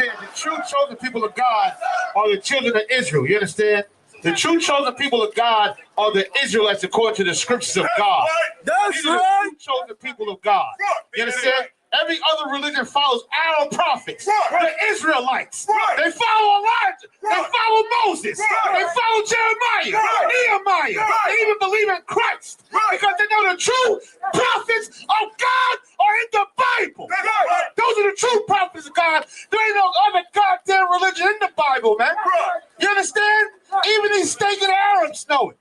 The true chosen people of God are the children of Israel. You understand? The true chosen people of God are the Israelites according to the scriptures of God. That's right. The true chosen people of God. You understand? Every other religion follows our prophets. The Israelites. They follow Elijah. They follow Moses. They follow Jeremiah, Nehemiah. They even believe in Christ because they know the true prophets of God are in the Bible. Those are the true prophets of God. There ain't no other goddamn religion in the Bible, man. You understand? Even these stinking Arabs know it.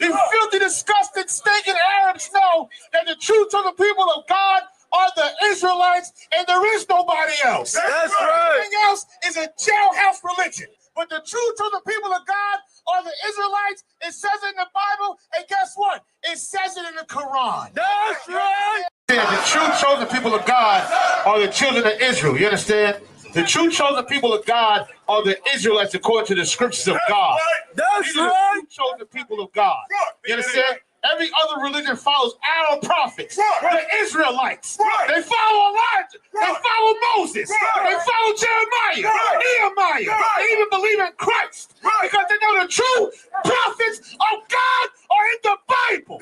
These filthy, disgusting, stinking Arabs know that the true chosen people of God are the Israelites, and there is nobody else. That's right. Everything else is a jailhouse religion. But the true chosen people of God are the Israelites. It says it in the Bible, and guess what? It says it in the Quran. That's right. The true chosen people of God are the children of Israel. You understand? The true chosen people of God are the Israelites according to the scriptures of God. That's right. The true chosen people of God. You understand? Every other religion follows our prophets. The Israelites. They follow Elijah. They follow Moses. They follow Jeremiah, Nehemiah. They even believe in Christ because they know the true prophets of God are in the Bible.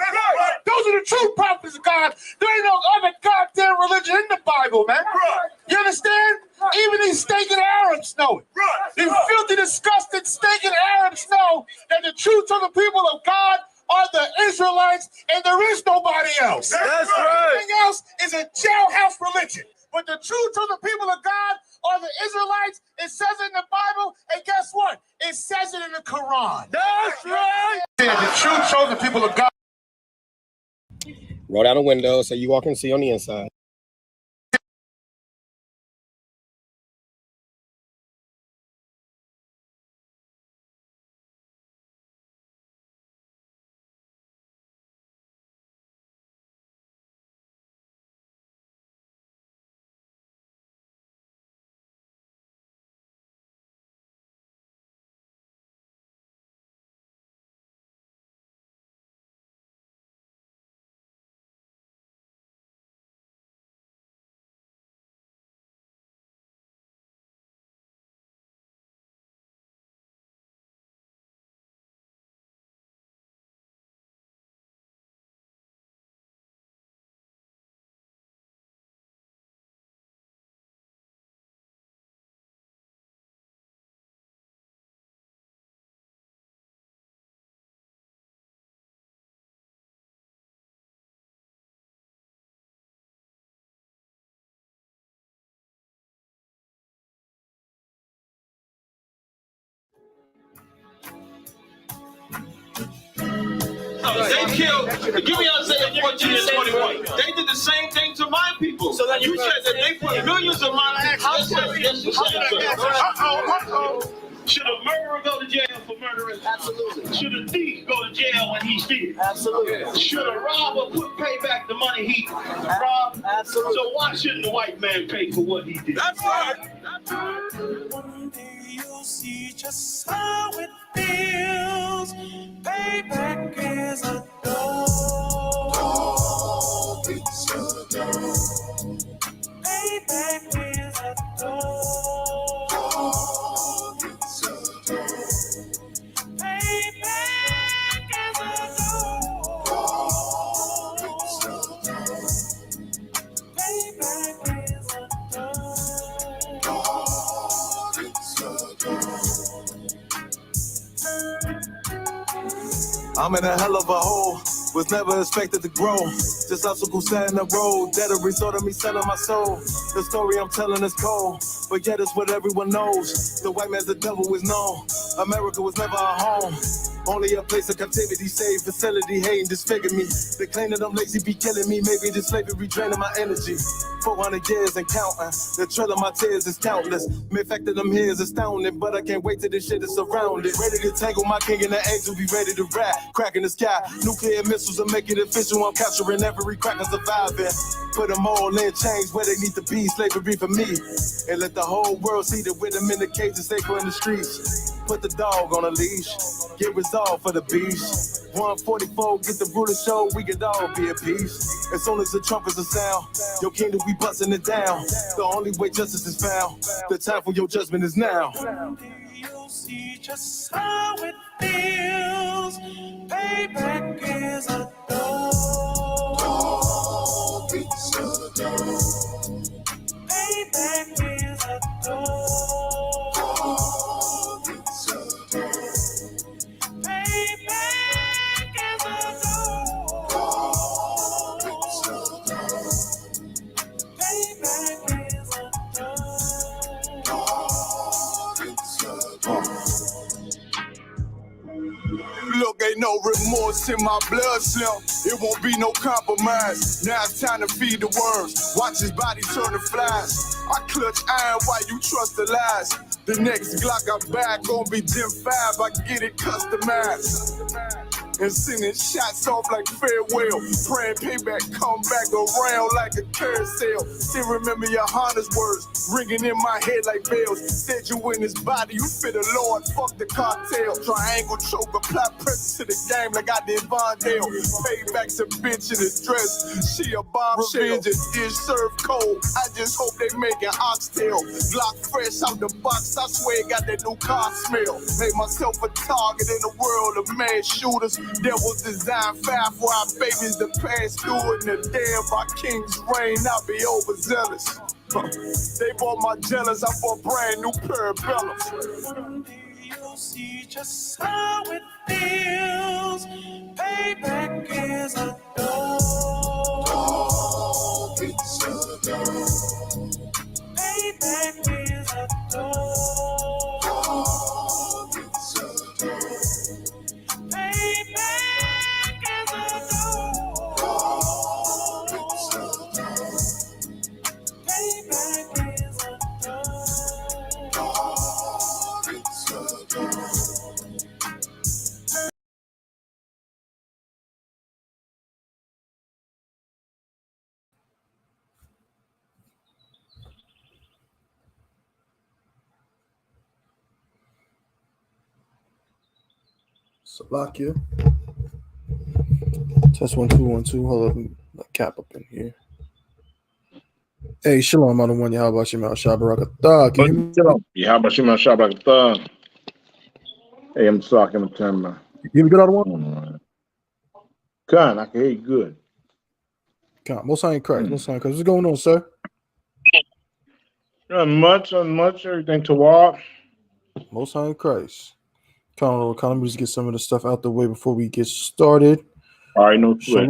Those are the true prophets of God. There ain't no other goddamn religion in the Bible, man. You understand? Even these stinking Arabs know it. These filthy, disgusting, stinking Arabs know that the true chosen people of God are the Israelites, and there is nobody else. That's right. Everything else is a jailhouse religion. But the true chosen people of God are the Israelites. It says it in the Bible, and guess what? It says it in the Quran. That's right. The true chosen people of God. Roll down the window so you all can see on the inside. They killed, give me Isaiah 14 and 21. They did the same thing to my people. So that you said that they put millions of my actions. Should a murderer go to jail for murdering? Absolutely. Should a thief go to jail when he steals? Absolutely. Should a robber pay back the money he robbed? Absolutely. So why shouldn't the white man pay for what he did? That's right. One day you'll see just how it feels. Payback is a dog. It's a dog. Payback is a dog. It's a dog. Payback is a dog. It's a dog. Payback is a dog. It's a dog. I'm in a hell of a hole, was never expected to grow. Just obstacles set in the road, that a result of me selling my soul. The story I'm telling is cold, but yet it's what everyone knows. The white man's the devil is known. America was never our home. Only a place of captivity, safe facility, hating, disfigure me. They claim that I'm lazy, be killing me. Maybe the slavery draining my energy. 400 years and counting. The trail of my tears is countless. The fact that I'm here is astounding, but I can't wait till this shit is surrounded. Ready to tangle my king and the angel, be ready to rap. Crack in the sky, nuclear missiles are making it official. I'm capturing every cracker surviving. Put them all in chains where they need to be. Slavery for me. And let the whole world see that with them in the cages, safer in the streets. Put the dog on a leash. Get resolved for the beast. 144, get the ruler show, we could all be at peace. As soon as the trumpets are sound, your kingdom, we busting it down. The only way justice is found, the time for your judgment is now. You'll see just how it feels. Payback is a door. Payback is a door. Payback is a door. Payback is a Look, ain't no remorse in my blood slump. It won't be no compromise. Now it's time to feed the worms. Watch his body turn to flies. I clutch iron while you trust the lies. The next Glock I buy gon' be Gen 5. I get it customized. And sending shots off like farewell. Praying payback come back around like a carousel. Still remember YAHANNA's words ringing in my head like bells. Said you in his body, you fit the Lord, fuck the cartel. Triangle choke, apply pressure to the game like I did Vondale. Payback's a bitch in a dress, she a bombshell. Revenge is served cold, I just hope they making oxtail. Glock fresh out the box, I swear it got that new car smell. Made myself a target in the world of mad shooters. There was design 5 for our babies to pass through. In the day of our king's reign, I'll be overzealous. They bought my jealous, I bought brand new parabellums. You'll see just how it feels. Payback is a door. Payback is a door. Payback is a door. Payback is a Salakia. Test 1 2 1 2. Hold up, cap up in here. Hey, shalom, I'm the one. How about you, Shabarakatah? Can you hear me? Yeah, how about you, man? Shabbat. Hey, I'm talking to him. You hear me good out of one? Con, I can hear you good. Come, most high in Christ. Most high in Christ. What's going on, sir? Not much. Everything to walk. Most high in Christ. Come on, let me just get some of the stuff out the way before we get started. All right, no sweat.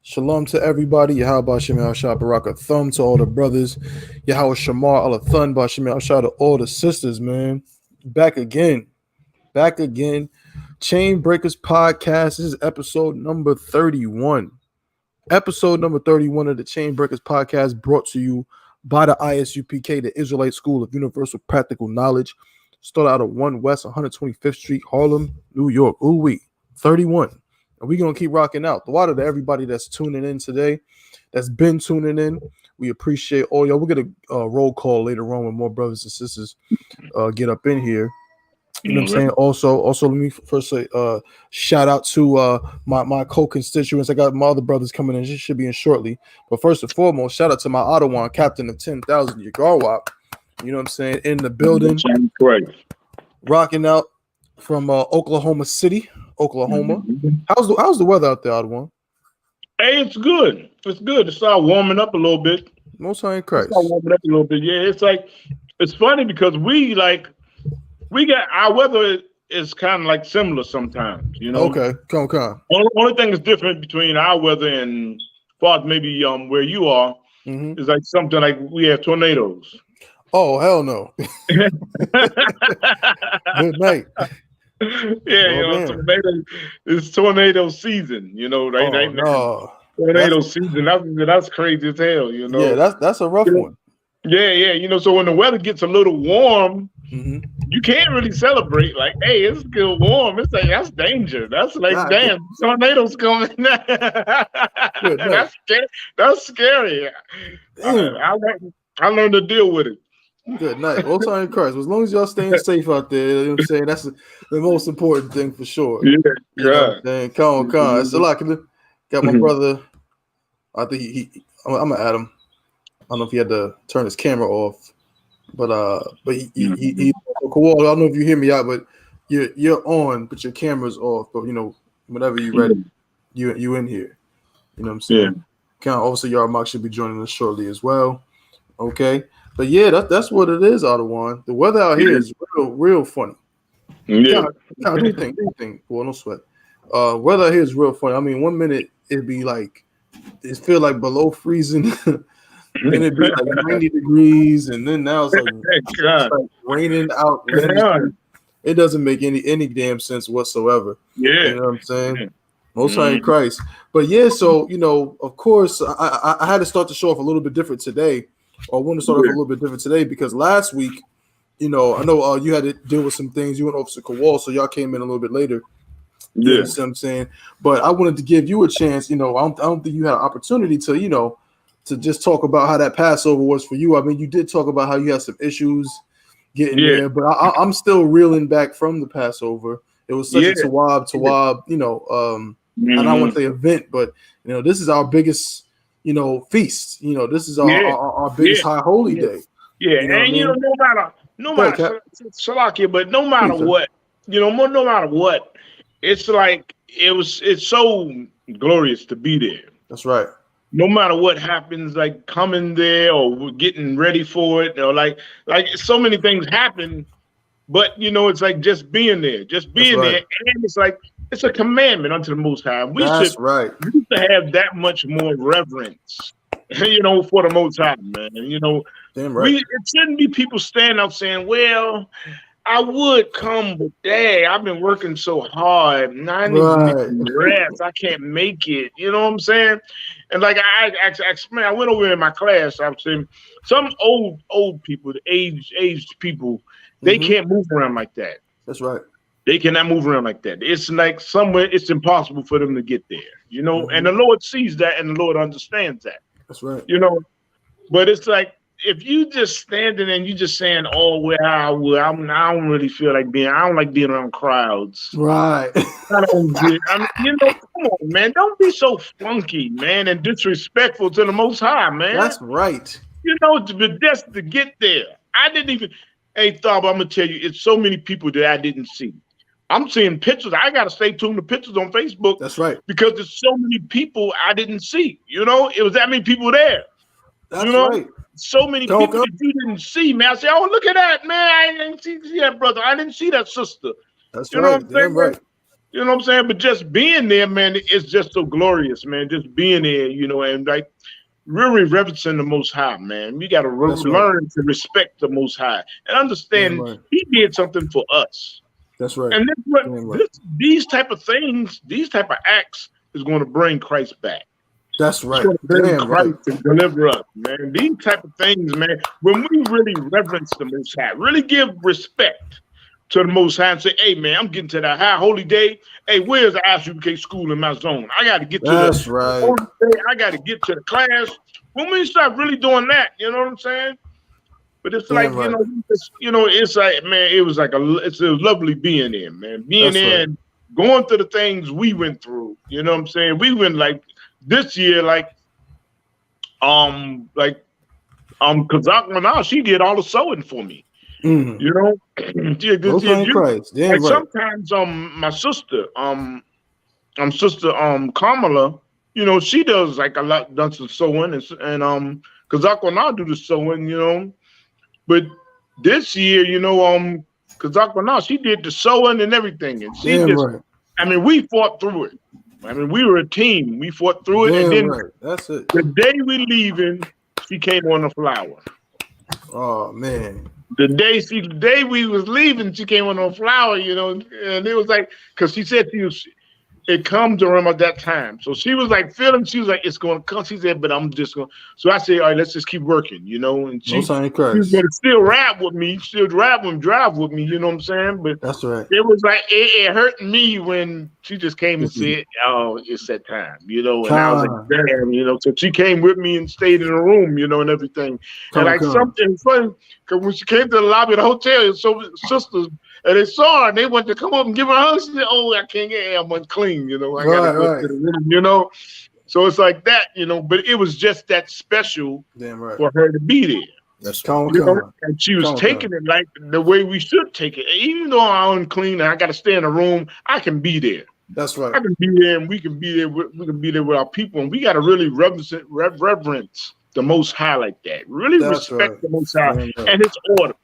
Shalom to everybody. Yahweh Shem Al Baraka Thumb to all the brothers. Yahweh Shamar Al Thun Bashem Al to all the sisters, man. Back again. Chain Breakers Podcast. This is episode number 31. Episode number 31 of the Chain Breakers Podcast, brought to you by the I.S.U.P.K, the Israelite School of Universal Practical Knowledge. Started out of 1 West 125th Street, Harlem, New York. Ooh-wee, 31. And we're going to keep rocking out. The water to everybody that's tuning in today, that's been tuning in. We appreciate all y'all. We'll get a roll call later on when more brothers and sisters get up in here. You know what I'm saying? Also, let me first say shout out to my co-constituents. I got my other brothers coming in. She should be in shortly. But first and foremost, shout out to my Ottawa captain of 10,000 Yagarwap. You know what I'm saying? In the building. Rocking out from Oklahoma City, Oklahoma. How's the weather out there, Ottawa? Hey, it's good. It's all warming up a little bit. Most high in Christ. It's all warming up a little bit. Yeah, it's funny because we got our weather is kind of like similar sometimes, you know. Okay, come on. Only thing that's different between our weather and maybe where you are is like something like we have tornadoes. Oh, hell no. Good night. Yeah, it's tornado season, you know. Tornado season. That's crazy as hell, you know. Yeah, that's a rough one. Yeah, you know, so when the weather gets a little warm, you can't really celebrate like, hey, it's still warm. It's like, that's danger. That's like, damn, tornadoes coming. That's scary. I learned to deal with it. Good night. All time in Christ. As long as y'all staying safe out there, you know what I'm saying? That's the most important thing for sure. Yeah, You know what I'm God. saying? Come on. It's a lot. Got my brother. I think I'm gonna add him. I don't know if he had to turn his camera off, but he Kowal, I don't know if you hear me out, but you're on, but your camera's off. But whenever you're ready, you in here. You know what I'm saying? Also, Yarmark should be joining us shortly as well. Okay. But yeah, that's what it is, Ottawa. The weather out here is real funny. Yeah. Kind of do you think? Boy, no sweat. Weather out here is real funny. I mean, 1 minute it'd be like it feel like below freezing, then it'd be like 90 degrees, and then now it's like raining out. It doesn't make any damn sense whatsoever. Yeah. You know what I'm saying? Most high in Christ. But yeah, so of course, I had to start the show off a little bit different today. Or I want to start off a little bit different today because last week, I know you had to deal with some things. You went over to Kowal, so y'all came in a little bit later. You know what I'm saying? But I wanted to give you a chance. I don't think you had an opportunity to, to just talk about how that Passover was for you. I mean, you did talk about how you had some issues getting there, but I'm still reeling back from the Passover. It was such a tawab, and I don't want to say event, but this is our biggest feast. This is our biggest high holy day. Yeah, no matter Salakia, but no matter what, no matter what, it's like it's so glorious to be there. That's right. No matter what happens, like coming there or we're getting ready for it, like so many things happen, but it's like just being there, and it's like it's a commandment unto the Most High. We should have that much more reverence, for the Most High, man. Damn right. It shouldn't be people standing out saying, "Well, I would come, but dang, I've been working so hard, and I need to rest. I can't make it." You know what I'm saying? And like I went over in my class. I was saying some old people, the aged people, they can't move around like that. That's right. They cannot move around like that. It's like somewhere it's impossible for them to get there. And the Lord sees that, and the Lord understands that. That's right. But it's like if you just standing and you just saying, "Oh, well, I don't really feel like being. I don't like being around crowds." Right. Come on, man. Don't be so funky, man, and disrespectful to the Most High, man. That's right. Just to get there. I didn't even. Hey, Thab, I'm gonna tell you, it's so many people that I didn't see. I'm seeing pictures. I gotta stay tuned to pictures on Facebook. That's right. Because there's so many people I didn't see. It was that many people there. That's right. So many people that you didn't see, man. I say, "Oh, look at that, man! I didn't see that brother. I didn't see that sister." That's right. Damn right. You know what I'm saying? But just being there, man, it's just so glorious, man. Just being there, and like really reverencing the Most High, man. We got to learn to respect the Most High and understand He did something for us. That's right. And these type of things, these type of acts is going to bring Christ back. That's right. It's going to bring Christ to deliver us, man. These type of things, man, when we really reverence the Most High, really give respect to the Most High and say, "Hey, man, I'm getting to that high holy day. Hey, where's the I.S.U.P.K school in my zone? I got to get to holy day. I got to get to the class." When we start really doing that, you know what I'm saying? But it's like, it's like, man, it was lovely being there, man. Being there and going through the things we went through. You know what I'm saying? We went like this year, Kazakh, she did all the sewing for me. Sometimes my sister, Kamala, she does like done some sewing and Kazakh do the sewing, but this year, Kazakh she did the sewing and everything, and she I mean, we fought through it. I mean, we were a team. We fought through it, and then that's it. The day we leaving, she came on the flower. Oh man. The day we was leaving, she came on a flower, and it was like, because she said it comes around at that time. So she was like feeling, she was like, it's going to come. She said, but I'm just going to. So I said, all right, let's just keep working, you know. And she was going to still rap with me, still drive with me, you know what I'm saying? But that's right. It was like, it hurt me when she just came and said, oh, it's that time, you know. And I was like, damn, you know. So she came with me and stayed in the room, you know, and everything. And like something funny, because when she came to the lobby of the hotel, so sisters, and they saw her and they wanted to come up and give her a hug. She said, oh, I can't get I'm unclean, you know. I got to go to the room, you know. So it's like that, you know. But it was just that special for her to be there. That's you know? And she was taking it like the way we should take it. Even though I'm unclean and I got to stay in a room, I can be there. That's right. I can be there, and we can be there. We can be there with our people, and we got to really reverence the Most High like that. Really respect the Most High and His order.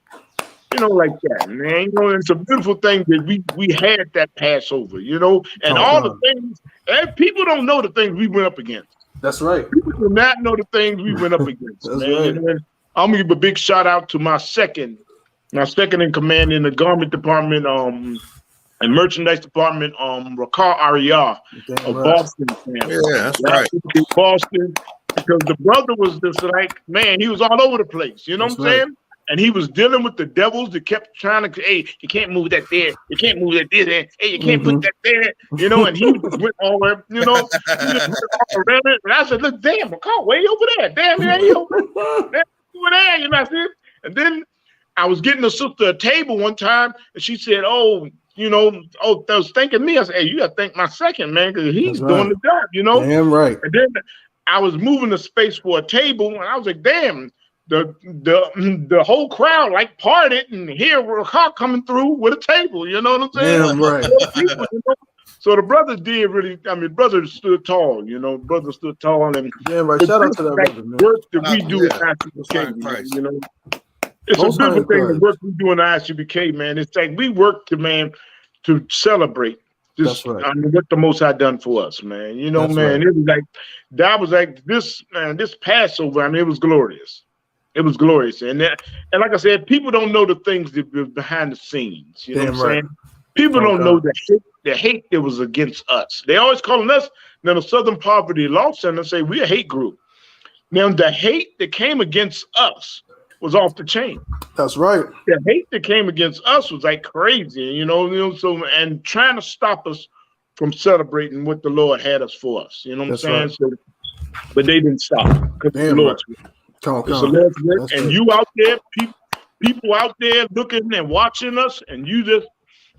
You know, like that, man. You know, it's a beautiful thing that we had that Passover, you know, and all the things, and people don't know the things we went up against. That's right. People do not know the things we went up against, man. Right. You know, I'm gonna give a big shout out to my second in command in the garment department, and merchandise department, Rakar Ariyah of Boston. Yeah, that's right. Boston, because the brother was just like, man, he was all over the place. You know what I'm saying? And he was dealing with the devils that kept trying to, hey, you can't move that there. You can't move that there. Hey, you can't put that there. You know, and he just went all over, you know, he just went all around it. And I said, look, damn, McCall, way over there. Damn, man, you over there, you know what I said? And then I was getting a sister a table one time, and she said, oh, you know, that was thanking me. I said, hey, you got to thank my second, man, because he's doing the job, you know? Damn right. And then I was moving the space for a table, and I was like, damn. The whole crowd like parted, and here we're a car coming through with a table. You know what I'm saying? Damn right. People, you know? So the brothers did really. I mean, brothers stood tall. You know, brothers stood tall, and damn right. Shout out to that brother, man. Work that we do at I.S.U.P.K. You know, it's a beautiful thing. The work we do in I.S.U.P.K. man. It's like we work to celebrate. Just, I mean, what the Most High done for us, man. You know, man. It was like that was like this, man. This Passover. I mean, it was glorious. It was glorious, and like I said, people don't know the things that were behind the scenes. You know what I'm saying? People don't know the hate that was against us. They always calling us now the Southern Poverty Law Center say we're a hate group. Now the hate that came against us was off the chain. That's right. The hate that came against us was like crazy, you know. So and trying to stop us from celebrating what the Lord had us for us. You know what I'm saying? Right. So, but they didn't stop because the Lord's and you out there, people out there looking and watching us, and you just,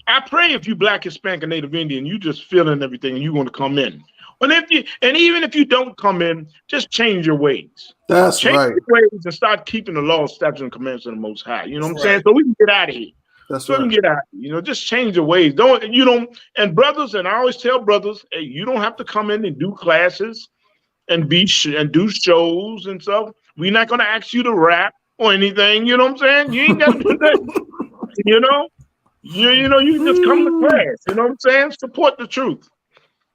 I pray if you Black, Hispanic, and Native Indian, you just feeling everything and you want to come in. And even if you don't come in, just change your ways. Change your ways and start keeping the law, statutes, and commandments of the Most High. You know what I'm saying? So we can get out of here. We can get out. You know, just change your ways. And brothers, and I always tell brothers, hey, you don't have to come in and do classes and do shows and stuff. We're not gonna ask you to rap or anything. You know what I'm saying? You ain't gotta do that. You know, you just come to class. You know what I'm saying? Support the truth.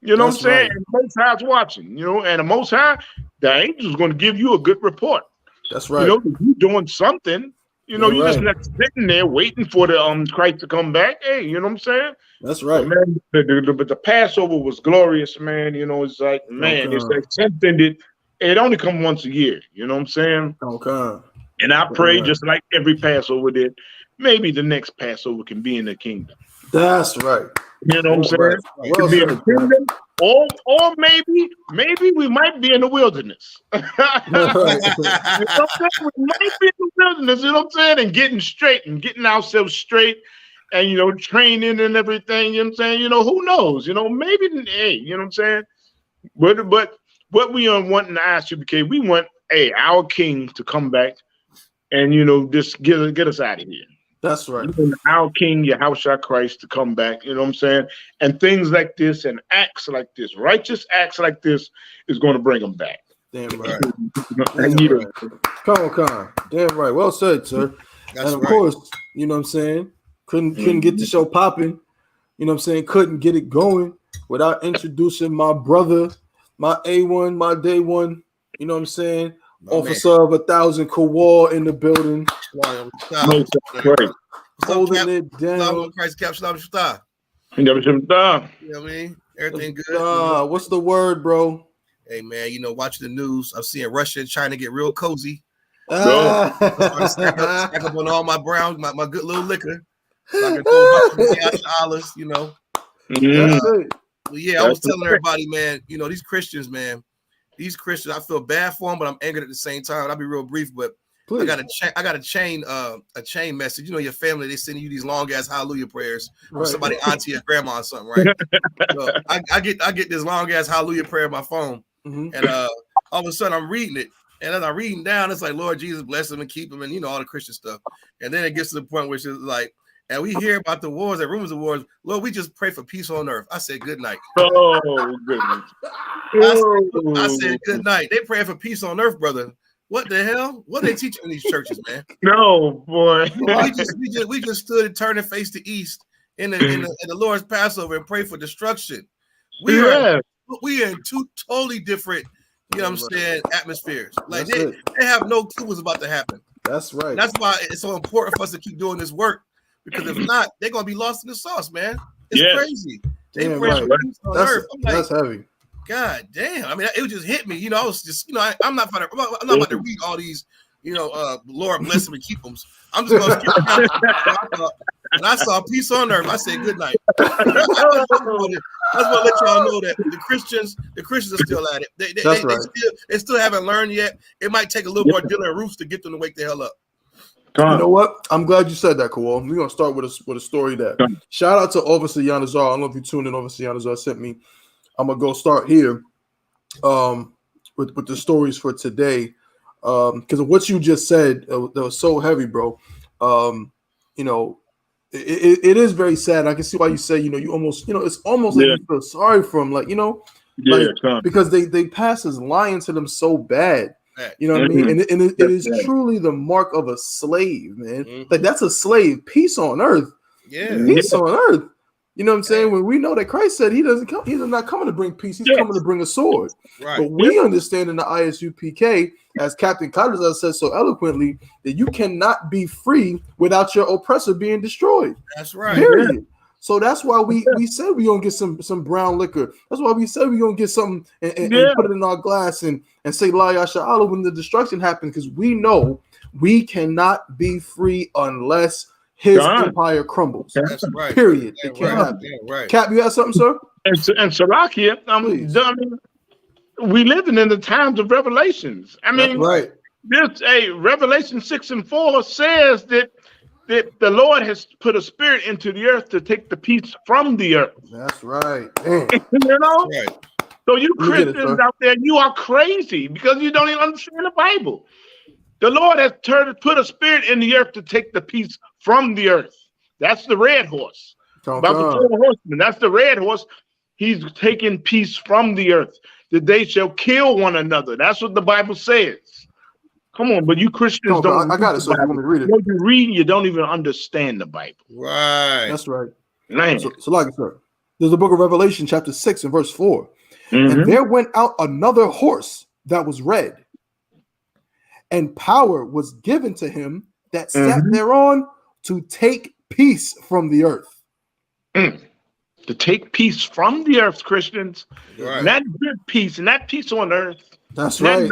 You know what I'm saying? And the Most High's watching. You know, and the Most High, the angel's gonna give you a good report. That's right. You know, if you're doing something. You know, you're just not sitting there waiting for the Christ to come back. Hey, you know what I'm saying? That's right. But, man, but the Passover was glorious, man. You know, it's like, man, it's like something that it only come once a year. You know what I'm saying? Okay. And I pray just like every Passover did, maybe the next Passover can be in the kingdom. That's right. You know what I'm saying? It could be in the kingdom, or maybe we might be in the wilderness. You know what I'm saying? We might be in the wilderness, you know what I'm saying? And getting ourselves straight and, you know, training and everything, you know what I'm saying? You know, who knows? You know, maybe, hey, you know what I'm saying? But what we want in the I.S.U.P.K, we want, our king to come back and, you know, just get us out of here. That's right. Our King, Yahushua Christ, to come back, you know what I'm saying? And things like this and acts like this, righteous acts like this is going to bring them back. Damn right. Come on. Damn right. Well said, sir. That's and of course, you know what I'm saying? Couldn't get the show popping. You know what I'm saying? Couldn't get it going without introducing my brother, my A1, my day one, you know what I'm saying? Officer of 1,000 Kowal in the building. Holding it down. Christ, Cap, Shalom, Shalom. You know what I mean? Everything good. What's the word, bro? Hey man, watching the news, I'm seeing Russia and China get real cozy. No. I'm trying to stack up on all my brown, my good little liquor, so I can throw a bunch of $1,000, That's it. Well, yeah, I was telling everybody, man, these Christians, man, I feel bad for them, but I'm angered at the same time. I'll be real brief, but Please. I got a chain message. Your family, they sending you these long ass hallelujah prayers from somebody, auntie or grandma or something, right? So I get this long ass hallelujah prayer on my phone, and all of a sudden I'm reading it, and as I'm reading down, it's like, Lord Jesus, bless them and keep them, and all the Christian stuff. And then it gets to the point where it's like, and we hear about the wars and rumors of wars. Lord, we just pray for peace on earth. I said, good night. Oh, goodness. I said, good night. They praying for peace on earth, brother. What the hell? What are they teaching in these churches, man? No, boy. we just stood and turned and faced the east in the Lord's Passover and prayed for destruction. We are in two totally different, I'm saying, atmospheres. Like they have no clue what's about to happen. That's right. That's why it's so important for us to keep doing this work, because if not, they're gonna be lost in the sauce, man. It's crazy. They pray for peace on earth. That's heavy. God damn! I mean, it just hit me. I was just, I'm not about to read all these, Lord bless them and keep them. I'm just gonna skip down. And I saw peace on earth. I said good night. I just want to let y'all know that the Christians are still at it. They still haven't learned yet. It might take a little more Dylan Roofs to get them to wake the hell up. You know what? I'm glad you said that, Kawal. We're gonna start with a story that. Shout out to Officer Yanazar. I don't know if you tuned in. Officer Yanazar sent me. I'm gonna go start here with the stories for today, because of what you just said. That was so heavy, bro. It is very sad. I can see why you say, you almost, it's almost like you feel sorry for them, because they pass as lying to them so bad. You know what I mean? And it is truly the mark of a slave, man. Like, that's a slave. Peace on earth. Peace on earth. You know what I'm saying? When we know that Christ said he's not coming to bring peace, he's coming to bring a sword. Right. But we understand in the I.S.U.P.K, as Captain Cotters has said so eloquently, that you cannot be free without your oppressor being destroyed. That's right. Period. So that's why we said we're gonna get some brown liquor. That's why we said we're gonna get something and put it in our glass and say La Yasha'Allah when the destruction happens, because we know we cannot be free unless his empire crumbles. That's right. Period. It can't happen. Right. Cap, you have something, sir? And Salakia, we living in the times of revelations. I mean, Revelation 6:4 says that the Lord has put a spirit into the earth to take the peace from the earth. That's right. Right. So you Christians out there, you are crazy because you don't even understand the Bible. The Lord has put a spirit in the earth to take the peace from the earth. That's the red horse. About the 4 horsemen. That's the red horse. He's taking peace from the earth, that they shall kill one another. That's what the Bible says. Come on, but you Christians don't. I got it. So you want me to read it? When you read, you don't even understand the Bible. Right. That's right. Man. So like, sir, there's the book of Revelation, chapter 6 and verse 4. And there went out another horse that was red, and power was given to him that sat thereon to take peace from the earth. To take peace from the earth, Christians. Right. Not good peace, and that peace on earth. That's right.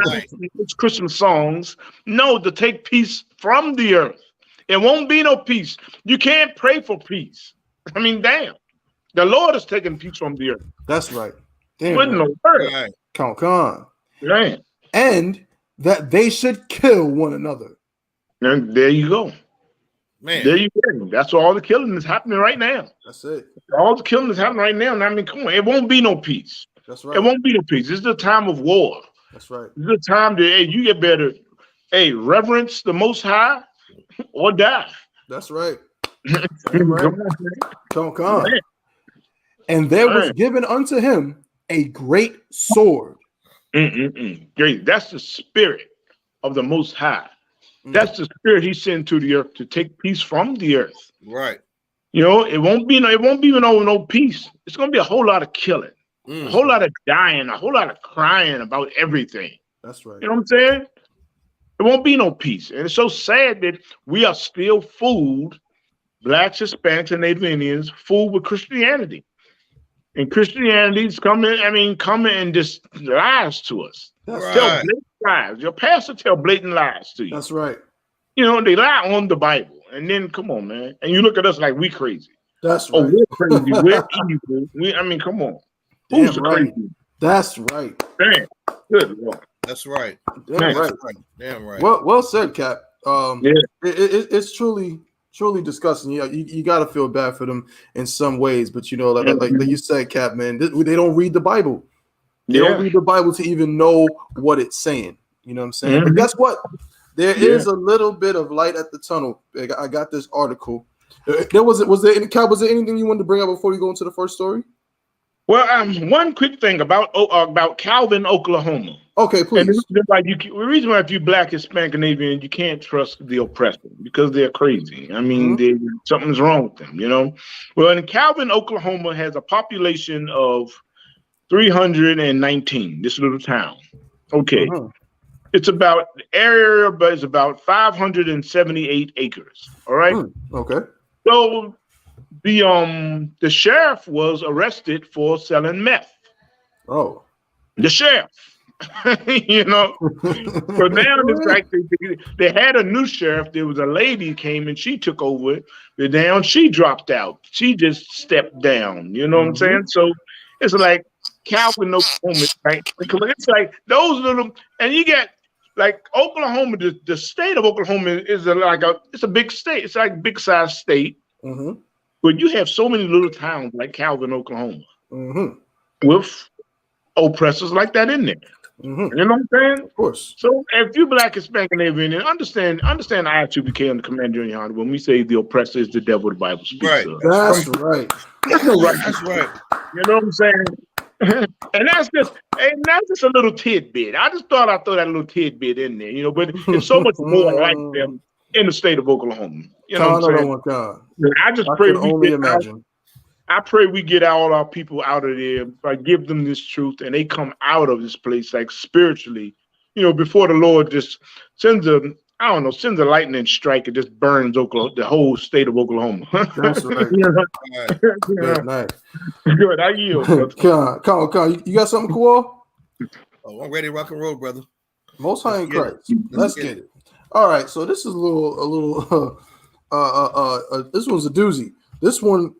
It's Christian songs. No, to take peace from the earth. It won't be no peace. You can't pray for peace. I mean, damn. The Lord is taking peace from the earth. That's right. Damn. What in the world? Right. Con. Right. And that they should kill one another. And there you go. Man. There you go. That's all the killing is happening right now. That's it. All the killing is happening right now. And I mean, come on, it won't be no peace. That's right. It won't be no peace. This is the time of war. That's right. This is the time that you get better. Reverence the Most High or die. That's right. Come. And there was given unto him a great sword. Great. That's the spirit of the Most High. That's the spirit he sent to the earth to take peace from the earth. Right. It won't be no peace. It's gonna be a whole lot of killing, a whole lot of dying, a whole lot of crying about everything. That's right. You know what I'm saying? It won't be no peace. And it's so sad that we are still fooled, blacks, Hispanics, and Native Indians, fooled with Christianity. And Christianity's coming and just lies to us. That's Tell Right. blatant lies. Your pastor tell blatant lies to you. That's right. You know, they lie on the Bible. And then, come on, man. And you look at us like we crazy. That's Oh, right. we're crazy. We're evil. Come on. Damn Who's the right. crazy? That's right. Damn. Good Lord. That's right. Damn Man. right. Damn right. Well said, Cap. Yeah. It's truly disgusting. You got to feel bad for them in some ways, but you know, like you said, Cap, man, they don't read the Bible. They don't read the Bible to even know what it's saying. You know what I'm saying? But guess what? There is a little bit of light at the tunnel. I got this article. Was there anything you wanted to bring up before you go into the first story? Well, one quick thing about Calvin, Oklahoma. Okay, please. And the reason why if you're Black and Scandinavian, you can't trust the oppressor because they're crazy. I mean, something's wrong with them, you know. Well, in Calvin, Oklahoma has a population of 319. This little town. Okay. It's about area, but it's about 578 acres. All right. Okay. So the sheriff was arrested for selling meth. Oh. The sheriff. You know. So now it's like they had a new sheriff. There was a lady came and she took over it. But now she dropped out. She just stepped down. You know what I'm saying? So it's like Calvin, Oklahoma. Right? It's like those little, and you get like Oklahoma. The state of Oklahoma is it's a big state. It's like a big size state. But you have so many little towns like Calvin, Oklahoma, with oppressors like that in there. You know what I'm saying? Of course. So if you Black and Scandinavian, understand I.S.U.P.K. and the Commander in Yohana when we say the oppressor is the devil, the Bible speaks Right. of. That's right. There's no right. That's right. You know what I'm saying? And that's just a little tidbit. I just thought I'd throw that little tidbit in there, you know, but it's so much more like them in the state of Oklahoma. You know what I'm saying? I just pray I pray we get all our people out of there, like give them this truth, and they come out of this place like spiritually, you know, before the Lord just sends a lightning strike and just burns Oklahoma, the whole state of Oklahoma. That's right. Good night. Good. I yield. Come on. You got something cool? Oh, I'm ready to rock and roll, brother. Most High in Christ. Let's get it. All right. So this is a little. This one's a doozy. This one,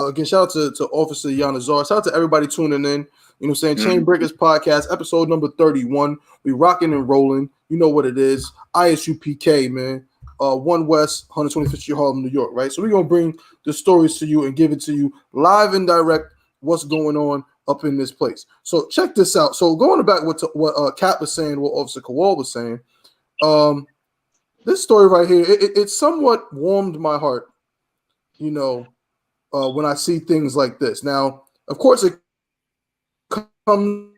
again, shout out to Officer Yanazar. Shout out to everybody tuning in. You know what I'm saying? Chain Breakers Podcast, episode number 31. We rocking and rolling. You know what it is. I.S.U.P.K, man. 1 West, 125th Street, Harlem, New York, right? So we're going to bring the stories to you and give it to you live and direct what's going on up in this place. So check this out. So going back what Cap was saying, what Officer Kowal was saying, this story right here, it somewhat warmed my heart, you know, when I see things like this. Now, of course, it comes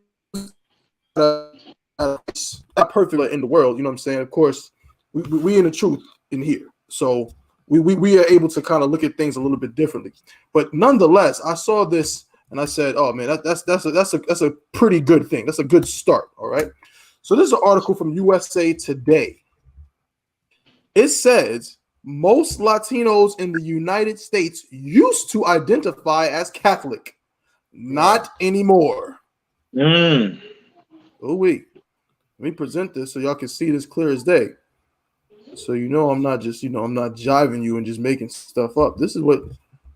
not perfect in the world, you know what I'm saying? Of course, we in the truth in here. So we are able to kind of look at things a little bit differently. But nonetheless, I saw this and I said, oh man, that's a pretty good thing. That's a good start. All right. So this is an article from USA Today. It says most Latinos in the United States used to identify as Catholic, not anymore. Oh wait, let me present this so y'all can see this clear as day. So you know I'm not just, I'm not jiving you and just making stuff up. This is what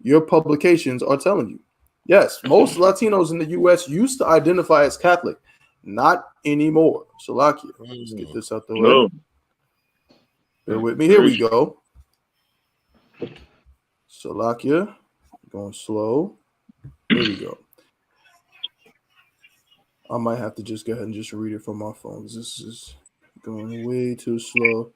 your publications are telling you. Yes, most Latinos in the U.S. used to identify as Catholic, not anymore. Salakia, let's get this out the way. Bear with me. Here we go. Salakia, going slow. Here we go. I might have to just go ahead and just read it from my phone. This is going way too slow.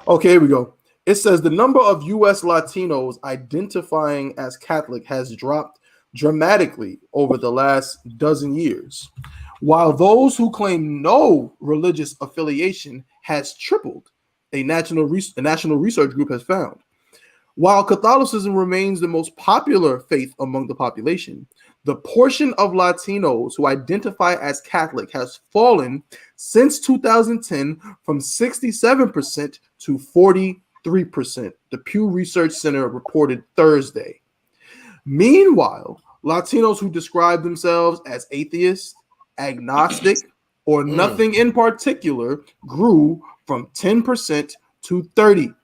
Okay, here we go. It says the number of U.S. Latinos identifying as Catholic has dropped dramatically over the last dozen years, while those who claim no religious affiliation has tripled, a national research group has found. While Catholicism remains the most popular faith among the population, the portion of Latinos who identify as Catholic has fallen since 2010 from 67% to 43%, the Pew Research Center reported Thursday. Meanwhile, Latinos who describe themselves as atheist, agnostic, or nothing in particular grew from 10% to 30%.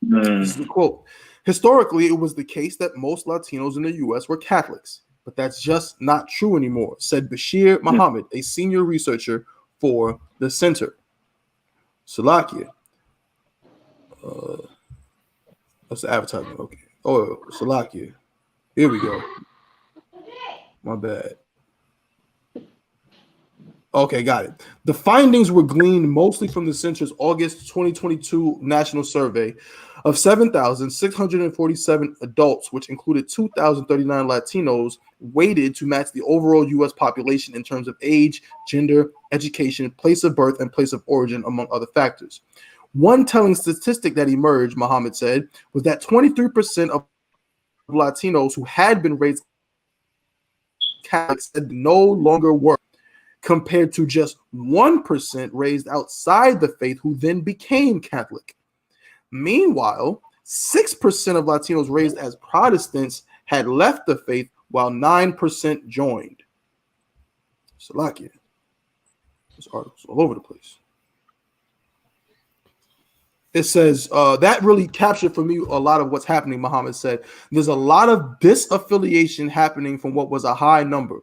This is the quote. Historically, it was the case that most Latinos in the U.S. were Catholics, but that's just not true anymore, said Bashir Muhammad, a senior researcher for the center. Salakia. That's the advertisement. Okay. Oh, Salakia. Here we go. My bad. Okay, got it. The findings were gleaned mostly from the Center's August 2022 national survey of 7,647 adults, which included 2,039 Latinos, weighted to match the overall U.S. population in terms of age, gender, education, place of birth, and place of origin, among other factors. One telling statistic that emerged, Muhammad said, was that 23% of Latinos who had been raised Catholics said no longer were, compared to just 1% raised outside the faith who then became Catholic. Meanwhile, 6% of Latinos raised as Protestants had left the faith, while 9% joined. Salakia. This article's all over the place. It says that really captured for me a lot of what's happening, Muhammad said. There's a lot of disaffiliation happening from what was a high number.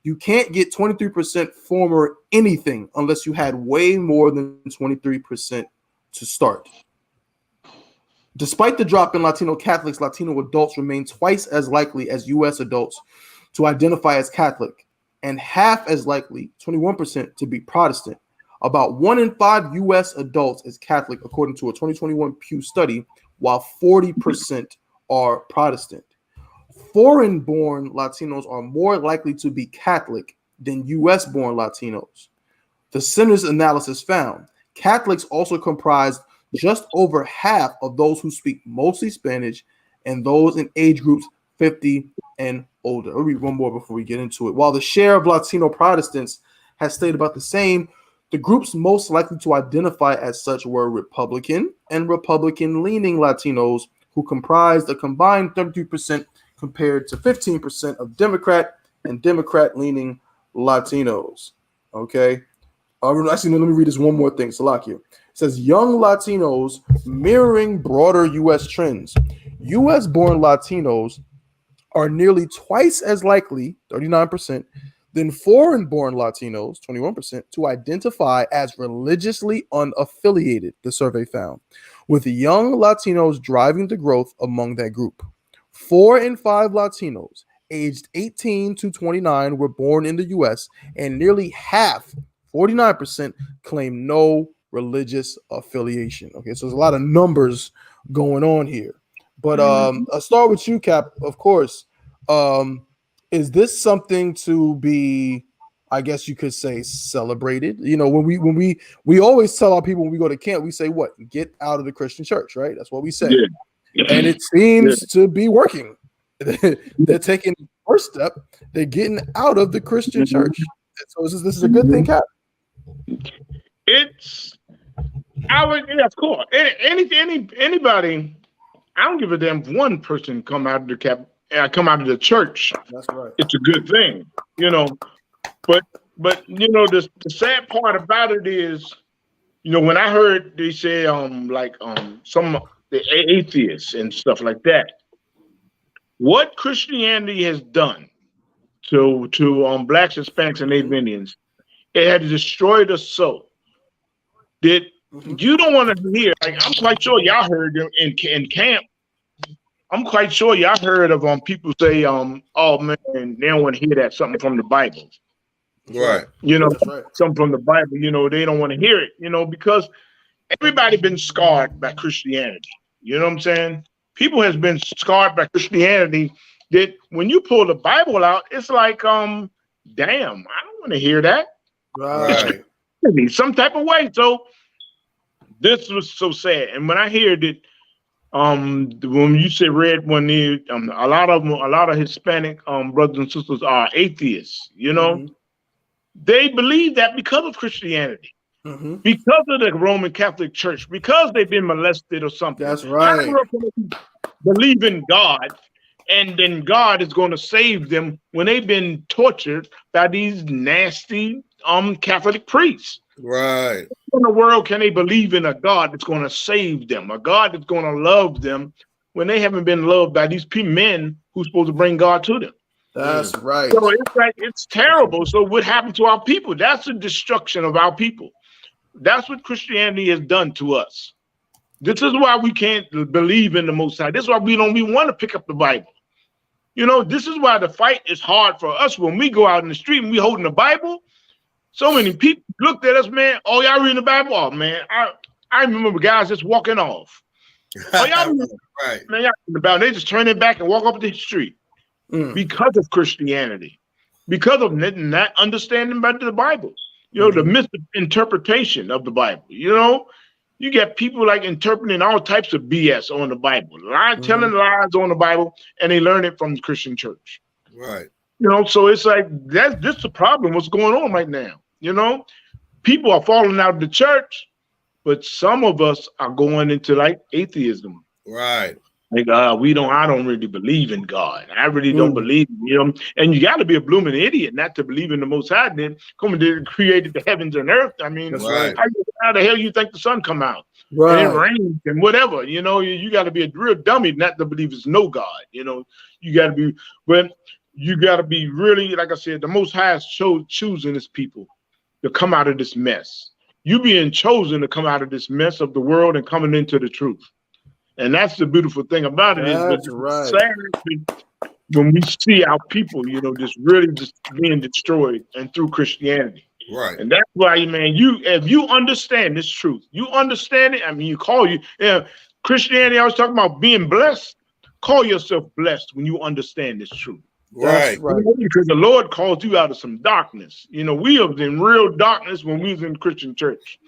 You can't get 23% former anything unless you had way more than 23% to start. Despite the drop in Latino Catholics, Latino adults remain twice as likely as U.S. adults to identify as Catholic, and half as likely, 21%, to be Protestant. About 1 in 5 U.S. adults is Catholic, according to a 2021 Pew study, while 40% are Protestant. Foreign-born Latinos are more likely to be Catholic than U.S.-born Latinos. The center's analysis found Catholics also comprised just over half of those who speak mostly Spanish and those in age groups 50 and older. I'll read one more before we get into it. While the share of Latino Protestants has stayed about the same, the groups most likely to identify as such were Republican and Republican-leaning Latinos, who comprised a combined 32% compared to 15% of Democrat and Democrat-leaning Latinos. Okay. Actually, let me read this one more thing. Salakia. It says, young Latinos mirroring broader U.S. trends. U.S.-born Latinos are nearly twice as likely, 39%, than foreign-born Latinos, 21%, to identify as religiously unaffiliated, the survey found, with young Latinos driving the growth among that group. 4 in 5 Latinos aged 18 to 29 were born in the U.S., and nearly half, 49%, claim no religious affiliation. Okay, so there's a lot of numbers going on here. But I'll start with you, Cap, of course. Is this something to be, I guess you could say, celebrated? You know, when we always tell our people when we go to camp, we say what? Get out of the Christian church, right? That's what we say. Yeah. And it seems to be working. They're taking the first step. They're getting out of the Christian church. So this is a good thing, Cap. Of course. Anybody, I don't give a damn if one person come out of the church. That's right. It's a good thing, you know. But you know, the sad part about it is, you know, when I heard they say some the atheists and stuff like that, what Christianity has done to blacks, Hispanics, and Native Indians, it had destroyed us so that you don't want to hear. Like, I'm quite sure y'all heard in camp. I'm quite sure y'all heard of people say, "Oh man, they don't want to hear that something from the Bible." Right. You know, right. something from the Bible. You know, they don't want to hear it. You know, because everybody been scarred by Christianity. You know what I'm saying? People has been scarred by Christianity. That when you pull the Bible out, it's like, damn, I don't want to hear that. Right. Some type of way. So this was so sad. And when I hear that, when you say red, when a lot of Hispanic brothers and sisters are atheists, you know, they believe that because of Christianity, because of the Roman Catholic Church, because they've been molested or something. That's right. Believe in God and then God is going to save them when they've been tortured by these nasty Catholic priests. Right. How in the world can they believe in a God that's going to save them, a God that's going to love them when they haven't been loved by these men who's supposed to bring God to them? That's right. So it's like, it's terrible. So what happened to our people? That's the destruction of our people. That's what Christianity has done to us. This is why we can't believe in the Most High. This is why we don't even want to pick up the Bible. You know, this is why the fight is hard for us when we go out in the street and we holding the Bible. So many people looked at us, man. Oh, y'all reading the Bible? Oh, man, I remember guys just walking off. Oh, y'all right. Man, y'all reading the Bible. They just turn their back and walk up the street because of Christianity, because of not understanding about the Bible. You know, the misinterpretation of the Bible. You know, you get people like interpreting all types of BS on the Bible, telling lies on the Bible, and they learn it from the Christian church. Right. You know, so it's like that's just the problem. What's going on right now? You know, people are falling out of the church, but some of us are going into like atheism. Right. Like I don't really believe in God. I really don't believe, you know, and you got to be a blooming idiot not to believe in the Most High. Then come and created the heavens and earth. I mean, how the hell you think the sun come out? Right. And it rains and whatever. You know, you got to be a real dummy not to believe there's no God. You know, you got to be, but you got to be really, like I said, the Most High is choosing his people to come out of this mess. You being chosen to come out of this mess of the world and coming into the truth. And that's the beautiful thing about it. That's right. Sad when we see our people, you know, just really just being destroyed and through Christianity. Right. And that's why, man, if you understand this truth, you understand it. I mean, Christianity, I was talking about being blessed. Call yourself blessed when you understand this truth. Right. Because the Lord called you out of some darkness. You know, we was in real darkness when we was in Christian church.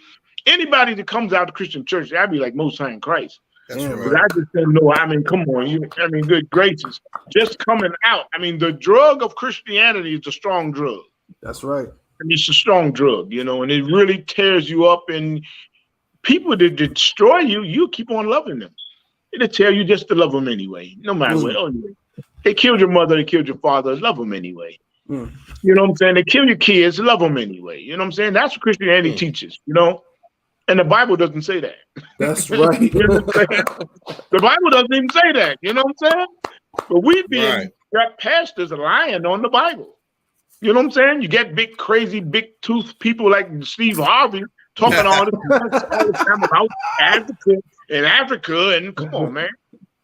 Anybody that comes out of Christian church, I'd be like Most High in Christ. That's right. But I just don't know. I mean, come on. Good gracious. Just coming out. I mean, the drug of Christianity is a strong drug. That's right. I mean, it's a strong drug, you know, and it really tears you up. And people that destroy you, you keep on loving them. It'll tell you just to love them anyway, no matter what. Oh, they killed your mother, they killed your father, love them anyway. You know what I'm saying? They kill your kids, love them anyway. You know what I'm saying? That's what Christianity teaches, you know? And the Bible doesn't say that. That's right. You know what I'm saying? The Bible doesn't even say that. You know what I'm saying? But we've been got pastors lying on the Bible. You know what I'm saying? You get big, crazy, big tooth people like Steve Harvey talking all the time about Africa and come on, man.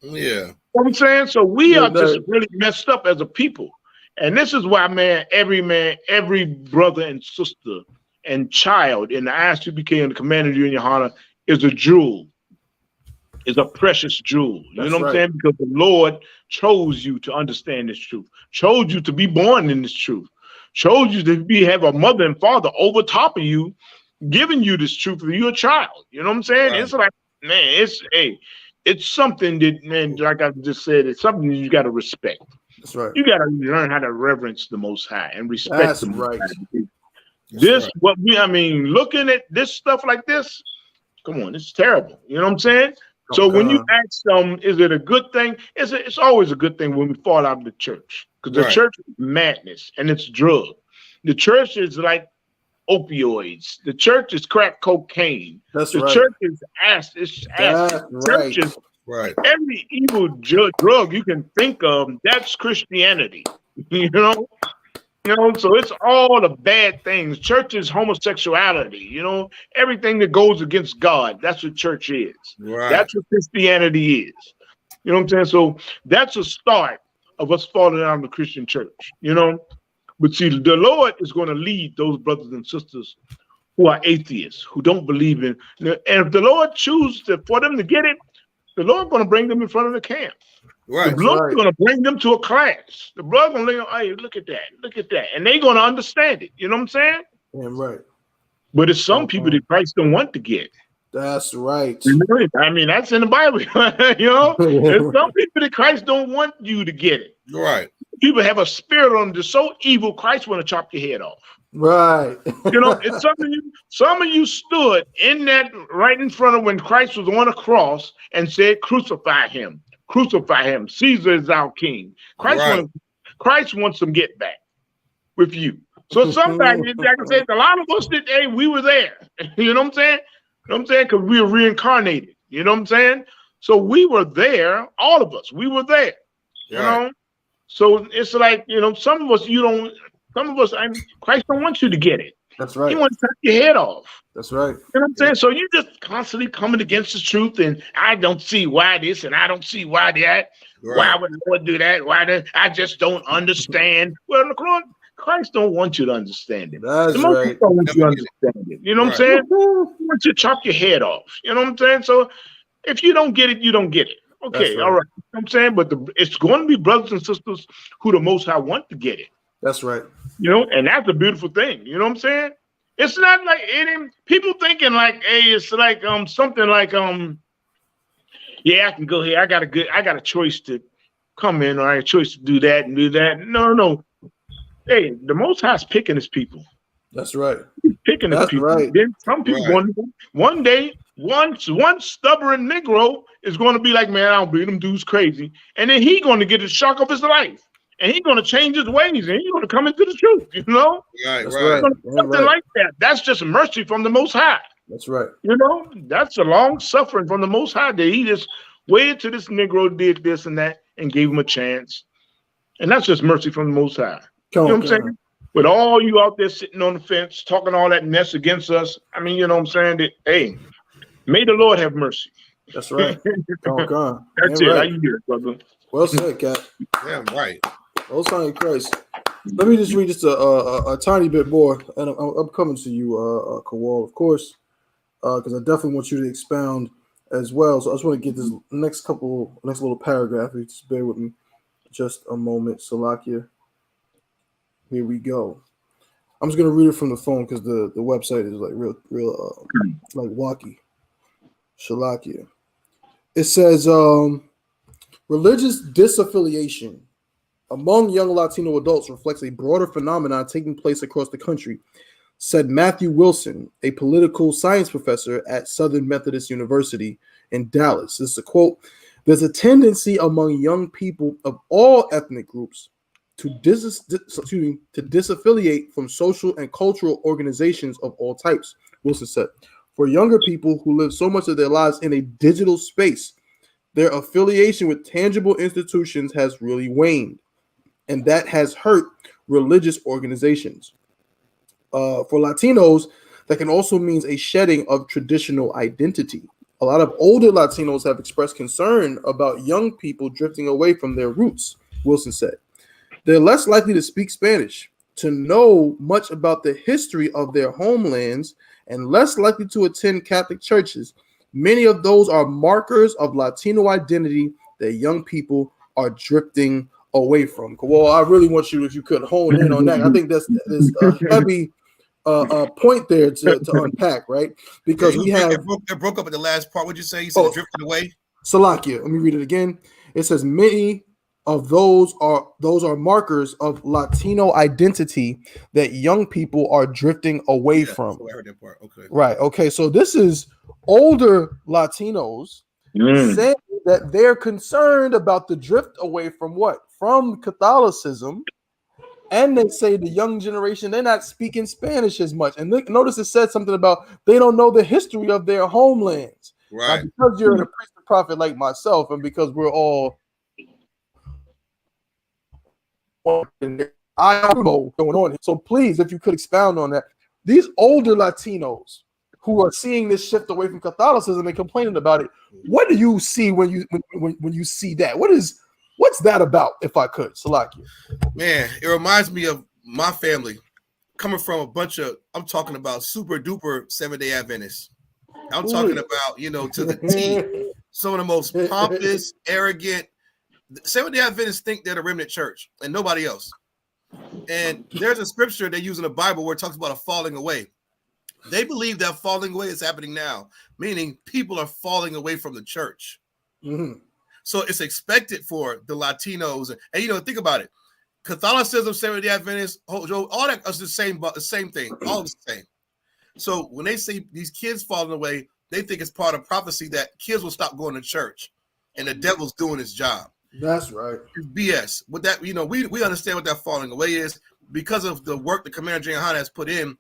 Yeah. You know what I'm saying? So we are just really messed up as a people. And this is why, every brother and sister and child in the I.S.U.P.K and the Commander of YAHANNA is a jewel, is a precious jewel. You know what I'm saying? Because the Lord chose you to understand this truth, chose you to be born in this truth, chose you to have a mother and father over top of you, giving you this truth when you're a child. You know what I'm saying? It's like, man, it's something that, man, like I just said, it's something that you got to respect. That's right. You got to learn how to reverence the Most High and respect the Most High. Looking at this stuff like this, come on, it's terrible. You know what I'm saying? So when you ask them, is it a good thing? It's always a good thing when we fall out of the church, because the church is madness and it's drug. The church is like opioids. The church is crack cocaine. The church is acid. It's acid. Church is every evil drug you can think of. That's Christianity. You know, so it's all the bad things. Church is homosexuality, you know, everything that goes against God. That's what church is. That's what Christianity is. You know what I'm saying? So that's a start of us falling out of the Christian church, you know. But see, the Lord is going to lead those brothers and sisters who are atheists, who don't believe in. And if the Lord chooses for them to get it, the Lord going to bring them in front of the camp. The Lord's going to bring them to a class. The Lord's going to let them, hey, look at that. And they're going to understand it. You know what I'm saying? Yeah, But it's some people that Christ don't want to get. That's right. I mean, that's in the Bible. You know, there's some people that Christ don't want you to get it. Right. People have a spirit on them that's so evil, Christ want to chop your head off. Right. You know, it's some of you stood in that right in front of when Christ was on a cross and said, crucify him. crucify him. Caesar is our king. Christ wants some get back with you. So sometimes, like I said, a lot of us did, hey, we were there. You know what I'm saying? You know what I'm saying? Because we were reincarnated. You know what I'm saying? So we were there, all of us. We were there. You know? So it's like, you know, some of us, Christ don't want you to get it. That's right. He wants to cut your head off. That's right. You know what I'm saying? So you just constantly coming against the truth, and I don't see why this, and I don't see why that. Right. Why would the Lord do that? I just don't understand. Well, Christ don't want you to understand it. That's the most right. don't want you to understand it. You know what I'm saying? He wants you to chop your head off. You know what I'm saying? So if you don't get it, you don't get it. Okay, all right. You know what I'm saying? But it's going to be brothers and sisters who the Most High want to get it. That's right. You know, and that's a beautiful thing. You know what I'm saying? It's not like people thinking like, hey, it's like something like yeah, I can go here. I got a choice to come in, or I got a choice to do that and do that. No. Hey, the Most High's picking his people. That's right. He's picking his people. Right. Then some people one day, one stubborn Negro is going to be like, man, I don't believe them dudes crazy. And then he's going to get the shock of his life. And he's going to change his ways, and he's going to come into the truth, you know? Right. Something like that. That's just mercy from the Most High. That's right. You know, that's a long suffering from the Most High that he just waited till this Negro did this and that and gave him a chance. And that's just mercy from the Most High. You know what I'm saying? With all you out there sitting on the fence, talking all that mess against us, I mean, you know what I'm saying? That, hey, may the Lord have mercy. That's right. That's it. Right. I hear it, brother. Well said, Cat. Yeah, right. Most High in Christ. Let me just read just a tiny bit more, and I'm coming to you, Kawal, of course, because I definitely want you to expound as well. So I just want to get this next little paragraph. If you just bear with me just a moment, Salakia. Here we go. I'm just gonna read it from the phone because the website is like real like wacky. Shalakia. It says religious disaffiliation among young Latino adults reflects a broader phenomenon taking place across the country, said Matthew Wilson, a political science professor at Southern Methodist University in Dallas. This is a quote. There's a tendency among young people of all ethnic groups to disaffiliate from social and cultural organizations of all types, Wilson said. For younger people who live so much of their lives in a digital space, their affiliation with tangible institutions has really waned, and that has hurt religious organizations. For Latinos, that can also mean a shedding of traditional identity. A lot of older Latinos have expressed concern about young people drifting away from their roots, Wilson said. They're less likely to speak Spanish, to know much about the history of their homelands, and less likely to attend Catholic churches. Many of those are markers of Latino identity that young people are drifting away from. Well, I really want you, if you could hone in on that. I think there's a heavy point there to unpack, right? Because we have it broke up at the last part. What'd you say? You said drifting away. Salakia. Let me read it again. It says many of those are markers of Latino identity that young people are drifting away from. So I heard that part. Okay. Right. Okay. So this is older Latinos saying that they're concerned about the drift away from what? From Catholicism. And they say the young generation, they're not speaking Spanish as much. And notice it said something about they don't know the history of their homelands. Right. Now, because you're a priest and prophet like myself, and because we're all I know going on. So please, if you could expound on that. These older Latinos who are seeing this shift away from Catholicism and complaining about it, what do you see when you see that? What's that about, if I could, Salakia? Man, it reminds me of my family coming from a bunch of, I'm talking about super duper 7-Day Adventists. I'm talking about, to the T, some of the most pompous, arrogant. 7-Day Adventists think they're the remnant church and nobody else. And there's a scripture they use in the Bible where it talks about a falling away. They believe that falling away is happening now, meaning people are falling away from the church. Mm-hmm. So it's expected for the Latinos. And think about it. Catholicism, 7-Day Adventists, all that is the same thing, all the same. So when they say these kids falling away, they think it's part of prophecy that kids will stop going to church. and the devil's doing his job. That's right. It's BS. With that, you know, we understand what that falling away is because of the work that Commander YAHANNA has put in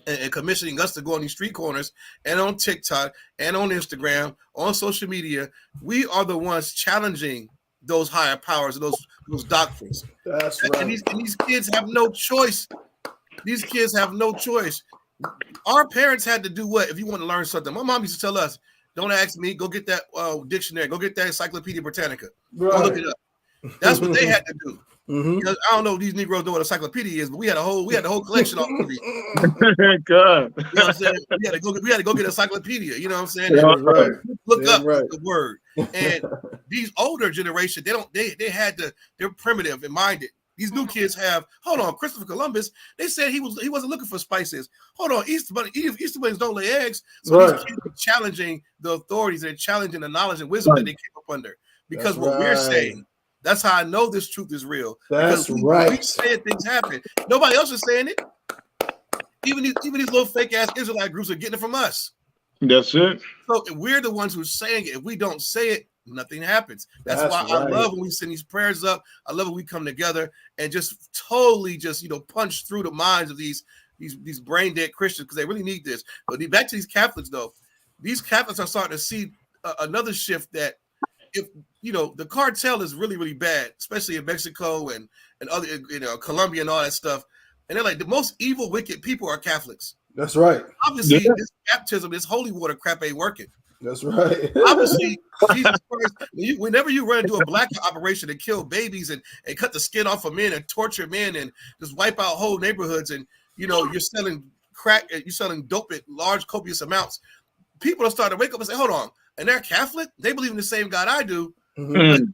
and commissioning us to go on these street corners and on TikTok and on Instagram, on social media. We are the ones challenging those higher powers and those doctrines. That's right. And these kids have no choice. These kids have no choice. Our parents had to do what? If you want to learn something, my mom used to tell us, don't ask me, go get that dictionary, go get that Encyclopedia Britannica. Right. Go look it up. That's what they had to do. Mm-hmm. Because I don't know if these Negroes know what encyclopedia is, but we had the whole collection on TV. God. You know what I'm saying? We had to go get an encyclopedia. You know what I'm saying? Yeah, right. Look up right. the word. And these older generation, they're primitive and minded. These new kids have, hold on, Christopher Columbus, they said he wasn't looking for spices. Hold on, Easter bunnies don't lay eggs. So these kids are challenging the authorities, they're challenging the knowledge and wisdom that they came up under. Because we're saying, that's how I know this truth is real. That's because right. We saying things happen. Nobody else is saying it. Even these little fake ass Israelite groups are getting it from us. That's it. So we're the ones who are saying it. If we don't say it, nothing happens. That's why right. I love when we send these prayers up. I love when we come together and just totally punch through the minds of these brain dead Christians because they really need this. But back to these Catholics though, these Catholics are starting to see another shift that if the cartel is really, really bad, especially in Mexico and other, Colombia and all that stuff. And they're like, the most evil, wicked people are Catholics. That's right. Obviously, this baptism, this holy water crap ain't working. That's right. Obviously, Jesus Christ, whenever you run into a black operation and kill babies and cut the skin off of men and torture men and just wipe out whole neighborhoods and, you're selling crack, you're selling dope at large, copious amounts, people are starting to wake up and say, hold on, and they're Catholic? They believe in the same God I do. Mm-hmm.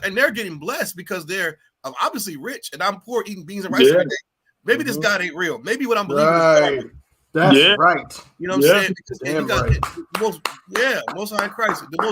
And they're getting blessed because they're obviously rich and I'm poor eating beans and rice every day. Maybe this God ain't real. Maybe what I'm believing is That's right. You know what I'm saying? Because you got the most high Christ. The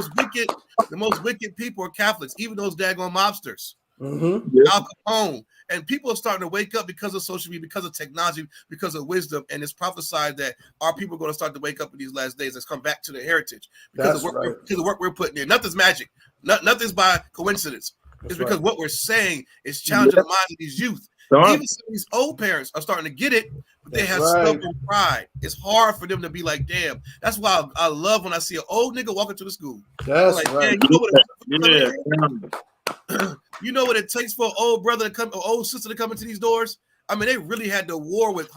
most wicked people are Catholics, even those daggone mobsters. Mm-hmm. Al Capone. And people are starting to wake up because of social media, because of technology, because of wisdom. And it's prophesied that our people are going to start to wake up in these last days. Let's come back to their heritage because of the work we're putting in. Nothing's magic. Nothing's by coincidence. It's because what we're saying is challenging the minds of these youth. Even some of these old parents are starting to get it, but they have stubborn pride. It's hard for them to be like, damn. That's why I love when I see an old nigga walking to the school. That's like, right. You know what it takes for an old brother to come, an old sister to come into these doors? I mean, they really had to war with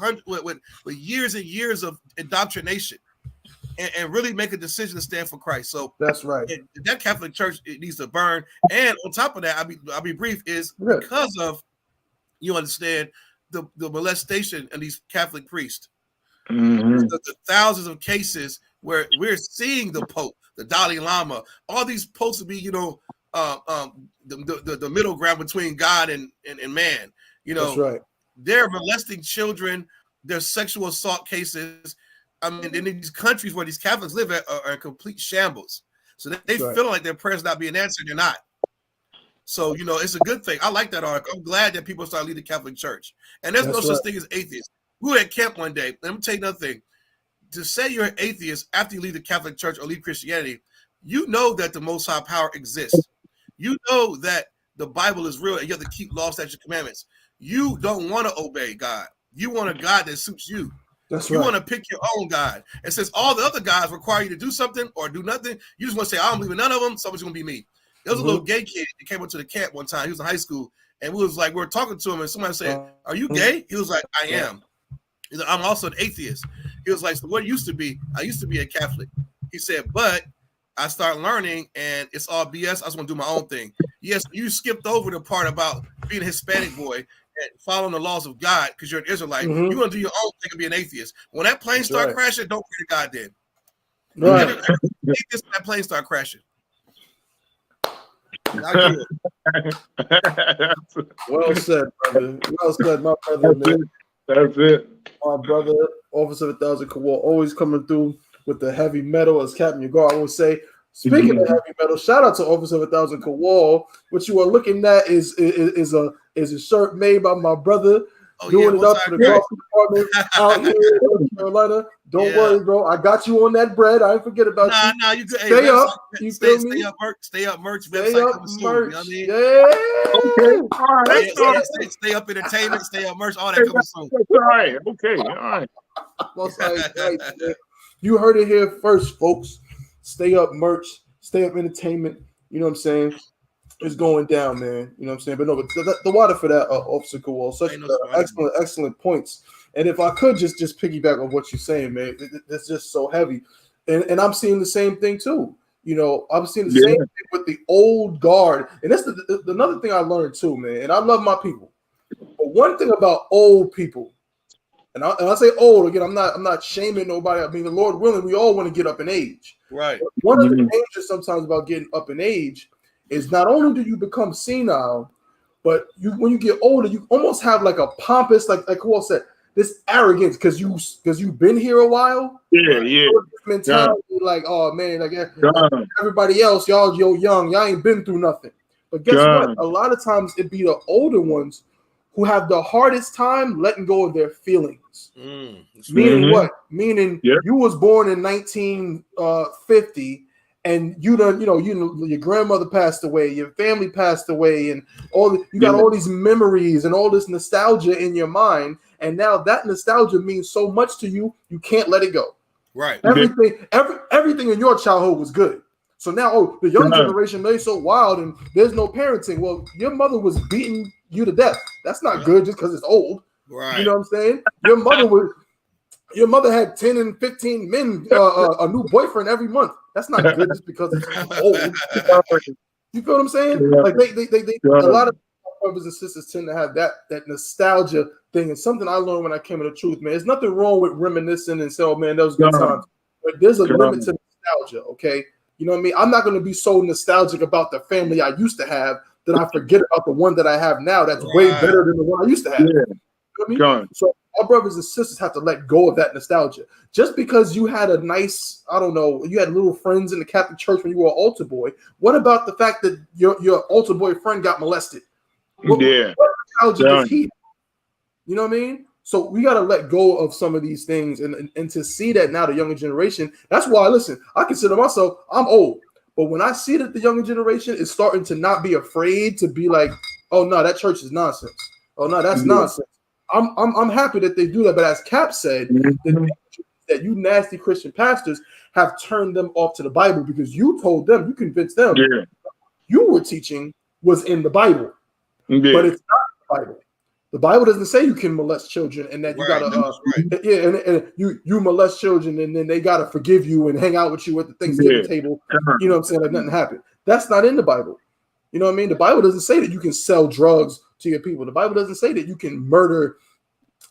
years and years of indoctrination and really make a decision to stand for Christ. So that's right. That Catholic Church, it needs to burn. And on top of that, I'll be brief, is because of, you understand, the molestation of these Catholic priests. Mm-hmm. The thousands of cases where we're seeing the Pope, the Dalai Lama, all these supposed to be, the middle ground between God and man. That's right. They're molesting children. There's sexual assault cases. I mean, in these countries where these Catholics live are in complete shambles. So they feel like their prayers not being answered. They're not. So, it's a good thing. I like that article. I'm glad that people start leading the Catholic Church. And there's no such thing as atheists. We were at camp one day. Let me tell you another thing. To say you're an atheist after you leave the Catholic Church or leave Christianity, you know that the Most High power exists. You know that the Bible is real and you have to keep law, statutes, and commandments. You don't want to obey God. You want a God that suits you. That's you want to pick your own God. And since all the other guys require you to do something or do nothing, you just want to say, I don't believe in none of them, so it's going to be me. There was a little gay kid that came up to the camp one time. He was in high school, and we were talking to him, and somebody said, are you gay? He was like, I am. He's like, I'm also an atheist. He was like, so what used to be? I used to be a Catholic. He said, but I started learning, and it's all BS. I just want to do my own thing. Yes, you skipped over the part about being a Hispanic boy and following the laws of God because you're an Israelite. You want to do your own thing and be an atheist. When that plane start crashing, don't pray to God then. Right. That plane start crashing. Well said, brother. Well said, my brother. That's it. My brother, Officer of 1,000 Kowal, always coming through with the heavy metal, as Captain Yagar always say. Speaking of heavy metal, shout out to Officer of 1,000 Kowal. What you are looking at is a shirt made by my brother, doing it up to the golf department out here in North Carolina. Don't worry, bro. I got you on that bread. I ain't forget about you. Nah, you could stay up. You feel me? Stay up merch. Stay website up coming soon, merch. You know what I mean? Yeah. Okay. All right. Stay up entertainment. Stay up merch. All that coming soon. All right. Okay. All right. Right, you heard it here first, folks. Stay up merch. Stay up entertainment. You know what I'm saying? It's going down, man. You know what I'm saying? But no, but the water for that, Officer Kowal. Such excellent points. And if I could just piggyback on what you're saying, man, it's just so heavy. And I'm seeing the same thing too. You know, I'm seeing the same thing with the old guard. And that's another thing I learned too, man. And I love my people. But one thing about old people, and I say old again, I'm not shaming nobody. I mean, the Lord willing, we all want to get up in age. Right. But one of the dangers sometimes about getting up in age is not only do you become senile, but when you get older, you almost have like a pompous, like Kowal said, this arrogance because you've been here a while. Yeah. Mentality, like, oh man, like everybody else, y'all young, y'all ain't been through nothing. But guess what? A lot of times it be the older ones who have the hardest time letting go of their feelings. Meaning what? Meaning you was born in 1950 and your grandmother passed away, your family passed away, and you got all these memories and all this nostalgia in your mind. And now that nostalgia means so much to you, you can't let it go. Right. Everything in your childhood was good. So now, the young generation, they're so wild and there's no parenting. Well, your mother was beating you to death. That's not good just because it's old. Right. You know what I'm saying? Your mother had 10 and 15 men, a new boyfriend every month. That's not good just because it's old. You feel what I'm saying? Like they a lot of brothers and sisters tend to have that nostalgia thing. And something I learned when I came to the truth, man. There's nothing wrong with reminiscing and saying, oh man, those good times. But there's a limit to nostalgia, okay? You know what I mean? I'm not going to be so nostalgic about the family I used to have that I forget about the one that I have now that's way better than the one I used to have. You know what I mean? So our brothers and sisters have to let go of that nostalgia. Just because you had a nice, I don't know, you had little friends in the Catholic Church when you were an altar boy, what about the fact that your altar boy friend got molested? What nostalgia does he have? You know what I mean? So we got to let go of some of these things and to see that now the younger generation, that's why, listen, I consider myself, I'm old. But when I see that the younger generation is starting to not be afraid to be like, oh, no, that church is nonsense. Oh, no, that's nonsense. I'm happy that they do that. But as Cap said, that you nasty Christian pastors have turned them off to the Bible because you told them, you convinced them you were teaching was in the Bible. But it's not the Bible. The Bible doesn't say you can molest children and that you gotta and you molest children and then they gotta forgive you and hang out with you at the Thanksgiving table. You know what I'm saying? Like nothing happened. That's not in the Bible. You know what I mean? The Bible doesn't say that you can sell drugs to your people. The Bible doesn't say that you can murder,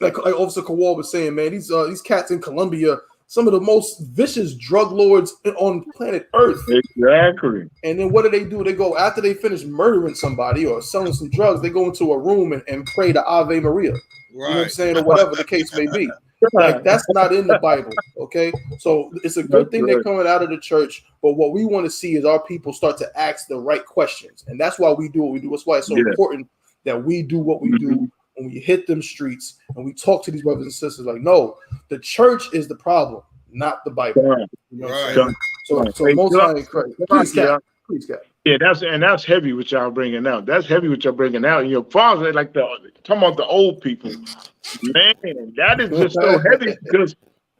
like Officer Kowal was saying, man. These cats in Colombia, some of the most vicious drug lords on planet Earth. Exactly. And then what do? They go after they finish murdering somebody or selling some drugs. They go into a room and pray to Ave Maria. You know what I'm saying, or whatever the case may be. Like that's not in the Bible. Okay, so it's a good thing they're coming out of the church. But what we want to see is our people start to ask the right questions, and that's why we do what we do. That's why it's so important that we do what we do. When we hit them streets and we talk to these brothers and sisters, like, no, the church is the problem, not the Bible. You know what I'm saying? So most high Christ. Please, Cap. Yeah, that's heavy what y'all bringing out. That's heavy what y'all bringing out. Your father, like talking about the old people, man, that is just so heavy because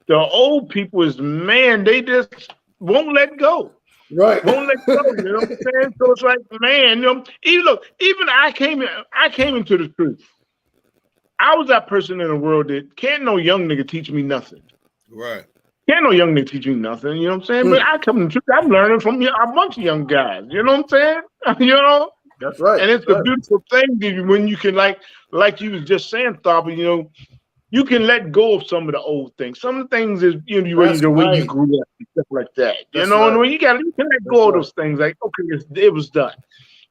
the old people is, man, they just won't let go. Right. Won't let go. You know what I'm saying? So it's like, man, even I came into the truth. I was that person in the world that can't no young nigga teach me nothing. Right. Can't no young nigga teach you nothing, you know what I'm saying? But I come to the truth, I'm learning from a bunch of young guys, you know what I'm saying? You know? That's right. And it's a beautiful thing when you can, like you was just saying, Thaba, you know, you can let go of some of the old things. Some of the things is, you know, when you grew up and stuff like that. You know, and when you can let go of those things, like, okay, it was done.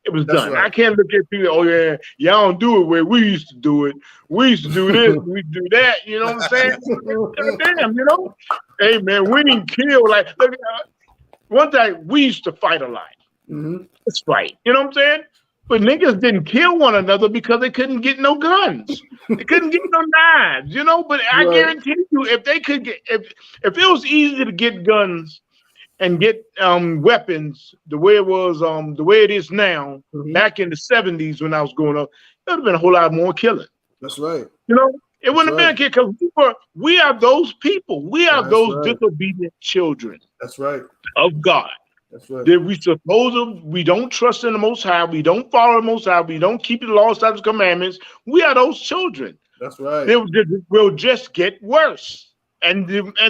It was done. Right. I can't look at people, oh yeah, y'all don't do it where we used to do it. We used to do this, we do that, you know what I'm saying? Damn, you know? Hey man, we didn't kill, like, one time we used to fight a lot. Let's fight, you know what I'm saying? But niggas didn't kill one another because they couldn't get no guns. They couldn't get no knives, you know. But I guarantee you, if they could get, if it was easy to get guns and get weapons the way it was, the way it is now, back in the 70s when I was growing up, there would have been a whole lot more killing. That's right. You know, it wouldn't have been because we are those people. We are those disobedient children. That's right. Of God. That's right. That we don't trust in the Most High. We don't follow the Most High. We don't keep the law, statutes, commandments. We are those children. That's right. They will just get worse, and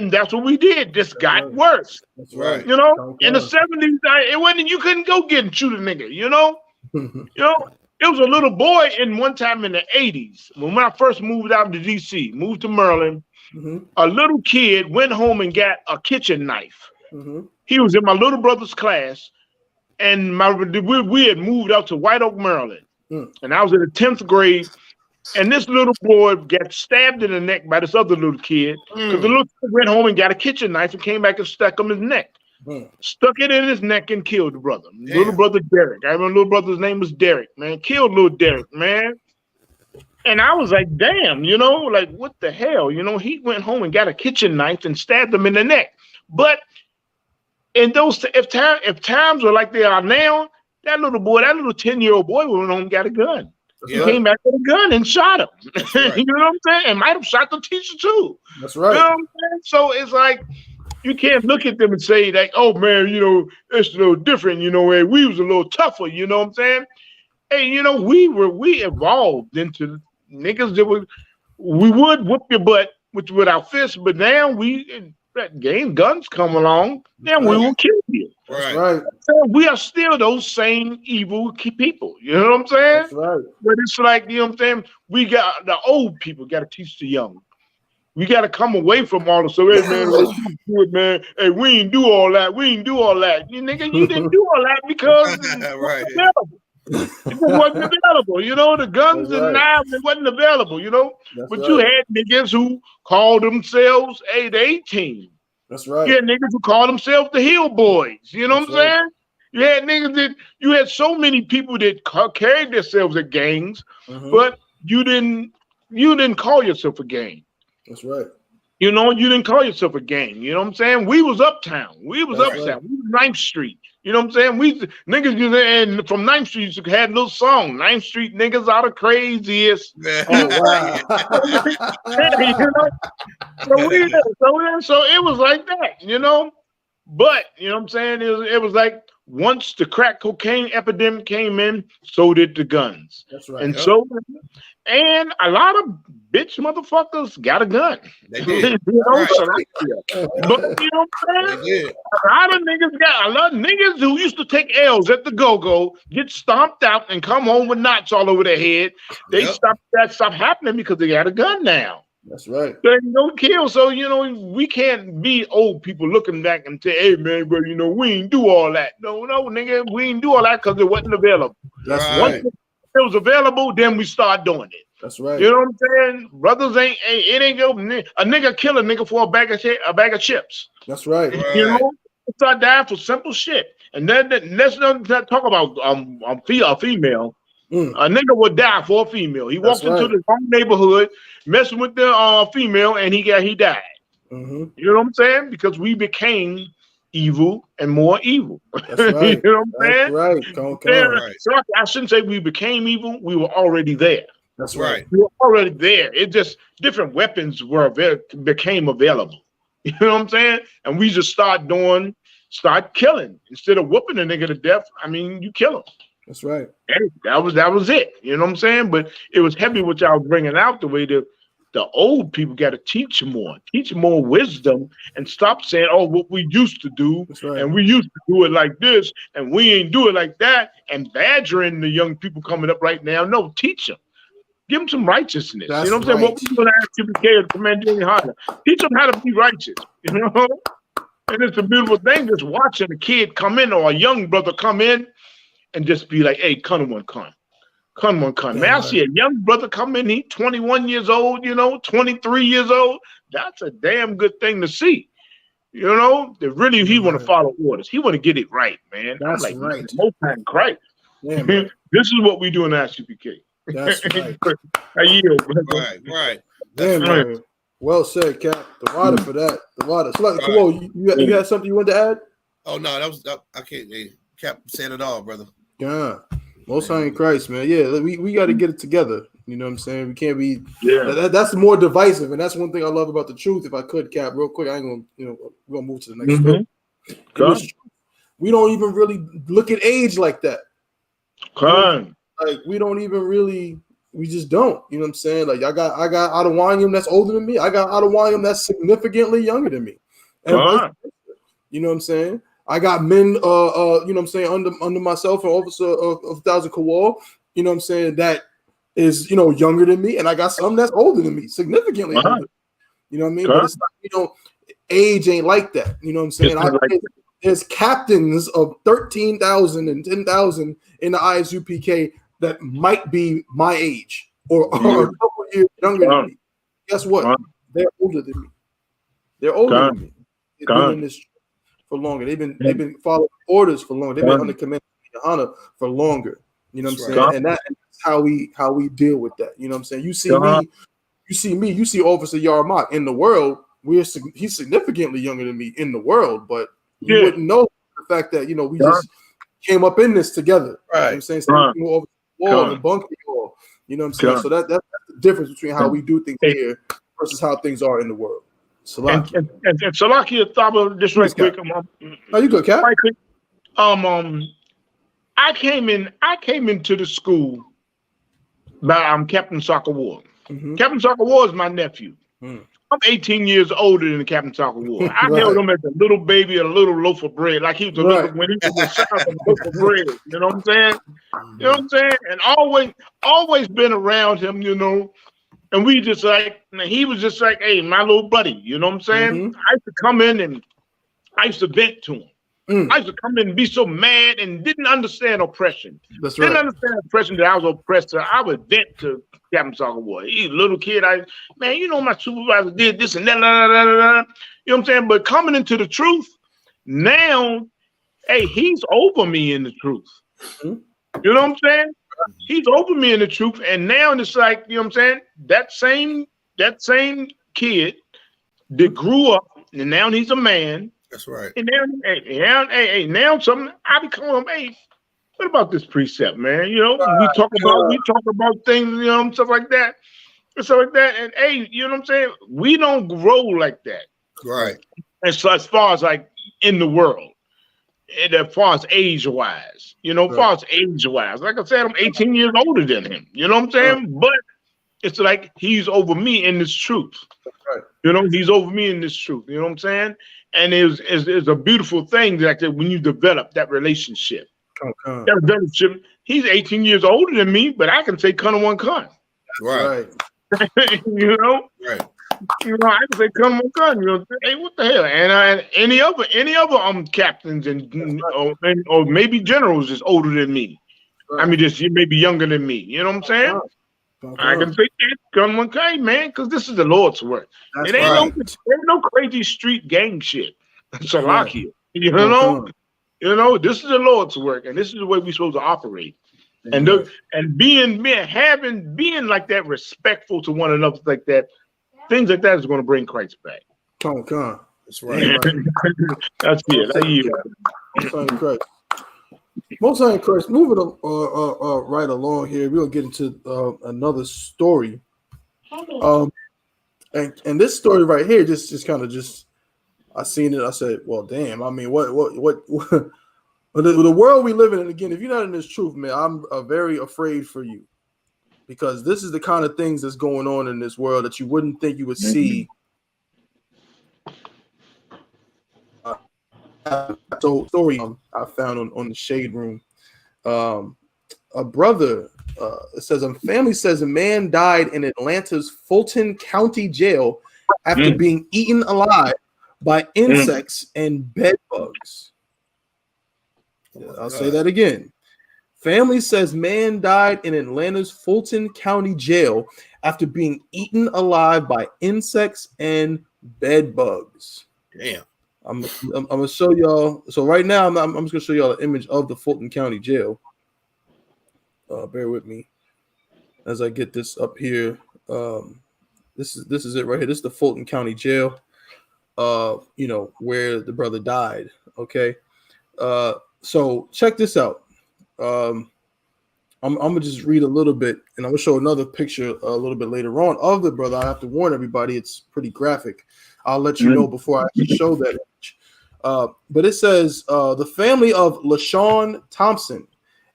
that's what we did. Just got worse. That's right. You know, in the 70s, it wasn't. You couldn't go get and shoot a nigga. You know, you know. It was a little boy in one time in the 80s when I first moved out to DC, moved to Maryland. A little kid went home and got a kitchen knife. He was in my little brother's class, and we had moved out to White Oak, Maryland, and I was in the 10th grade. And this little boy got stabbed in the neck by this other little kid because the little kid went home and got a kitchen knife and came back and stuck him in his neck. Stuck it in his neck and killed the brother. Damn. Little brother Derek. I remember little brother's name was Derek, man. Killed little Derek, man. And I was like, damn, you know, like what the hell? You know, he went home and got a kitchen knife and stabbed him in the neck. But in those, if times were like they are now, that little 10-year-old boy went home and got a gun. He came back with a gun and shot him. Right. You know what I'm saying? And might have shot the teacher too. That's right. You know what I'm saying? So it's like, you can't look at them and say like, oh man, you know, it's a little different, you know, and we was a little tougher, you know what I'm saying? Hey, you know, we evolved into niggas that we would whoop your butt with our fists, but now guns come along, then we will kill you. Right. So we are still those same evil people, you know what I'm saying? That's right. But it's like, you know what I'm saying? We got the old people got to teach the young. We got to come away from all the hey man, let's do it, man. Hey, we ain't do all that. We ain't do all that. You nigga, you didn't do all that because it wasn't available. You know, the guns and knives, it wasn't available, you know. But you had niggas who called themselves the A-Team. That's right. You had niggas who called themselves the Hill Boys. You know what I'm saying? You had niggas you had so many people that carried themselves as gangs, but you didn't call yourself a gang. That's right. You know, you didn't call yourself a gang. You know what I'm saying? We was uptown. We was uptown. Right. We was 9th Street. You know what I'm saying? Niggas, and from 9th Street, you had a little song, 9th Street niggas are the craziest. Oh, wow. You know? So it was like that, you know? But, you know what I'm saying? It was like once the crack cocaine epidemic came in, so did the guns. That's right. And a lot of bitch motherfuckers got a gun. They did. You know, but you know what I'm saying? A lot of niggas who used to take L's at the go-go get stomped out and come home with knots all over their head. They stopped happening because they got a gun now. That's right. They don't kill. So, you know, we can't be old people looking back and say, hey man, but you know, we ain't do all that. No, nigga, we ain't do all that because it wasn't available. That's right. Once it was available, then we start doing it. That's right. You know what I'm saying? Brothers ain't go. A nigga kill a nigga for a bag of chips. That's right. You know, start dying for simple shit. And then let's not talk about a female. A nigga would die for a female. He walked into the wrong neighborhood, messing with the female, and he died. You know what I'm saying? Because we became evil and more evil. That's right. You know what I'm saying? Right. So I shouldn't say we became evil. We were already there. That's right. We were already there. It just different weapons became available. You know what I'm saying? And we just start killing instead of whooping a nigga to death. I mean, you kill him. That's right. And that was it. You know what I'm saying? But it was heavy what y'all bringing out, the way the old people got to teach more wisdom, and stop saying, oh, what we used to do, and we used to do it like this, and we ain't do it like that, and badgering the young people coming up right now. No, teach them. Give them some righteousness. That's you know what I'm saying? What we doing at I.S.U.P.K or Command YAHANNA. Teach them how to be righteous. You know? And it's a beautiful thing just watching a kid come in or a young brother come in and just be like, hey, come one. Man, I see a young brother come in, he 21 years old, you know, 23 years old. That's a damn good thing to see. You know, that really he want to follow orders. He want to get it right, man. That's like, right. Most time Christ. Damn right. This is what we do in I.S.U.P.K. That's right. I yield. Right. Damn right. man. Well said, Cap. The water for that. The water. So, like, Kawhi, you had something you wanted to add? Oh no, I can't. Hey, Cap said it all, brother. Yeah. Most High in Christ, man. Yeah, we got to get it together. You know what I'm saying? We can't be. Yeah. That's more divisive, and that's one thing I love about the truth. If I could, Cap, real quick, I ain't gonna. We're gonna move to the next story. We don't even really look at age like that. Like we don't even really. We just don't. You know what I'm saying? Like I got Adewanyam that's older than me. I got Adewanyam that's significantly younger than me. And you know what I'm saying? I got men, you know what I'm saying, under myself, an officer of 1,000 Kawal, you know what I'm saying, that is, younger than me, and I got some that's older than me, significantly older. You know what I mean? But it's not, age ain't like that. You know what I'm saying? There's captains of 13,000 and 10,000 in the I.S.U.P.K. that might be my age or a couple years younger than me. Guess what? They're older than me. They're older than me. They've been in this for longer. They've been following orders for longer. They've been under command of YAHANNA for longer. You know what I'm saying? And that's how we deal with that. You know what I'm saying? You see me, you see Officer Yarmak in the world. He's significantly younger than me in the world, but you wouldn't know the fact that we just came up in this together. Right. You know what I'm saying? So wall and bunker wall. You know what I'm saying? So that's the difference between how we do things here versus how things are in the world. Salakia. And Salakia, Thaba, just right quick. You good, Cap? Right quick. I came into the school by Captain Soccer War. Captain Soccer War is my nephew. I'm 18 years older than Captain Soccer War. I held him as a little baby, a little loaf of bread, like he was a little when he was the size of a loaf of bread. You know what I'm saying? You know what I'm saying? And always been around him, And we just he was just like, hey, my little buddy. You know what I'm saying? I used to come in and I used to vent to him. I used to come in and be so mad and didn't understand oppression. Didn't understand oppression that I was oppressed. So I would vent to Captain Soccer Boy. He's a little kid. My supervisor did this and that. You know what I'm saying? But coming into the truth, now, hey, he's over me in the truth. You know what I'm saying? He's over me in the truth. And now it's like, you know what I'm saying? That same kid that grew up and now he's a man. That's right. And now something I be calling him, hey, what about this precept, man? We talk about things, stuff like that. And stuff like that. And hey, you know what I'm saying? We don't grow like that. Right. And so as far as like in the world, and as far as age-wise, as far as age-wise, like I said, I'm 18 years older than him. You know what I'm saying? But it's like he's over me in this truth. Right. He's over me in this truth. You know what I'm saying? And it's a beautiful thing that when you develop that relationship. That relationship, he's 18 years older than me, but I can say "Kun one Kun." Right. Right. Right. I can say "Kun one Kun." Hey, what the hell? And any other captains or maybe generals is older than me. Right. I mean, just maybe younger than me. You know what I'm saying? I can say "Kun one Kun," man, because this is the Lord's work. It ain't no crazy street gang shit. Salakia. This is the Lord's work, and this is the way we're supposed to operate. And being like that, respectful to one another, like that, things like that is going to bring Christ back. That's right. That's it. Most High in Christ. Moving right along here, we'll get into another story. And this story right here, just kind of I seen it. I said, well, damn. I mean, what the world we live in. And again, if you're not in this truth, man, I'm very afraid for you, because this is the kind of things that's going on in this world that you wouldn't think you would see. So story I found on the Shade Room. A brother says a family says a man died in Atlanta's Fulton County Jail after being eaten alive by insects and bed bugs. I'll say that again. Family says man died in Atlanta's Fulton County Jail after being eaten alive by insects and bed bugs. Damn. I'm gonna show y'all. So right now, I'm just gonna show y'all an image of the Fulton County Jail. Bear with me as I get this up here. This is it right here. This is the Fulton County Jail. Where the brother died. Okay. So check this out. I'm gonna just read a little bit, and I'm gonna show another picture a little bit later on of the brother. I have to warn everybody; it's pretty graphic. I'll let you know before I actually show that image. But it says the family of LaShawn Thompson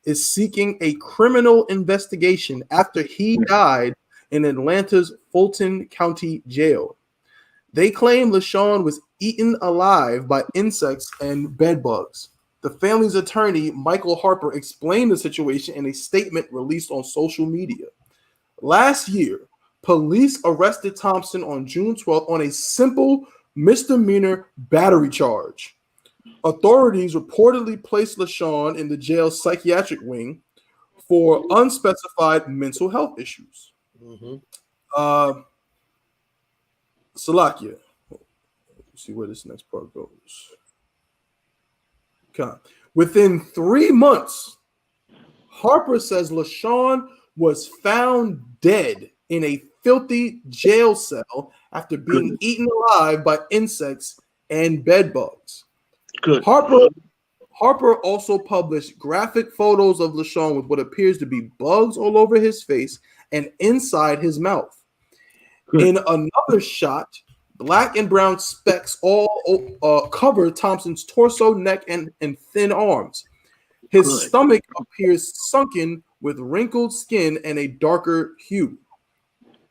is seeking a criminal investigation after he died in Atlanta's Fulton County Jail. They claim LaShawn was eaten alive by insects and bed bugs. The family's attorney, Michael Harper, explained the situation in a statement released on social media. Last year, police arrested Thompson on June 12th on a simple misdemeanor battery charge. Authorities reportedly placed LaShawn in the jail's psychiatric wing for unspecified mental health issues. Salakia. Let's see where this next part goes. Okay. Within 3 months, Harper says LaShawn was found dead in a filthy jail cell after being eaten alive by insects and bed bugs. Harper also published graphic photos of LaShawn with what appears to be bugs all over his face and inside his mouth. In another shot, black and brown specks all cover Thompson's torso, neck, and thin arms. His stomach appears sunken with wrinkled skin and a darker hue.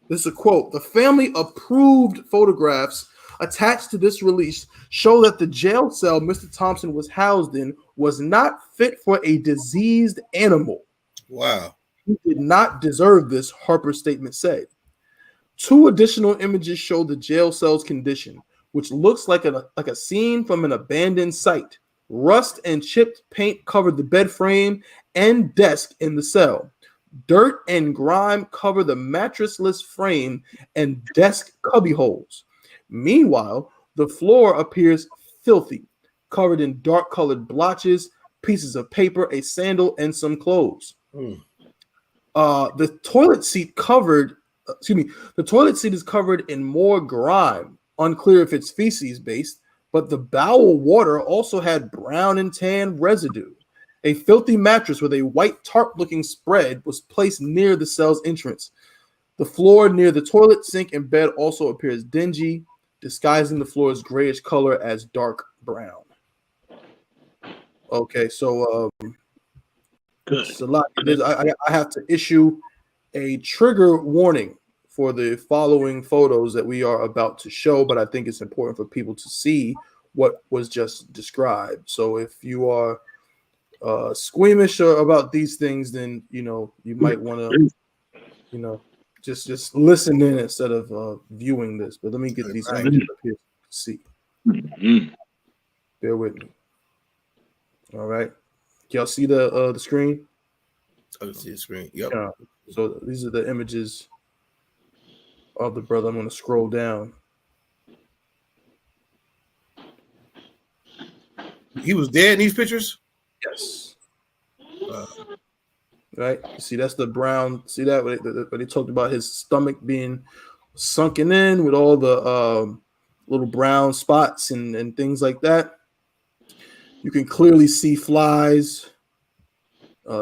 This is a quote. The family approved photographs attached to this release show that the jail cell Mr. Thompson was housed in was not fit for a diseased animal. Wow. He did not deserve this, Harper's statement said. 2 additional images show the jail cell's condition, which looks like a scene from an abandoned site. Rust and chipped paint covered the bed frame and desk in the cell. Dirt and grime cover the mattressless frame and desk cubby holes. Meanwhile, the floor appears filthy, covered in dark-colored blotches, pieces of paper, a sandal, and some clothes. The toilet seat is covered in more grime, unclear if it's feces based, but the bowel water also had brown and tan residue. A filthy mattress with a white tarp-looking spread was placed near the cell's entrance. The floor near the toilet, sink, and bed also appears dingy, disguising the floor's grayish color as dark brown. Okay, so I have to issue a trigger warning for the following photos that we are about to show, but I think it's important for people to see what was just described. So if you are squeamish about these things, then you might want to just listen in instead of viewing this. But let me get these images up here so you can see. Bear with me. All right, y'all see the screen? I see the screen. Yep. So these are the images of the brother. I'm going to scroll down. He was dead in these pictures? Yes. Right? You see, that's the brown. See that? When they talked about his stomach being sunken in with all the little brown spots and things like that. You can clearly see flies,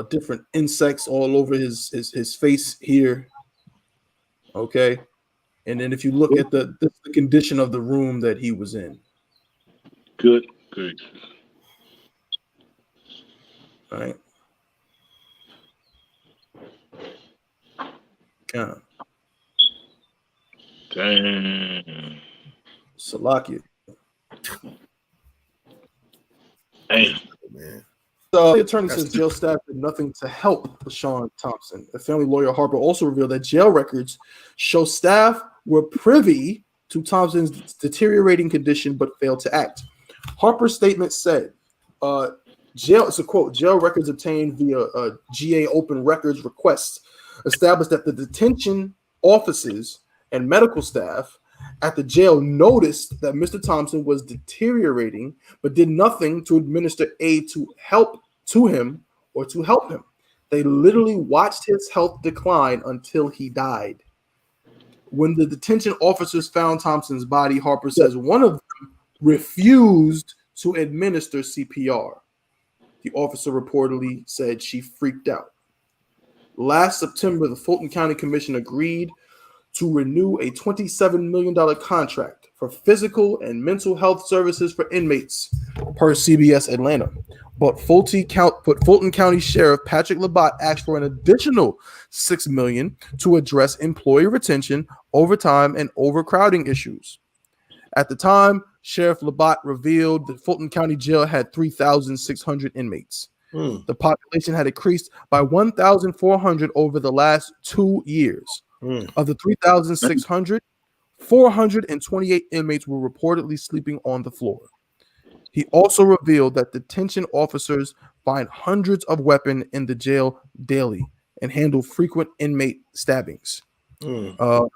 different insects all over his face here. Okay. And then if you look at the condition of the room that he was in. Good. All right. Yeah. Damn. Salakia. Damn. Man. So the attorney says jail staff did nothing to help LaShawn Thompson. The family lawyer Harper also revealed that jail records show staff were privy to Thompson's deteriorating condition but failed to act. Harper's statement said, it's a quote, jail records obtained via a GA open records request established that the detention offices and medical staff at the jail noticed that Mr. Thompson was deteriorating, but did nothing to administer aid to help him. They literally watched his health decline until he died. When the detention officers found Thompson's body, Harper says one of them refused to administer CPR. The officer reportedly said she freaked out. Last September, the Fulton County Commission agreed to renew a $27 million contract for physical and mental health services for inmates, per CBS Atlanta. But Fulton County Sheriff Patrick Labatt asked for an additional $6 million to address employee retention, overtime, and overcrowding issues. At the time, Sheriff Labatt revealed that Fulton County Jail had 3,600 inmates. The population had increased by 1,400 over the last 2 years. Of the 3,600, 428 inmates were reportedly sleeping on the floor. He also revealed that detention officers find hundreds of weapons in the jail daily and handle frequent inmate stabbings. I'll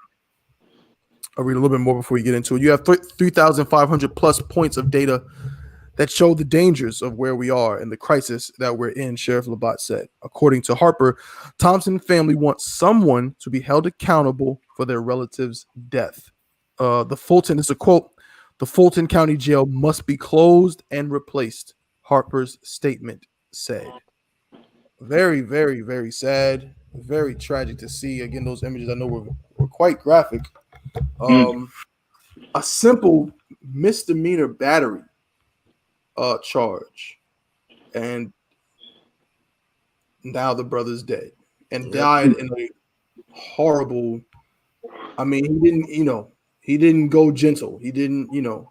read a little bit more before you get into it. You have 3,500 plus points of data that show the dangers of where we are and the crisis that we're in, Sheriff Labatt said. According to Harper, Thompson family wants someone to be held accountable for their relative's death. This is a quote, "The Fulton County Jail must be closed and replaced," Harper's statement said. Very, very, very sad. Very tragic to see. Again, those images I know were quite graphic. A simple misdemeanor battery charge, and now the brother's dead and died in a horrible. I mean, he didn't go gentle. He didn't, I'm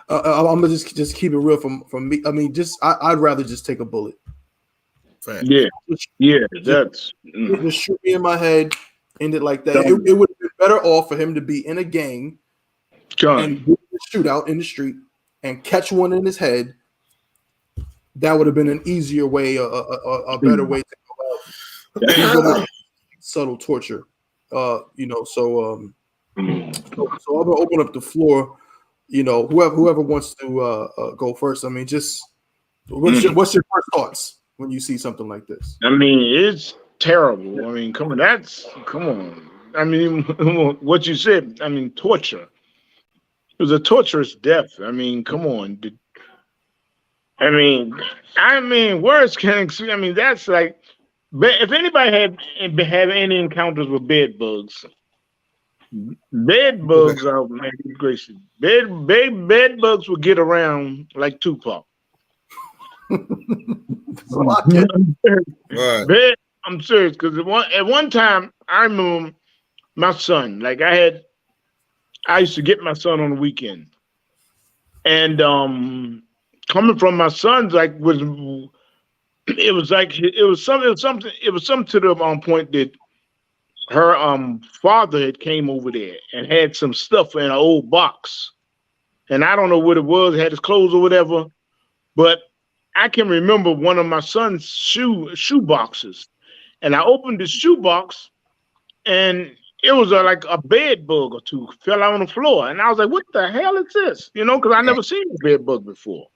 gonna just keep it real from me. I mean, I'd rather just take a bullet. That's just shoot me in my head, end it like that. It would have been better off for him to be in a gang and do a shootout in the street and catch one in his head. That would have been an easier way, a better way to go about subtle torture. So I'm gonna open up the floor. Whoever wants to go first. I mean, just what's your first thoughts when you see something like this? I mean, it's terrible. I mean, come on. I mean, what you said. I mean, torture. It was a torturous death. I mean, come on. I mean, words can't. I mean, that's like. If anybody have any encounters with bed bugs are, man, gracious. Bed bugs will get around like Tupac. Right. I'm serious, because at one time I remember my son. Like I used to get my son on the weekend, and coming from my son's it was something to the point that her father had came over there and had some stuff in an old box, and I don't know what it was, had his clothes or whatever, but I can remember one of my son's shoe boxes, and I opened the shoe box, and it was like a bed bug or two fell out on the floor, and I was like, "What the hell is this?" Because I never seen a bed bug before.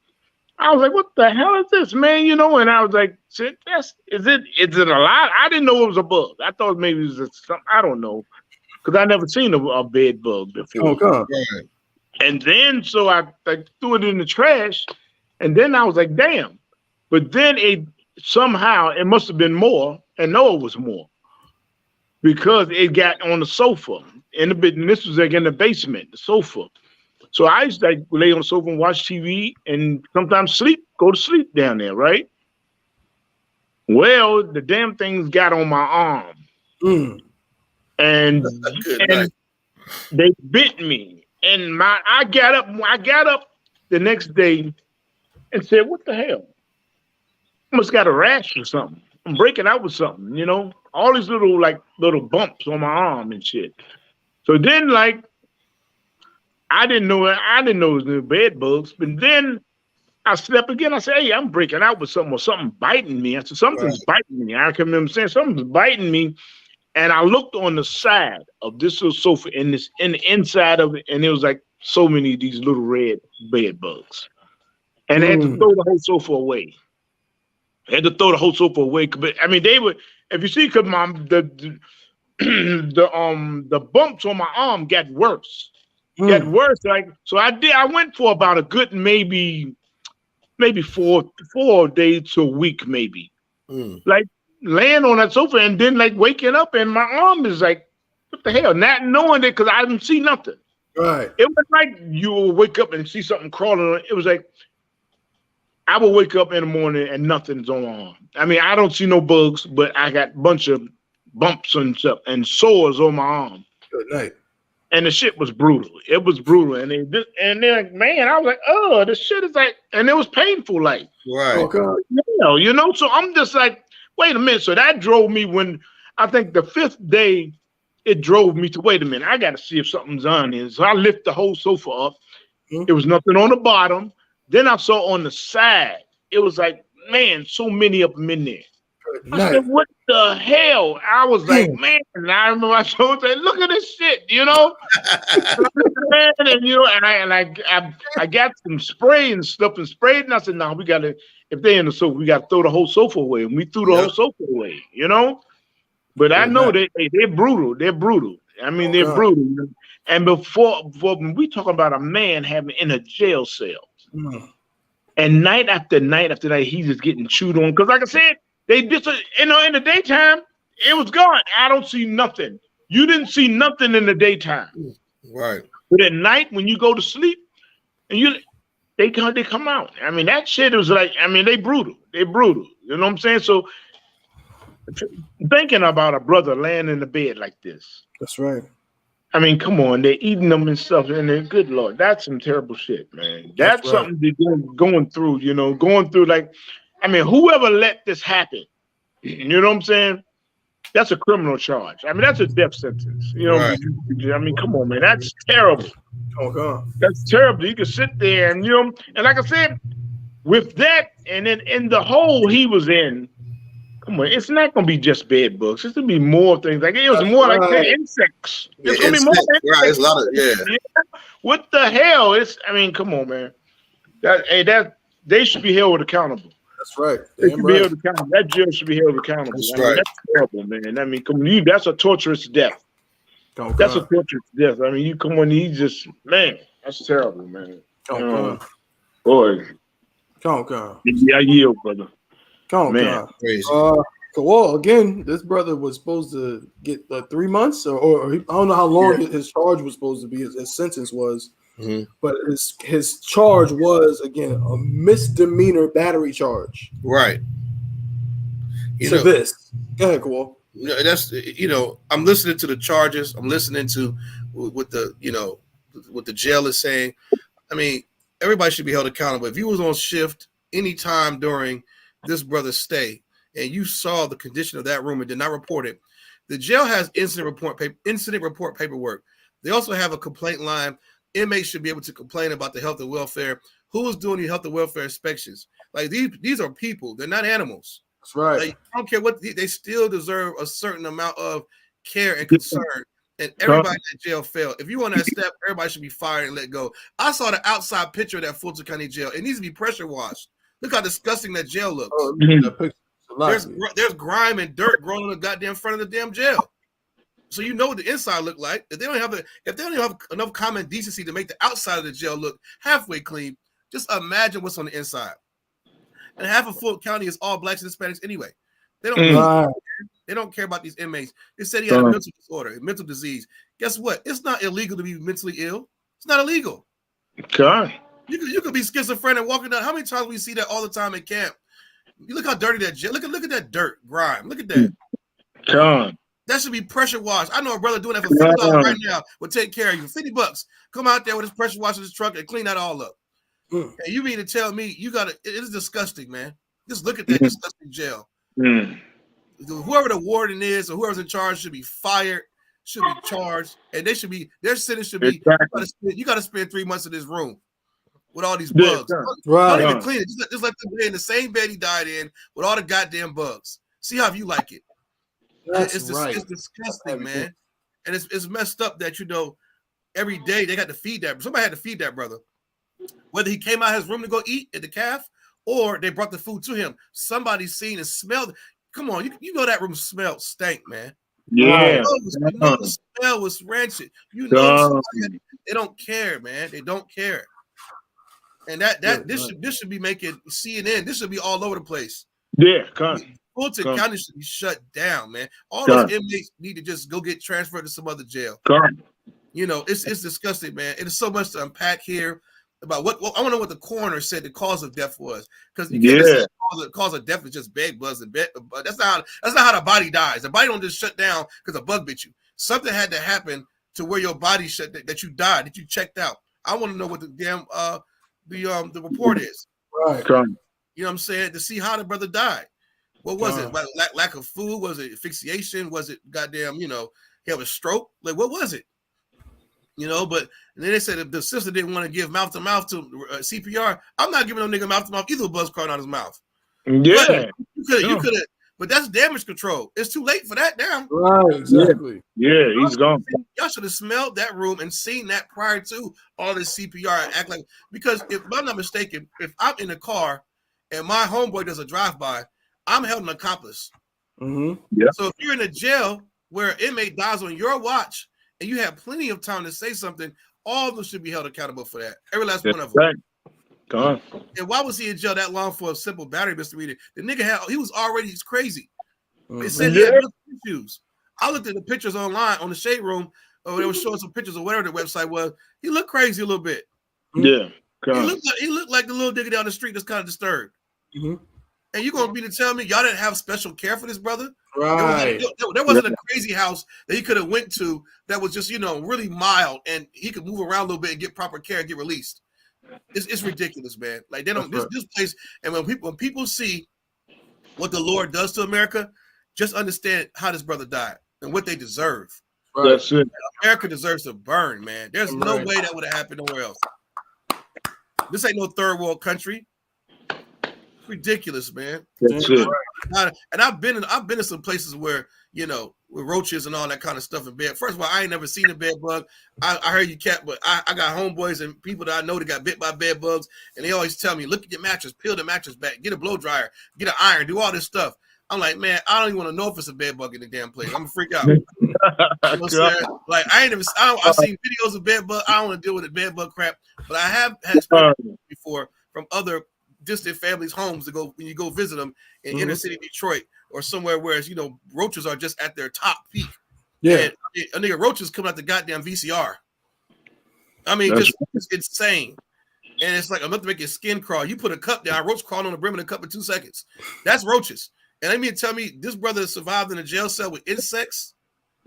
I was like, "What the hell is this, man?" And I was like, "Is it alive?" I didn't know it was a bug. I thought maybe it was something. I don't know, because I never seen a bed bug before. Oh God! And then so I threw it in the trash, and then I was like, "Damn!" But then it must have been more, and no, it was more, because it got on the sofa and this was like in the basement, the sofa. So I used to lay on the sofa and watch TV and sometimes go to sleep down there, right? Well, the damn things got on my arm. And they bit me. And I got up the next day and said, "What the hell? I must got a rash or something. I'm breaking out with something, all these little bumps on my arm and shit." So then I didn't know it was the bed bugs, but then I slept again. I said, "Hey, I'm breaking out with something, or something biting me." I said, "Something's biting me." I can remember saying, "Something's biting me." And I looked on the side of this little sofa in the inside of it, and there was like so many of these little red bed bugs. And I had to throw the whole sofa away. I had to throw the whole sofa away. But I mean, they were. If you see, cause the bumps on my arm got worse. Got worse. Like so, I went for about a good maybe 4 days to a week, maybe. Like laying on that sofa and then like waking up and my arm is like, what the hell? Not knowing it because I didn't see nothing. Right. It was like you will wake up and see something crawling on it. It was like I will wake up in the morning and nothing's on my arm. I mean, I don't see no bugs, but I got a bunch of bumps and stuff and sores on my arm. Good night. And the shit was brutal. It was brutal. And then man, I was like, oh, this shit is like, and it was painful, like. Right. Okay. You know, so I'm just like, wait a minute. So that drove me when I think the 5th day, it drove me to wait a minute. I got to see if something's on here. So I lift the whole sofa up. It was nothing on the bottom. Then I saw on the side, it was like, man, so many of them in there. I said, what the hell? I was like, man, and I remember I showed saying, look at this shit, you know? and you know, and I got some spray and stuff and sprayed, and I said, no, we gotta, if they're in the sofa, we gotta throw the whole sofa away. And we threw the whole sofa away, you know? But I know they're brutal. They're brutal. I mean, they're brutal. And before when we talk about a man having in a jail cell, and night after night after night, he's just getting chewed on. Because like I said, they just, you know, in the daytime, it was gone. I don't see nothing. You didn't see nothing in the daytime. Right. But at night, when you go to sleep, and they come out. I mean, that shit was like, I mean, they brutal. They're brutal. You know what I'm saying? So thinking about a brother laying in the bed like this. That's right. I mean, come on, they're eating them and stuff, and they're good Lord. That's some terrible shit, man. That's something they're going through, you know, like, I mean, whoever let this happen, you know what I'm saying? That's a criminal charge. I mean, that's a death sentence. You know, I mean, come on, man. That's terrible. Oh, God. That's terrible. You can sit there and, you know, and like I said, with that, and then in the hole he was in, come on, it's not going to be just bed bugs. It's going to be more things. Like, it was more like the insects. It's going to be more insects. Right, it's a lot of, What the hell? I mean, come on, man. They should be held accountable. That's right. They should be held accountable. That jail should be held accountable. That's right. That's terrible, man. I mean, come on, that's a torturous death. That's a torturous death. I mean, you come on, he just, man, that's terrible, man. Boy. I yield, brother. Well, again, this brother was supposed to get 3 months, or I don't know how long his charge was supposed to be. His sentence was, but his charge was again a misdemeanor battery charge. Right. Go ahead, Kowal. That's, you know, I'm listening to the charges. I'm listening to what the jail is saying. I mean, everybody should be held accountable. If you was on shift anytime during this brother's stay and you saw the condition of that room and did not report it, the jail has incident report paperwork. They also have a complaint line. Inmates should be able to complain about the health and welfare. Who is doing the health and welfare inspections? Like these are people. They're not animals. That's right. Like, I don't care what they still deserve a certain amount of care and concern. And everybody in jail failed. If you on that step, everybody should be fired and let go. I saw the outside picture of that Fulton County jail. It needs to be pressure washed. Look how disgusting that jail looks. There's grime and dirt growing in the goddamn front of the damn jail. So you know what the inside look like. If they don't have enough common decency to make the outside of the jail look halfway clean, just imagine what's on the inside. And half of Fulton County is all blacks and Hispanics anyway. They don't care about these inmates. They said he had a mental disorder, a mental disease. Guess what? It's not illegal to be mentally ill. It's not illegal. God. You could be schizophrenic walking down. How many times we see that all the time in camp? You look how dirty that jail. Look at that dirt, grime. Look at that. God. That should be pressure washed. I know a brother doing that for $50 right now will take care of you. $50. Come out there with his pressure washer in his truck and clean that all up. And you mean to tell me it is disgusting, man. Just look at that disgusting jail. Whoever the warden is or whoever's in charge should be fired, should be charged, and their sentence should be you got to spend 3 months in this room with all these bugs. Don't even clean it. Just let them lay in the same bed he died in with all the goddamn bugs. See how you like it. It's disgusting, man. And it's messed up that, you know, every day they got to feed that. Somebody had to feed that brother. Whether he came out of his room to go eat at the calf or they brought the food to him. Somebody seen and smelled. Come on, you know that room smelled stank, man. Yeah. You know the smell was rancid. You know they don't care, man. They don't care. And this should be making CNN. This should be all over the place. Yeah, Fulton County should be shut down, man. All those inmates need to just go get transferred to some other jail. You know, it's disgusting, man. It is so much to unpack here about what I want to know what the coroner said the cause of death was, because you can't just say the cause of death is just bed bugs and bed. But that's not how the body dies. The body don't just shut down because a bug bit you. Something had to happen to where your body shut that you died, that you checked out. I want to know what the damn the report is. Right. You know what I'm saying? To see how the brother died. What was it? Lack of food? Was it asphyxiation? Was it goddamn, he had a stroke? Like, what was it? But then they said if the sister didn't want to give mouth to mouth to CPR, I'm not giving no nigga mouth to mouth either. Buzz crawling out his mouth. Yeah. But you could have, but that's damage control. It's too late for that now. Right, exactly. Yeah, he's gone. Y'all should have smelled that room and seen that prior to all this CPR and act like, because if I'm not mistaken, if I'm in a car and my homeboy does a drive-by, I'm held an accomplice. Mm-hmm. Yeah. So if you're in a jail where an inmate dies on your watch and you have plenty of time to say something, all of them should be held accountable for that. Every last one of them. Right. Gone. And why was he in jail that long for a simple battery misdemeanor? The nigga he was already crazy. They said he had issues. I looked at the pictures online on the Shade Room, or they were showing some pictures of whatever the website was. He looked crazy a little bit. Yeah. He looked like the little nigga down the street that's kind of disturbed. Mm-hmm. And you're gonna be to tell me y'all didn't have special care for this brother? Right. There wasn't a crazy house that he could have went to that was just really mild and he could move around a little bit and get proper care and get released. It's ridiculous, man. Like they don't this place. And when people see what the Lord does to America, just understand how this brother died and what they deserve. Right. That's it. America deserves to burn, man. There's no way that would have happened nowhere else. This ain't no third world country. It's ridiculous, man. That's it. And I've been in some places where with roaches and all that kind of stuff in bed. First of all, I ain't never seen a bed bug. I heard you cat, but I got homeboys and people that I know that got bit by bed bugs, and they always tell me, look at your mattress, peel the mattress back, get a blow dryer, get an iron, do all this stuff. I'm like, man, I don't even want to know if it's a bed bug in the damn place. I'm gonna freak out. You know what I'm saying? Like I've seen videos of bed bug. I don't want to deal with the bed bug crap, but I have had experience before from other distant families' homes to go when you go visit them in inner city Detroit or somewhere where roaches are just at their top peak. Yeah, and a nigga roaches coming out the goddamn VCR. I mean, it's insane. And it's like enough to make your skin crawl. You put a cup down, roach crawled on the brim of the cup in 2 seconds. That's roaches. And I mean, tell me this brother survived in a jail cell with insects.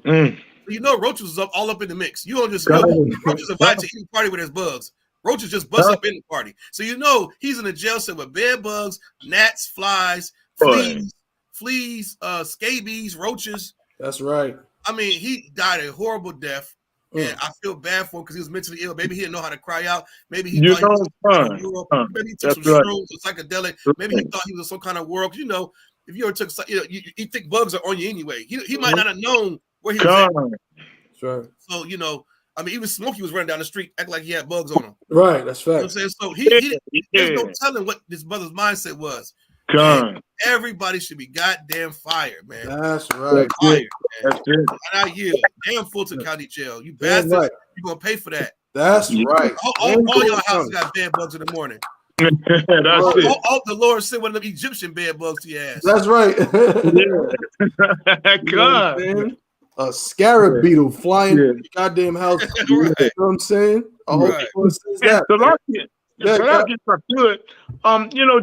Roaches was all up in the mix. You don't just know roaches invite to any party where there's bugs. Roaches just bust up in the party. So he's in a jail cell with bed bugs, gnats, flies, fleas, scabies, roaches. That's right. I mean, he died a horrible death. And I feel bad for him because he was mentally ill. Maybe he didn't know how to cry out. Maybe he thought maybe he took some shrooms or psychedelic. Maybe he thought he was in some kind of world. If you ever took, you think bugs are on you anyway. He might not have known where he was at. Sure. So I mean, even Smokey was running down the street, acting like he had bugs on him. Right, that's fact. You know what I'm saying? So there's no telling what this brother's mindset was. Everybody should be goddamn fired, man. That's right. Fired, man. That's it. And I yield. Damn Fulton County Jail. You bastards. Right. You're going to pay for that. That's right. All your houses got bed bugs in the morning. That's it. Hope the Lord sent one of them Egyptian bed bugs to your ass. That's right. God. A scarab beetle flying in the goddamn house. Right. You know what I'm saying? I hope Right. says that.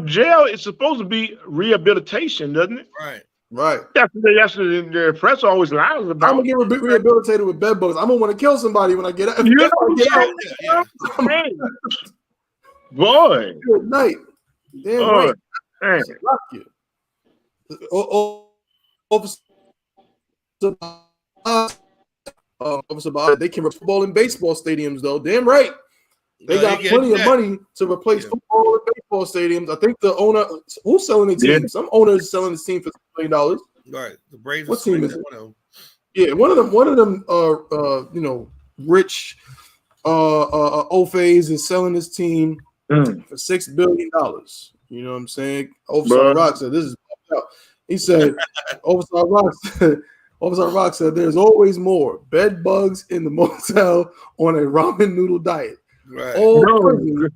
Jail is supposed to be rehabilitation, doesn't it? Right. Right. That's the press always lies about. I'm gonna get rehabilitated with bed bugs. I'm gonna want to kill somebody when I get out. Boy. Good night. Damn right. Rock you. They can replace football and baseball stadiums, though. Damn right. They got plenty of money to replace football and baseball stadiums. I think the owner, who's selling the team? Some owner is selling his team for $1 million. Right. The Braves. What team is it? Yeah, one of them rich Ofays is selling his team for $6 billion. You You know what I'm saying? Officer Rock said, this is out. He said, Officer Rock said, there's always more bed bugs in the motel on a ramen noodle diet. Right. All prisons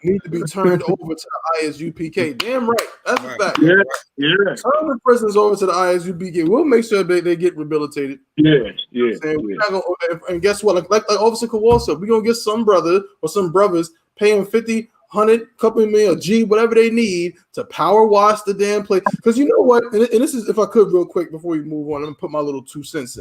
need to be turned over to the I.S.U.P.K. Damn right. That's a fact. Yeah. Turn the prisoners over to the I.S.U.P.K. We'll make sure they get rehabilitated. Yeah. We're not gonna, and guess what? Like Officer Kowal said, we're gonna get some brother or some brothers paying 50, 100, couple million, G, whatever they need to power wash the damn place. Because you know what? And this is, if I could, real quick before we move on, I'm gonna put my little 2 cents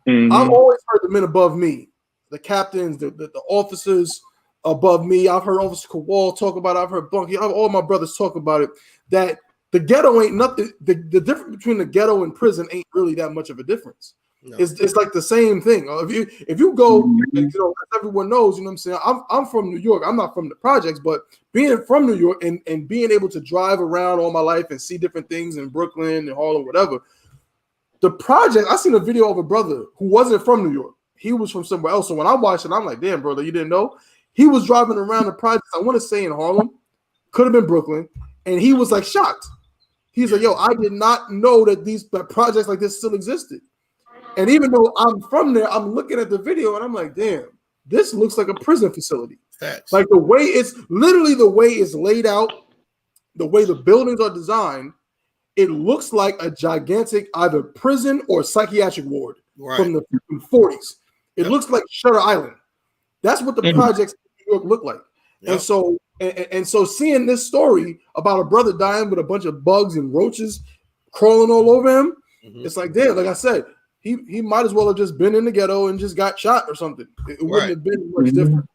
in. I've always heard the men above me, the captains, the officers above me. I've heard Officer Kowal talk about it. I've heard Bunky. All my brothers talk about it. That the ghetto ain't nothing. The difference between the ghetto and prison ain't really that much of a difference. No. It's like the same thing. If you go, you know, as everyone knows, you know what I'm saying. I'm from New York. I'm not from the projects, but being from New York and being able to drive around all my life and see different things in Brooklyn and Harlem, whatever. The project, I seen a video of a brother who wasn't from New York. He was from somewhere else. So when I watched it, I'm like, damn, brother, you didn't know? He was driving around the project. I want to say in Harlem, could have been Brooklyn, and he was like shocked. He's like, yo, I did not know that projects like this still existed. And even though I'm from there, I'm looking at the video and I'm like, damn, this looks like a prison facility. Facts. Like the way it's laid out, the way the buildings are designed, it looks like a gigantic either prison or psychiatric ward from the 40s. It looks like Shutter Island. That's what the projects in New York look like. Yep. And so seeing this story about a brother dying with a bunch of bugs and roaches crawling all over him, it's like, damn, like I said, he might as well have just been in the ghetto and just got shot or something. It wouldn't have been much different.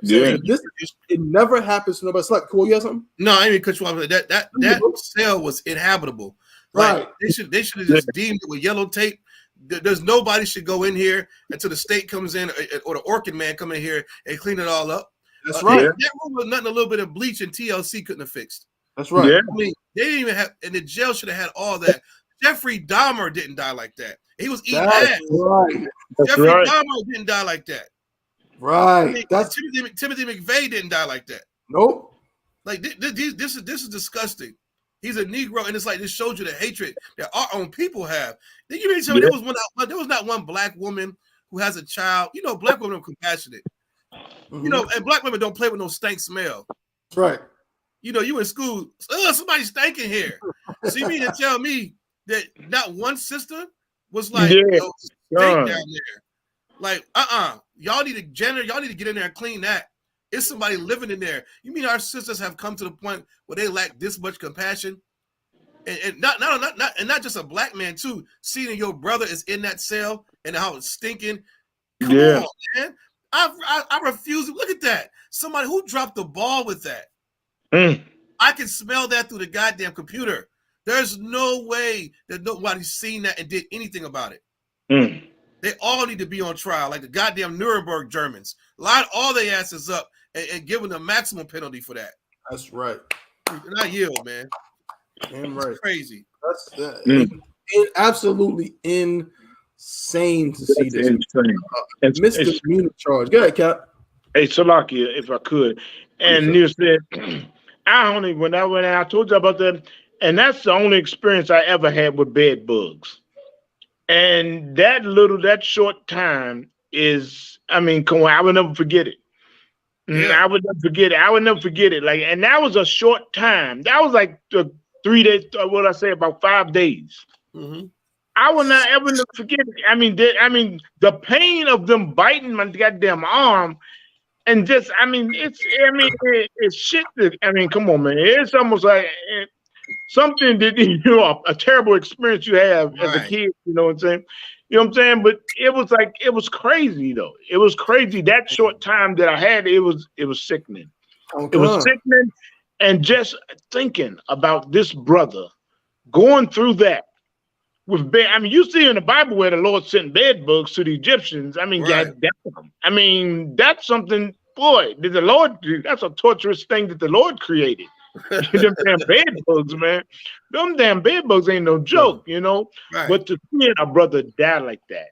It never happens to nobody. It's like, cool, you have something? No, I didn't cut you off. That cell was inhabitable. Like, they should have just deemed it with yellow tape. There's nobody should go in here until the state comes in or the Orchid Man come in here and clean it all up. That's right. That room was nothing a little bit of bleach and TLC couldn't have fixed. That's right. Yeah. I mean, they didn't even have, and the jail should have had all that. Jeffrey Dahmer didn't die like that. He was eating ass. Right. Jeffrey Dahmer didn't die like that. Right. I mean, Timothy McVeigh didn't die like that. Nope. Like this is disgusting. He's a Negro, and it's like this shows you the hatred that our own people have. Then you mean to tell me there was not one black woman who has a child? You know, black women are compassionate. You know, and black women don't play with no stank smell. Right. You know, you in school, somebody's stinking here. So you mean to tell me that not one sister was like, stink down there? Like, y'all need to get in there and clean that. It's somebody living in there. You mean our sisters have come to the point where they lack this much compassion? And not just a black man too. Seeing your brother is in that cell and how it's stinking. Come on, man. I refuse. Look at that. Somebody who dropped the ball with that. I can smell that through the goddamn computer. There's no way that nobody's seen that and did anything about it. They all need to be on trial, like the goddamn Nuremberg Germans. Line all their asses up and give them the maximum penalty for that. That's right. And I yield, man. Damn right. It's crazy. That's absolutely insane to see this. Misdemeanor charge. Go ahead, Cap. Hey, Salakia, if I could. And you said, when I went out, I told you about that. And that's the only experience I ever had with bed bugs. And that short time is, come on, I will never forget it. I would never forget it. Like, and that was a short time. That was like 3 days, about 5 days. I will not ever forget it. The pain of them biting my goddamn arm, and just, it's shit that, come on, man. It's almost like something that, a terrible experience you have as a kid, you know what I'm saying? You know what I'm saying? But it was crazy though. It was crazy. That short time that I had, it was sickening. It was sickening. And just thinking about this brother going through that with bed. You see in the Bible where the Lord sent bed bugs to the Egyptians. That's something, boy, did the Lord do? That's a torturous thing that the Lord created. Them damn bed bugs, man. Them damn bed bugs ain't no joke, you know. But to see a brother die like that,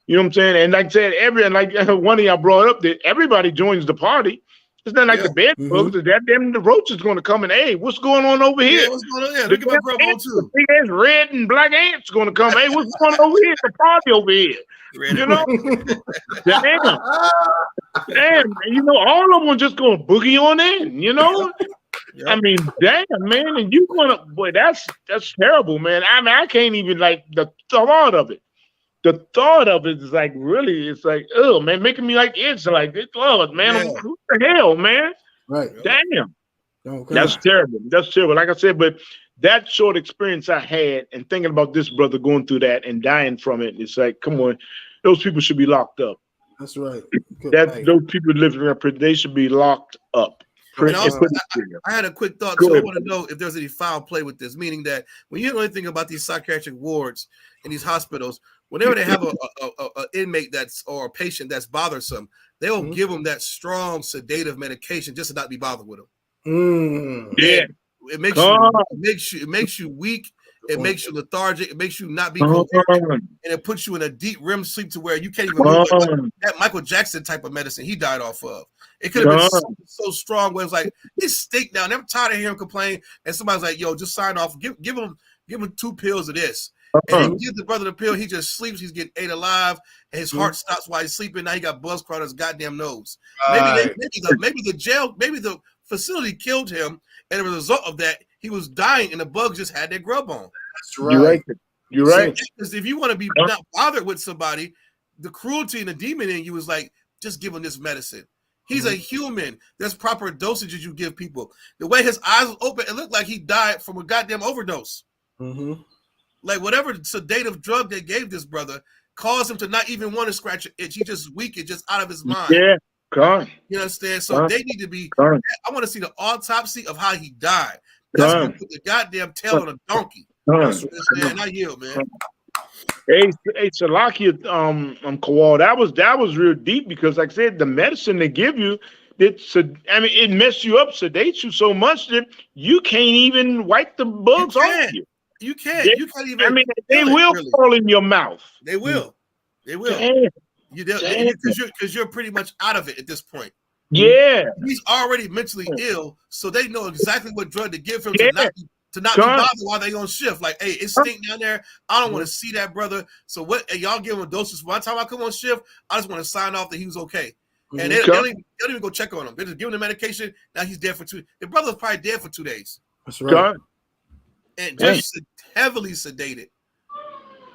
you know what I'm saying? And like I said, like one of y'all brought up that everybody joins the party. It's not like the bed bugs. The roach is going to come and, hey, what's going on over here? Yeah, what's going on? Yeah, look at my grub on too. Big ass red and black ants going to come. Hey, what's going on over here? It's a party over here. You know? Damn. You know, all of them are just going to boogie on in, you know? Yep. I mean, damn, man. And you going to, boy, that's terrible, man. I mean, I can't even, like, the thought of it. The thought of it is like, really, it's like, oh, man, making me like itch. Like, oh, man, what the hell, man? Right. Damn. Okay. That's terrible. That's terrible. Like I said, but that short experience I had and thinking about this brother going through that and dying from it, it's like, come on, those people should be locked up. That's right. Those people living in prison, they should be locked up. And also, I had a quick thought. So I want to know if there's any foul play with this, meaning that when you know anything about these psychiatric wards in these hospitals, whenever they have a inmate or a patient that's bothersome, they'll give them that strong sedative medication just to not be bothered with them. Yeah, it makes you weak. It makes you lethargic. It makes you not be coherent, and it puts you in a deep REM sleep to where you can't even move. Like that Michael Jackson type of medicine he died off of. It could have been so strong where it's like this steak down. I'm tired of hearing him complain, and somebody's like, "Yo, just sign off. Give him 2 pills of this." And he gives the brother the pill. He just sleeps. He's getting ate alive, and his heart stops while he's sleeping. Now he got buzz crawling his goddamn nose. Maybe the facility killed him, and as a result of that, he was dying, and the bugs just had their grub on. That's right. You're right. Because if you want to be not bothered with somebody, the cruelty and the demon in you is like, just give him this medicine. He's a human. There's proper dosages you give people. The way his eyes was open, it looked like he died from a goddamn overdose. Like whatever sedative drug they gave this brother caused him to not even want to scratch an itch. He just weak it just out of his mind. Yeah, God. You understand? So they need to be. I want to see the autopsy of how he died. That's gonna put the goddamn tail on a donkey. That's what I'm saying. I yield, man. Hey, Salakia, Kowal, that was real deep because, like I said, the medicine they give you, it messes you up, sedates you so much that you can't even wipe the bugs off you. You can't. You can't even. I mean, they will fall in your mouth. They will. They will. Because you're pretty much out of it at this point. Yeah. He's already mentally ill, so they know exactly what drug to give him to not be bothered while they on shift. Like, hey, it's stink down there. I don't want to see that brother. So what? Hey, y'all give him a dosage. By the time I come on shift, I just want to sign off that he was okay. And they don't even go check on him. They just give him the medication. Now he's dead for 2. The brother's probably dead for 2 days. That's right. And just heavily sedated.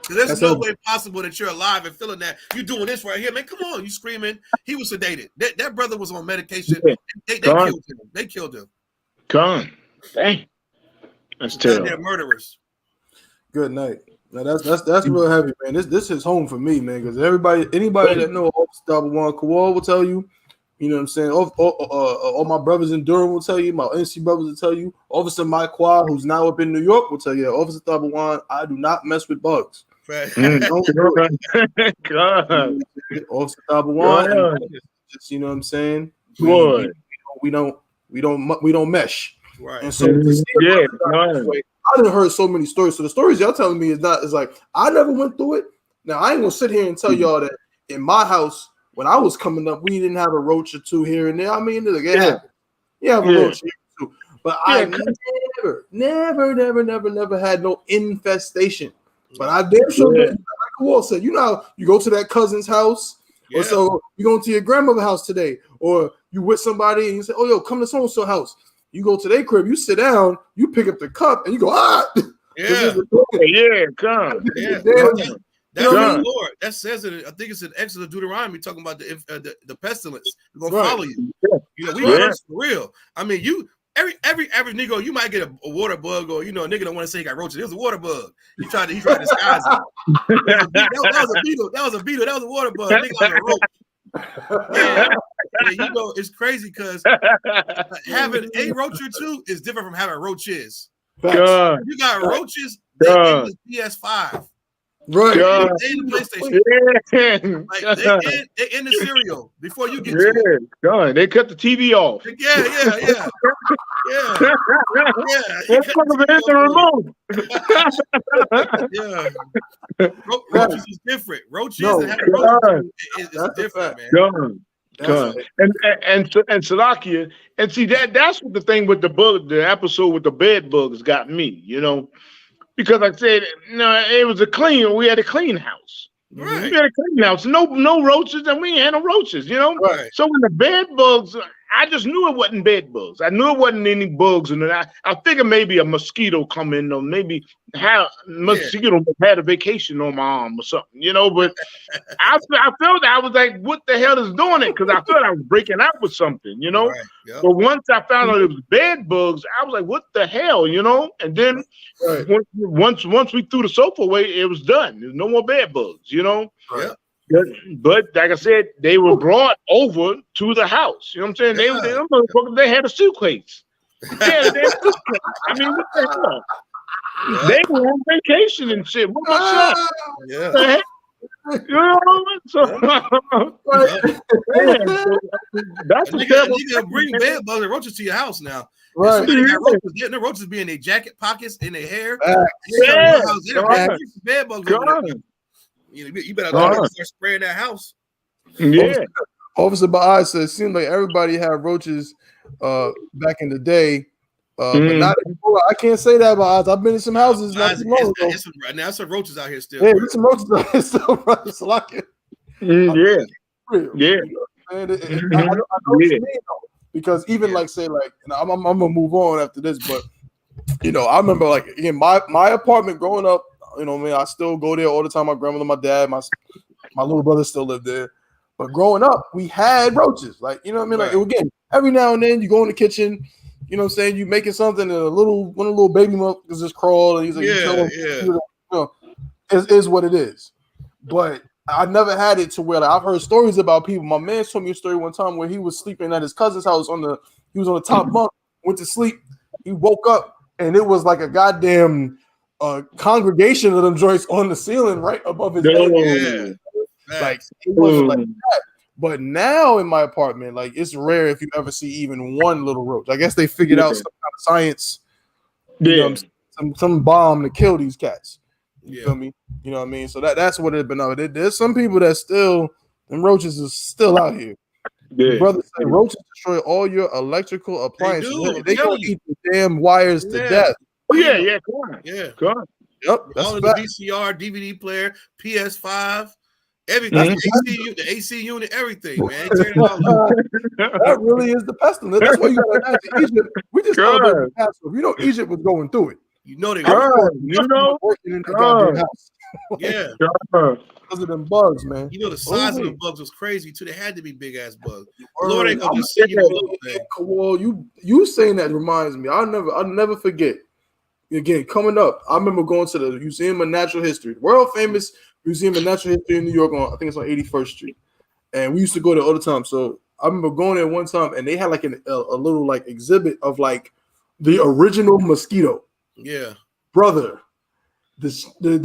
Because there's no way possible that you're alive and feeling that you're doing this right here. Man, come on, you screaming. He was sedated. That brother was on medication. They killed him. They killed him. Gone. Dang. That's terrible. They're murderers. Good night. Now that's real heavy, man. This is home for me, man. Because anybody that know Officer One Kowal will tell you. You know what I'm saying? All my brothers in Durham will tell you. My NC brothers will tell you. Officer Mike Qua, who's now up in New York, will tell you. Officer One, I do not mess with bugs. Right. God. Officer One, just you know what I'm saying? Boy. We don't mesh. Right. And so I done heard so many stories. So the stories y'all telling me is like I never went through it. Now I ain't gonna sit here and tell y'all that in my house when I was coming up, we didn't have a roach or 2 here and there. I mean, it happened. Yeah, have a roach here or 2. But I never had no infestation. But I damn sure, like Kowal said, you know, you go to that cousin's house, or so you go to your grandmother's house today, or you with somebody and you say, "Oh, yo, come to so-and-so house." You go to their crib, you sit down, you pick up the cup, and you go, "Ah, come, That's the Lord. That says it. I think it's in Exodus, Deuteronomy, talking about the pestilence. We're gonna follow you. You know, we are for real. I mean, every average nigga, you might get a water bug, or you know, a nigga don't want to say he got roaches. It was a water bug. He tried to disguise it. That was a beetle. That was a beetle. That was a water bug. Nigga was a roach. Yeah, you know, it's crazy because having a roach or 2 is different from having roaches. You got roaches. They in the PS5. Right. They in the PlayStation. Like, they in the cereal before you get to it. God, they cut the TV off. Yeah. Roaches is different. Roaches and having roaches is different, man. And Salakia, and see that's what the thing with the episode with the bed bugs got me, because like I said, it was we had a clean house. Right. We had a clean house, no roaches, and we ain't had no roaches, Right. So when the bed bugs, I just knew it wasn't bed bugs. I knew it wasn't any bugs in it. I figured maybe a mosquito come in, or maybe mosquito had a vacation on my arm or something, but I felt I was like, what the hell is doing it? Because I felt I was breaking out with something, Right. Yep. But once I found out it was bed bugs, I was like, what the hell, And then once we threw the sofa away, it was done. There's no more bed bugs, Right. But like I said, they were brought over to the house. You know what I'm saying? They had a suitcase. I mean, what the hell? Yeah. They were on vacation and shit. What my son? Yeah. So that's you gotta bring bed bugs and roaches to your house now. Right. The roaches be in their jacket pockets, in their hair. Bed bugs. You better start spraying that house. Yeah. Officer Baai said it seemed like everybody had roaches back in the day. But not anymore. I can't say that about I've been in some houses not too long ago. Now some roaches out here still. Yeah, there's some roaches out here still. It's like it. Yeah. I know what you mean, though, because even like say like, and I'm gonna move on after this, but I remember like again my apartment growing up. I still go there all the time. My grandmother, my dad, my little brother still lived there. But growing up, we had roaches. Like, Like again, every now and then you go in the kitchen, you know what I'm saying, you making something and one of the little baby monkeys just crawl and he's like, it is what it is. But I never had it to where I've heard stories about people. My man told me a story one time where he was sleeping at his cousin's house he was on the top bunk, went to sleep, he woke up and it was like a goddamn congregation of them joints on the ceiling right above his head. Yeah. Like it wasn't like that. But now in my apartment, like it's rare if you ever see even one little roach. I guess they figured out some kind of science, some bomb to kill these cats. You feel me? You know what I mean? So that's what it's been out. There's some people that still, them roaches is still out here. Yeah. Brother said roaches destroy all your electrical appliances. They gonna eat the damn wires to death. Yeah, come on. Yeah. Come on. Yep. All of the VCR, DVD player, PS5, everything. The AC unit, everything, man. That really is the pestilence. That's why you gotta imagine Egypt. We just celebrated Passover. Egypt was going through it. They working in the goddamn house. Yeah. Because of them bugs, man. The size of the bugs was crazy too. They had to be big ass bugs. Lord ain't gonna just see you. Well, you saying that reminds me. I'll never forget. Again, coming up, I remember going to the Museum of Natural History, world famous Museum of Natural History in New York. I think it's on 81st Street, and we used to go there all the time. So I remember going there one time, and they had like a little like exhibit of like the original mosquito. Yeah, brother, the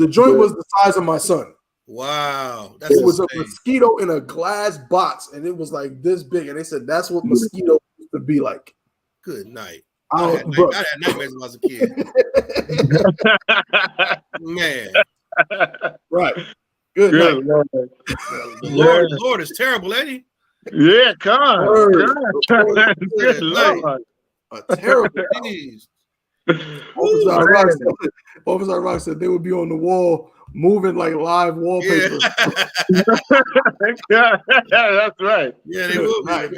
joint was the size of my son. Wow, it was a mosquito in a glass box, and it was like this big. And they said that's what mosquito used to be like. Good night. I had nightmares when I was a kid. Man. Right. Good night. The Lord is terrible, ain't he? Yeah, God. Good Lord. Terrible. Officer Rock said they would be on the wall moving like live wallpaper. Yeah, that's right. Yeah, they will be.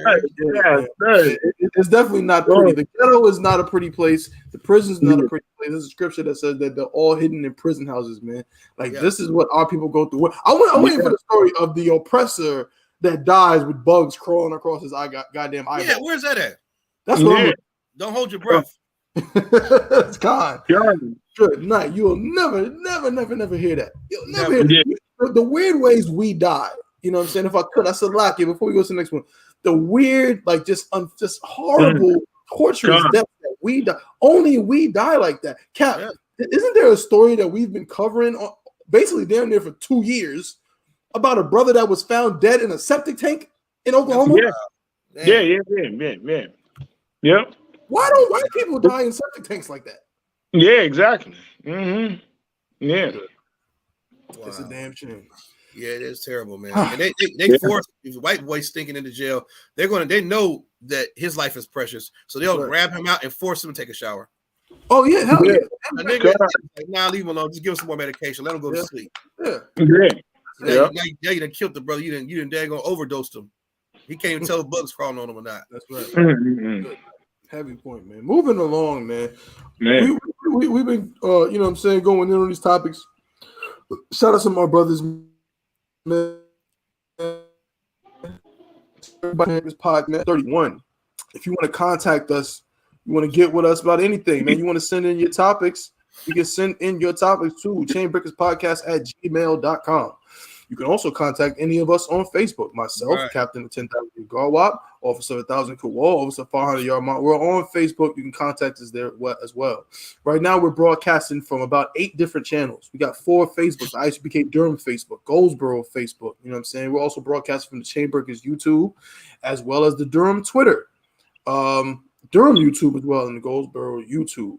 It's definitely not pretty. The ghetto is not a pretty place. The prison is not a pretty place. There's a scripture that says that they're all hidden in prison houses, man. Like this is what our people go through. I'm waiting for the story of the oppressor that dies with bugs crawling across his goddamn eyeball. Yeah, where's that at? That's what Don't hold your breath. It's gone. Good night. You'll never hear that. You'll never hear the weird ways we die. You know what I'm saying? If I could, I said lock it before we go to the next one. The weird, like just horrible, torturous death that we die. Only we die like that. Cap, isn't there a story that we've been covering basically down there for 2 years about a brother that was found dead in a septic tank in Oklahoma? Yeah. Yep. Why don't white people die in septic tanks like that? Yeah, exactly. Mm-hmm. Yeah. It's a damn shame. Yeah, it is terrible, man. And they force if the white boy stinking into jail. They know that his life is precious, so they'll grab him out and force him to take a shower. Oh yeah, hell yeah. A nigga, like, nah, leave him alone. Just give him some more medication. Let him go to sleep. Yeah. Now you done killed the brother. You done daggone overdosed him. He can't even tell if bugs crawling on him or not. That's right. Heavy point, man. Moving along, man. We've been you know what I'm saying, going in on these topics. Shout out to my brothers, man. Everybody in this podcast 31. If you want to contact us, you want to get with us about anything, man. You want to send in your topics, you can send in your topics to chainbreakerspodcast@gmail.com. You can also contact any of us on Facebook. Myself, Captain of 10,000 Garwap, Officer 1,000 Kawal, Officer 500 Yarmount. We're on Facebook. You can contact us there as well. Right now, we're broadcasting from about 8 different channels. We got 4 Facebooks: the I.S.U.P.K Durham Facebook, Goldsboro Facebook. You know what I'm saying? We're also broadcasting from the Chainbreakers YouTube, as well as the Durham Twitter, Durham YouTube as well, and the Goldsboro YouTube.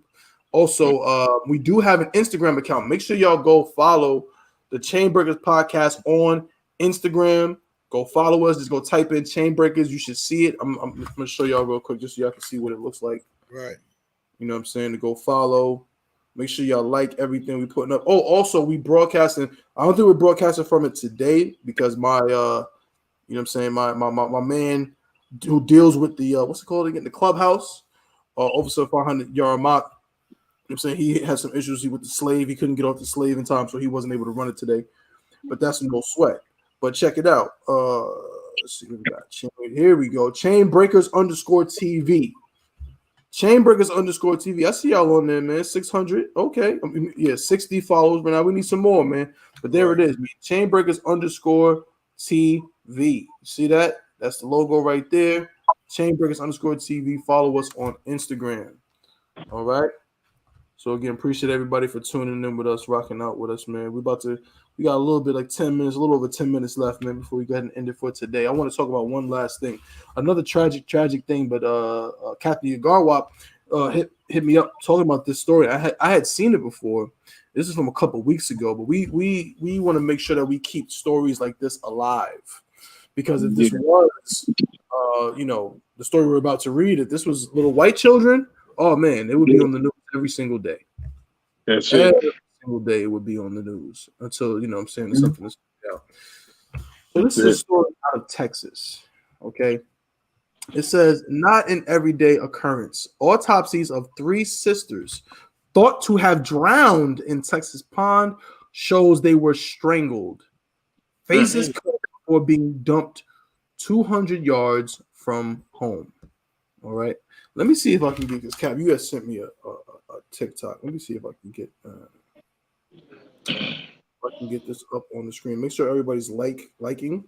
Also, we do have an Instagram account. Make sure y'all go follow the Chainbreakers Podcast on Instagram. Go follow us. Just go type in Chainbreakers. You should see it. I'm going to show y'all real quick just so y'all can see what it looks like. Right. You know what I'm saying? To go follow. Make sure y'all like everything we putting up. Oh, also, we broadcasting. I don't think we're broadcasting from it today because my, you know what I'm saying, my man who deals with the, what's it called again? The clubhouse, Officer 500 Yarmouth. You know what I'm saying? He had some issues with the slave. He couldn't get off the slave in time, so he wasn't able to run it today. But that's no sweat. But check it out. Let's see what we got. Here we go. Chainbreakers_TV. Chainbreakers_TV. I see y'all on there, man. 600. Okay. I mean, yeah, 60 followers. But now we need some more, man. But there it is, man. Chainbreakers_TV. See that? That's the logo right there. Chainbreakers_TV. Follow us on Instagram. All right. So again, appreciate everybody for tuning in with us, rocking out with us, man. We got a little bit, like 10 minutes, a little over 10 minutes left, man, before we go ahead and end it for today. I want to talk about one last thing, another tragic thing. But Captain Garwap hit me up talking about this story. I had seen it before. This is from a couple of weeks ago, but we want to make sure that we keep stories like this alive, because if this was, you know, the story we're about to read, if this was little white children, oh man, it would be on the news every single day. That's it. Every single day it would be on the news until, you know what I'm saying, something is out. So this is a story out of Texas. Okay. It says, not an everyday occurrence. Autopsies of 3 sisters thought to have drowned in Texas pond shows they were strangled. Faces cut before being dumped 200 yards from home. All right. Let me see if I can get this. Cap, you guys sent me a TikTok. Let me see if I can get this up on the screen. Make sure everybody's liking,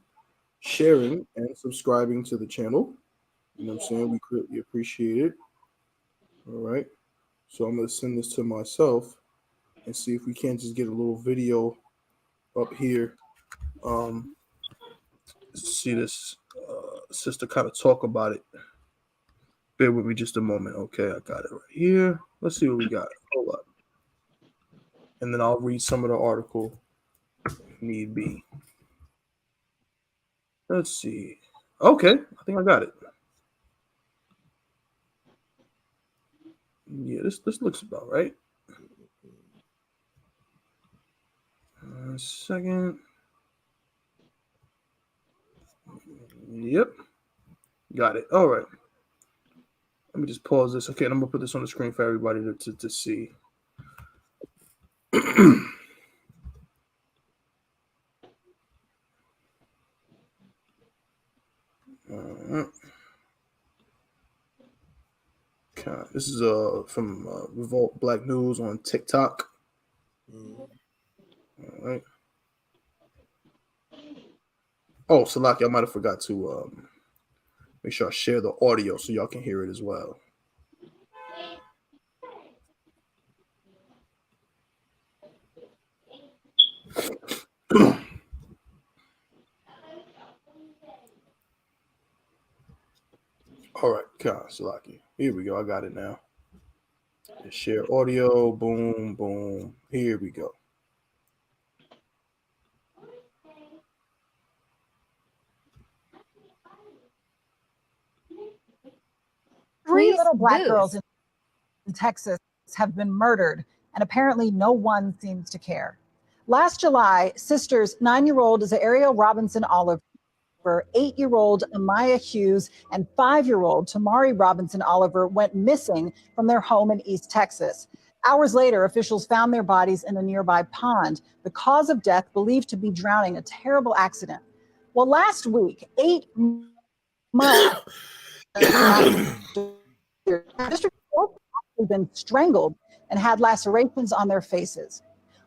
sharing, and subscribing to the channel. You know what I'm saying? We greatly appreciate it. All right. So I'm going to send this to myself and see if we can't just get a little video up here. See this sister kind of talk about it. Bear with me just a moment. Okay, I got it right here. Let's see what we got. Hold up. And then I'll read some of the article if need be. Let's see. Okay, I think I got it. Yeah, this looks about right. A second. Yep. Got it. All right. Let me just pause this. Okay, and I'm going to put this on the screen for everybody to see. Okay. This is from Revolt Black News on TikTok. All right. Oh, Salaki, I might have forgot to make sure I share the audio so y'all can hear it as well. All right, Salaki. Here we go. I got it now. Just share audio. Boom, boom. Here we go. Three Please little black do. girls in Texas have been murdered, and apparently no one seems to care. Last July, sisters 9-year-old Zaria Robinson Oliver, 8-year-old Amaya Hughes, and 5-year-old Tamari Robinson Oliver went missing from their home in East Texas. Hours later, officials found their bodies in a nearby pond. The cause of death believed to be drowning, a terrible accident. Well, last week, 8 months after district court had been strangled and had lacerations on their faces.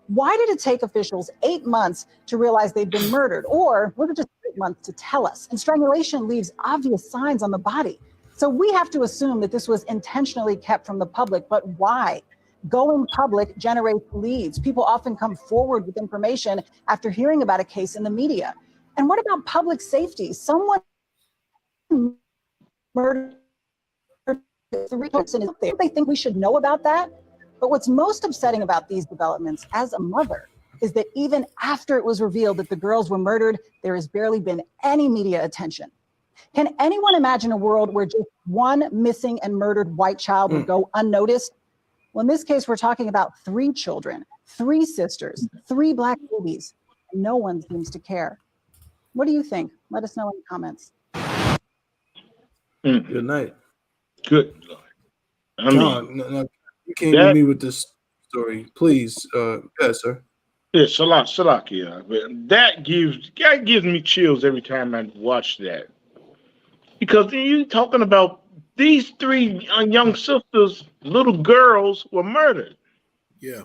Why did it take officials 8 months to realize they'd been murdered? Or was it just 8 months to tell us? And strangulation leaves obvious signs on the body. So we have to assume that this was intentionally kept from the public, but why? Going public generates leads. People often come forward with information after hearing about a case in the media. And what about public safety? Someone murdered 3 person is there. They think we should know about that. But what's most upsetting about these developments as a mother is that even after it was revealed that the girls were murdered, there has barely been any media attention. Can anyone imagine a world where just one missing and murdered white child would go unnoticed? Well, in this case, we're talking about 3 children, 3 sisters, 3 black babies. No one seems to care. What do you think? Let us know in the comments. Good night. Good Lord. I John, no, you can't leave me with this story, please. Yes, sir. Yeah, Salakia. That gives me chills every time I watch that, because you're talking about these 3 young sisters, little girls, were murdered. Yeah,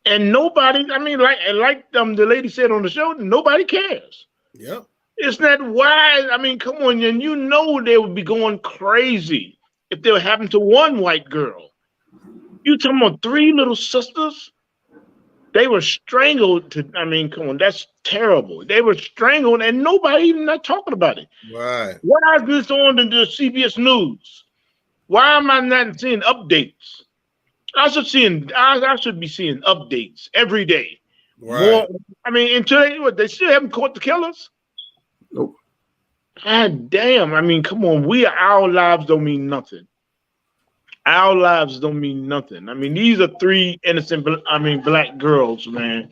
and nobody. I mean, like the lady said on the show, nobody cares. Yep. Isn't that why? I mean, come on, and you know they would be going crazy if they were happening to one white girl. You talking about 3 little sisters? They were strangled to, I mean, come on, that's terrible. They were strangled and nobody even not talking about it. Right. Why is this on the CBS News? Why am I not seeing updates? I should be seeing updates every day. Right. More, I mean, until they still haven't caught the killers? Nope. God damn. I mean, come on. Our lives don't mean nothing. Our lives don't mean nothing. I mean, these are 3 innocent, black girls, man.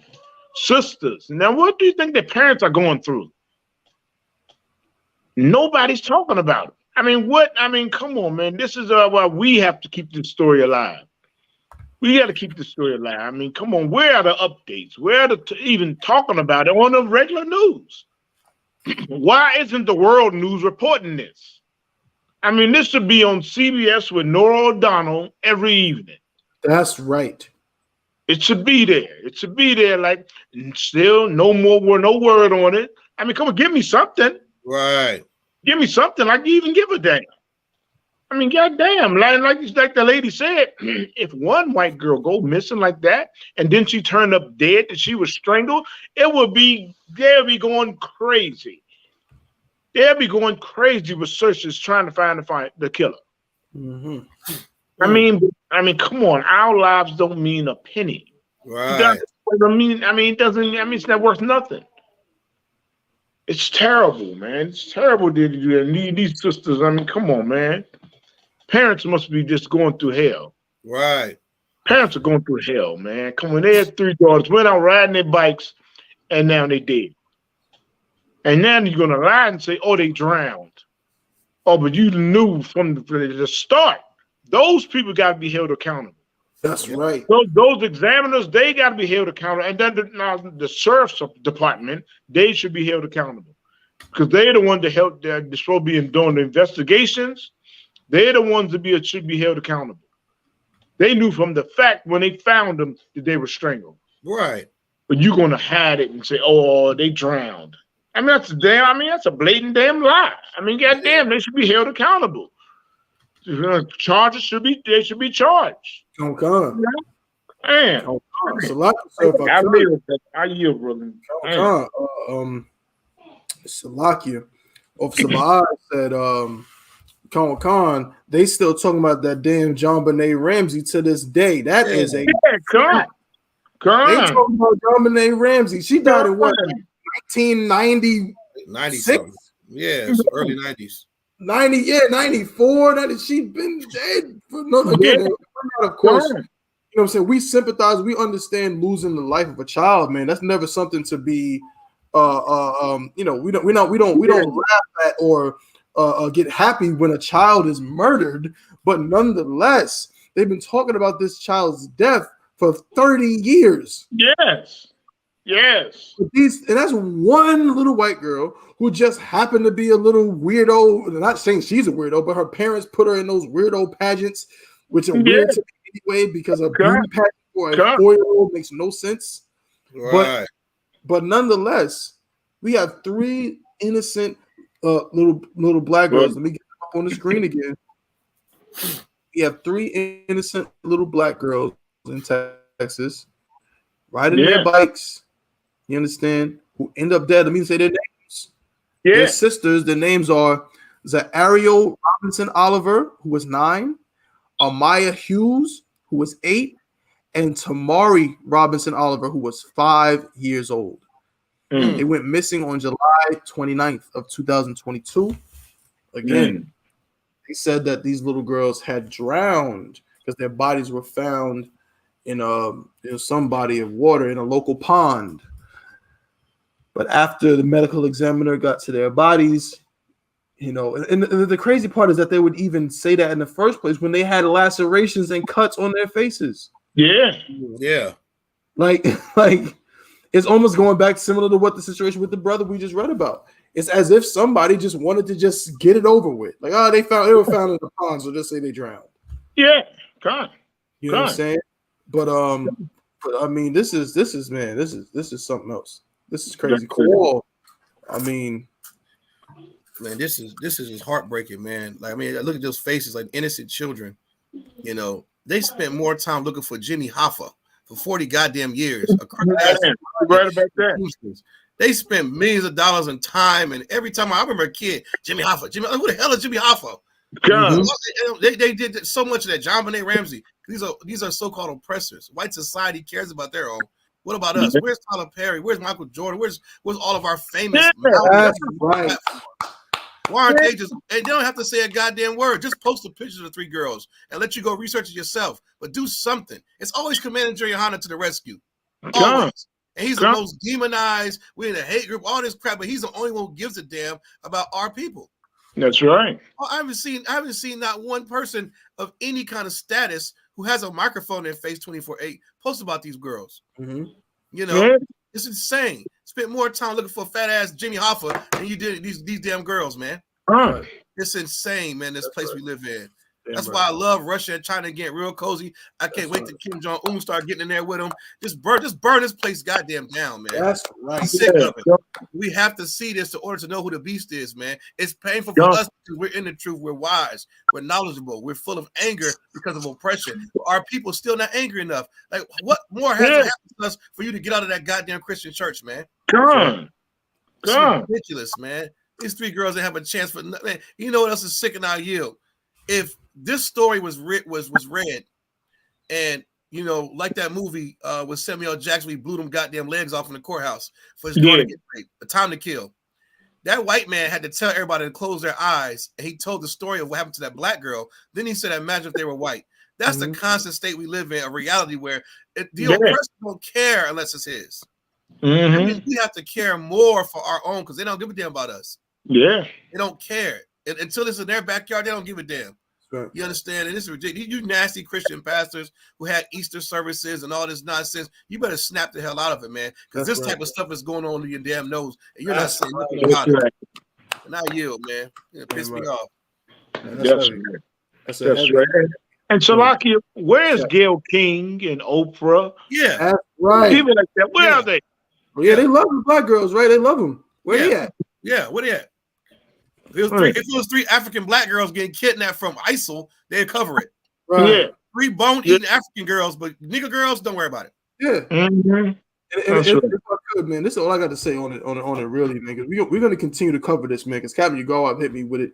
Sisters. Now, what do you think their parents are going through? Nobody's talking about it. I mean, what? I mean, come on, man. This is why we have to keep this story alive. We got to keep the story alive. I mean, come on. Where are the updates? Where are even talking about it on the regular news? Why isn't the world news reporting this? I mean, this should be on CBS with Nora O'Donnell every evening. That's right. It should be there. It should be there. Like, still no word on it. I mean, come on, give me something. Right. Give me something. Like, you even give a damn. I mean, goddamn. Like the lady said, if one white girl go missing like that, and then she turned up dead, that she was strangled, they'll be going crazy. They'll be going crazy with searches trying to find the killer. Mm-hmm. I mean, come on. Our lives don't mean a penny. Right. It doesn't. I mean, it's not worth nothing. It's terrible, man. It's terrible that you do that. These sisters. I mean, come on, man. Parents must be just going through hell. Right. Parents are going through hell, man. Come on, they had 3 daughters, went out riding their bikes, and now they dead. And now you're going to lie and say, oh, they drowned. Oh, but you knew from the start. Those people got to be held accountable. That's right. Those examiners, they got to be held accountable. And then the sheriff's department, they should be held accountable. Because they're the ones that help, they're supposed to be doing the investigations. They're the ones that should be held accountable. They knew from the fact when they found them that they were strangled. Right. But you're going to hide it and say, oh, they drowned. I mean, that's a blatant damn lie. I mean, goddamn, they should be held accountable. Charges should be charged. Come on. Man. I yield, brother. Salakia. Officer Baad said, Khan, they still talking about that damn John Benet Ramsey to this day. That is a Khan. They talking about John Benet Ramsey. She died in what? 1990, 90 something. Yeah, it's early 90s. 94. That is, she's been dead for no. Again, of course, you know what I'm saying. We sympathize. We understand losing the life of a child, man. That's never something to be, you know. We don't laugh at or get happy when a child is murdered. But nonetheless, they've been talking about this child's death for 30 years. Yes. And that's one little white girl who just happened to be a little weirdo. I'm not saying she's a weirdo, but her parents put her in those weirdo pageants, which are weird to me anyway, because a beauty pageant for a 4-year-old makes no sense. Right. But nonetheless, we have 3 innocent little black girls. Let me get them up on the screen again. We have 3 innocent little black girls in Texas riding their bikes. You understand? Who end up dead. Let me say their names. Their sisters. Their names are Za'Ariel Robinson Oliver, who was 9, Amaya Hughes, who was 8, and Tamari Robinson Oliver, who was 5 years old. They went missing on July 29th of 2022. Again, they said that these little girls had drowned because their bodies were found in some body of water in a local pond. But after the medical examiner got to their bodies, you know, and the crazy part is that they would even say that in the first place when they had lacerations and cuts on their faces. Yeah. Like it's almost going back similar to what the situation with the brother we just read about. It's as if somebody just wanted to just get it over with. Like, oh, they were found in the pond, so just say they drowned. Yeah, you know what I'm saying? But I mean, this is something else. This is crazy cool. I mean, man, this is just heartbreaking, man. Like, I mean, look at those faces, like innocent children. You know, they spent more time looking for Jimmy Hoffa for 40 goddamn years. Right about that. They spent millions of dollars in time, and every time I remember a kid, Jimmy Hoffa. Who the hell is Jimmy Hoffa? They did so much of that. John Benet Ramsey. These are so-called oppressors. White society cares about their own. What about us? Where's Tyler Perry? Where's Michael Jordan? Where's all of our famous? Right. Why aren't they just? They don't have to say a goddamn word. Just post a picture of the 3 girls and let you go research it yourself. But do something. It's always Commander YAHANNA to the rescue. Always. And he's the most demonized. We're in a hate group. All this crap, but he's the only one who gives a damn about our people. That's right. I haven't seen not one person of any kind of status who has a microphone in their face 24/8 post about these girls. You know, it's insane. Spent more time looking for fat ass Jimmy Hoffa than you did these damn girls, man. It's insane, man. This place we live in. That's why I love Russia and China getting real cozy. I can't wait till Kim Jong-un start getting in there with them. Just burn this place goddamn down, man. That's right. I'm sick of it. We have to see this in order to know who the beast is, man. It's painful for us because we're in the truth. We're wise. We're knowledgeable. We're full of anger because of oppression. But our people still not angry enough. Like, what more has to happen to us for you to get out of that goddamn Christian church, man? It's ridiculous, man. These 3 girls that have a chance for nothing. You know what else is sick in our yield? If this story was read, and you know, like that movie with Samuel Jackson, we blew them goddamn legs off in the courthouse for his daughter to get raped, A Time to Kill. That white man had to tell everybody to close their eyes, and he told the story of what happened to that black girl. Then he said, "Imagine if they were white." That's the constant state we live in, a reality where the oppressor don't care unless it's his. I mean, we have to care more for our own because they don't give a damn about us. They don't care. Until it's in their backyard, they don't give a damn. Right. You understand? And it's ridiculous. You nasty Christian pastors who had Easter services and all this nonsense, you better snap the hell out of it, man. Because this type of stuff is going on in your damn nose, and you're not saying nothing about it. And I yield, man. It pissed me off. That's right. And Salakia, where's Gayle King and Oprah? Yeah. That's right. People like that. Where are they? Well, yeah, they love the black girls, right? They love them. Where they at? Yeah, where they at? If it was 3 African black girls getting kidnapped from ISIL, they'd cover it. Right. 3 bone-eating African girls, but nigga girls, don't worry about it. Yeah. And if I could, man, this is all I got to say on it, really, man. Because we're going to continue to cover this, man. Because Captain Ugawa hit me with it,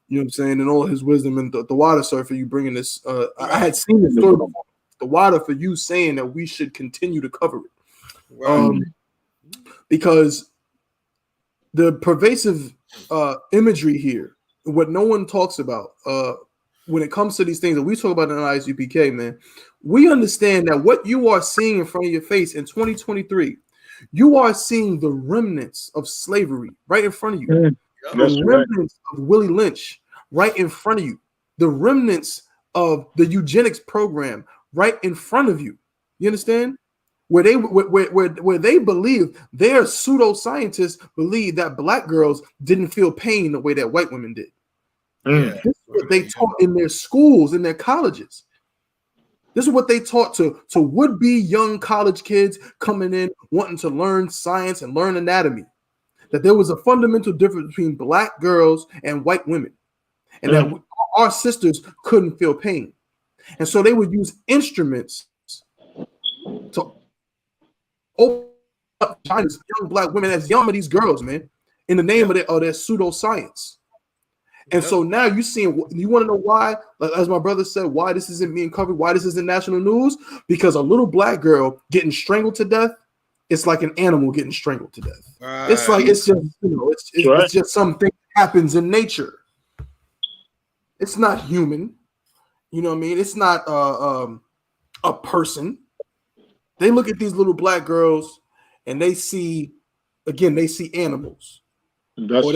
you know what I'm saying, and all his wisdom and the water, sir, for you bringing this. I had seen this story before. The water for you saying that we should continue to cover it, because the pervasive imagery here what no one talks about when it comes to these things that we talk about in I.S.U.P.K, man, we understand that what you are seeing in front of your face in 2023, you are seeing the remnants of slavery right in front of you. The remnants of Willie Lynch right in front of you. The remnants of the eugenics program right in front of you. You understand? Where they believe, their pseudoscientists believe that black girls didn't feel pain the way that white women did. This is what they taught in their schools, in their colleges. This is what they taught to would-be young college kids coming in wanting to learn science and learn anatomy. That there was a fundamental difference between black girls and white women, and that our sisters couldn't feel pain. And so they would use instruments to open up China's young black women as young as these girls, man, in the name of their pseudoscience. And so now you're seeing, you want to know why, as my brother said, why this isn't being covered, why this isn't national news? Because a little black girl getting strangled to death, it's like an animal getting strangled to death. It's like, it's just, it's just something that happens in nature. It's not human. You know what I mean? It's not a person. They look at these little black girls and they see, again, they see animals. That's or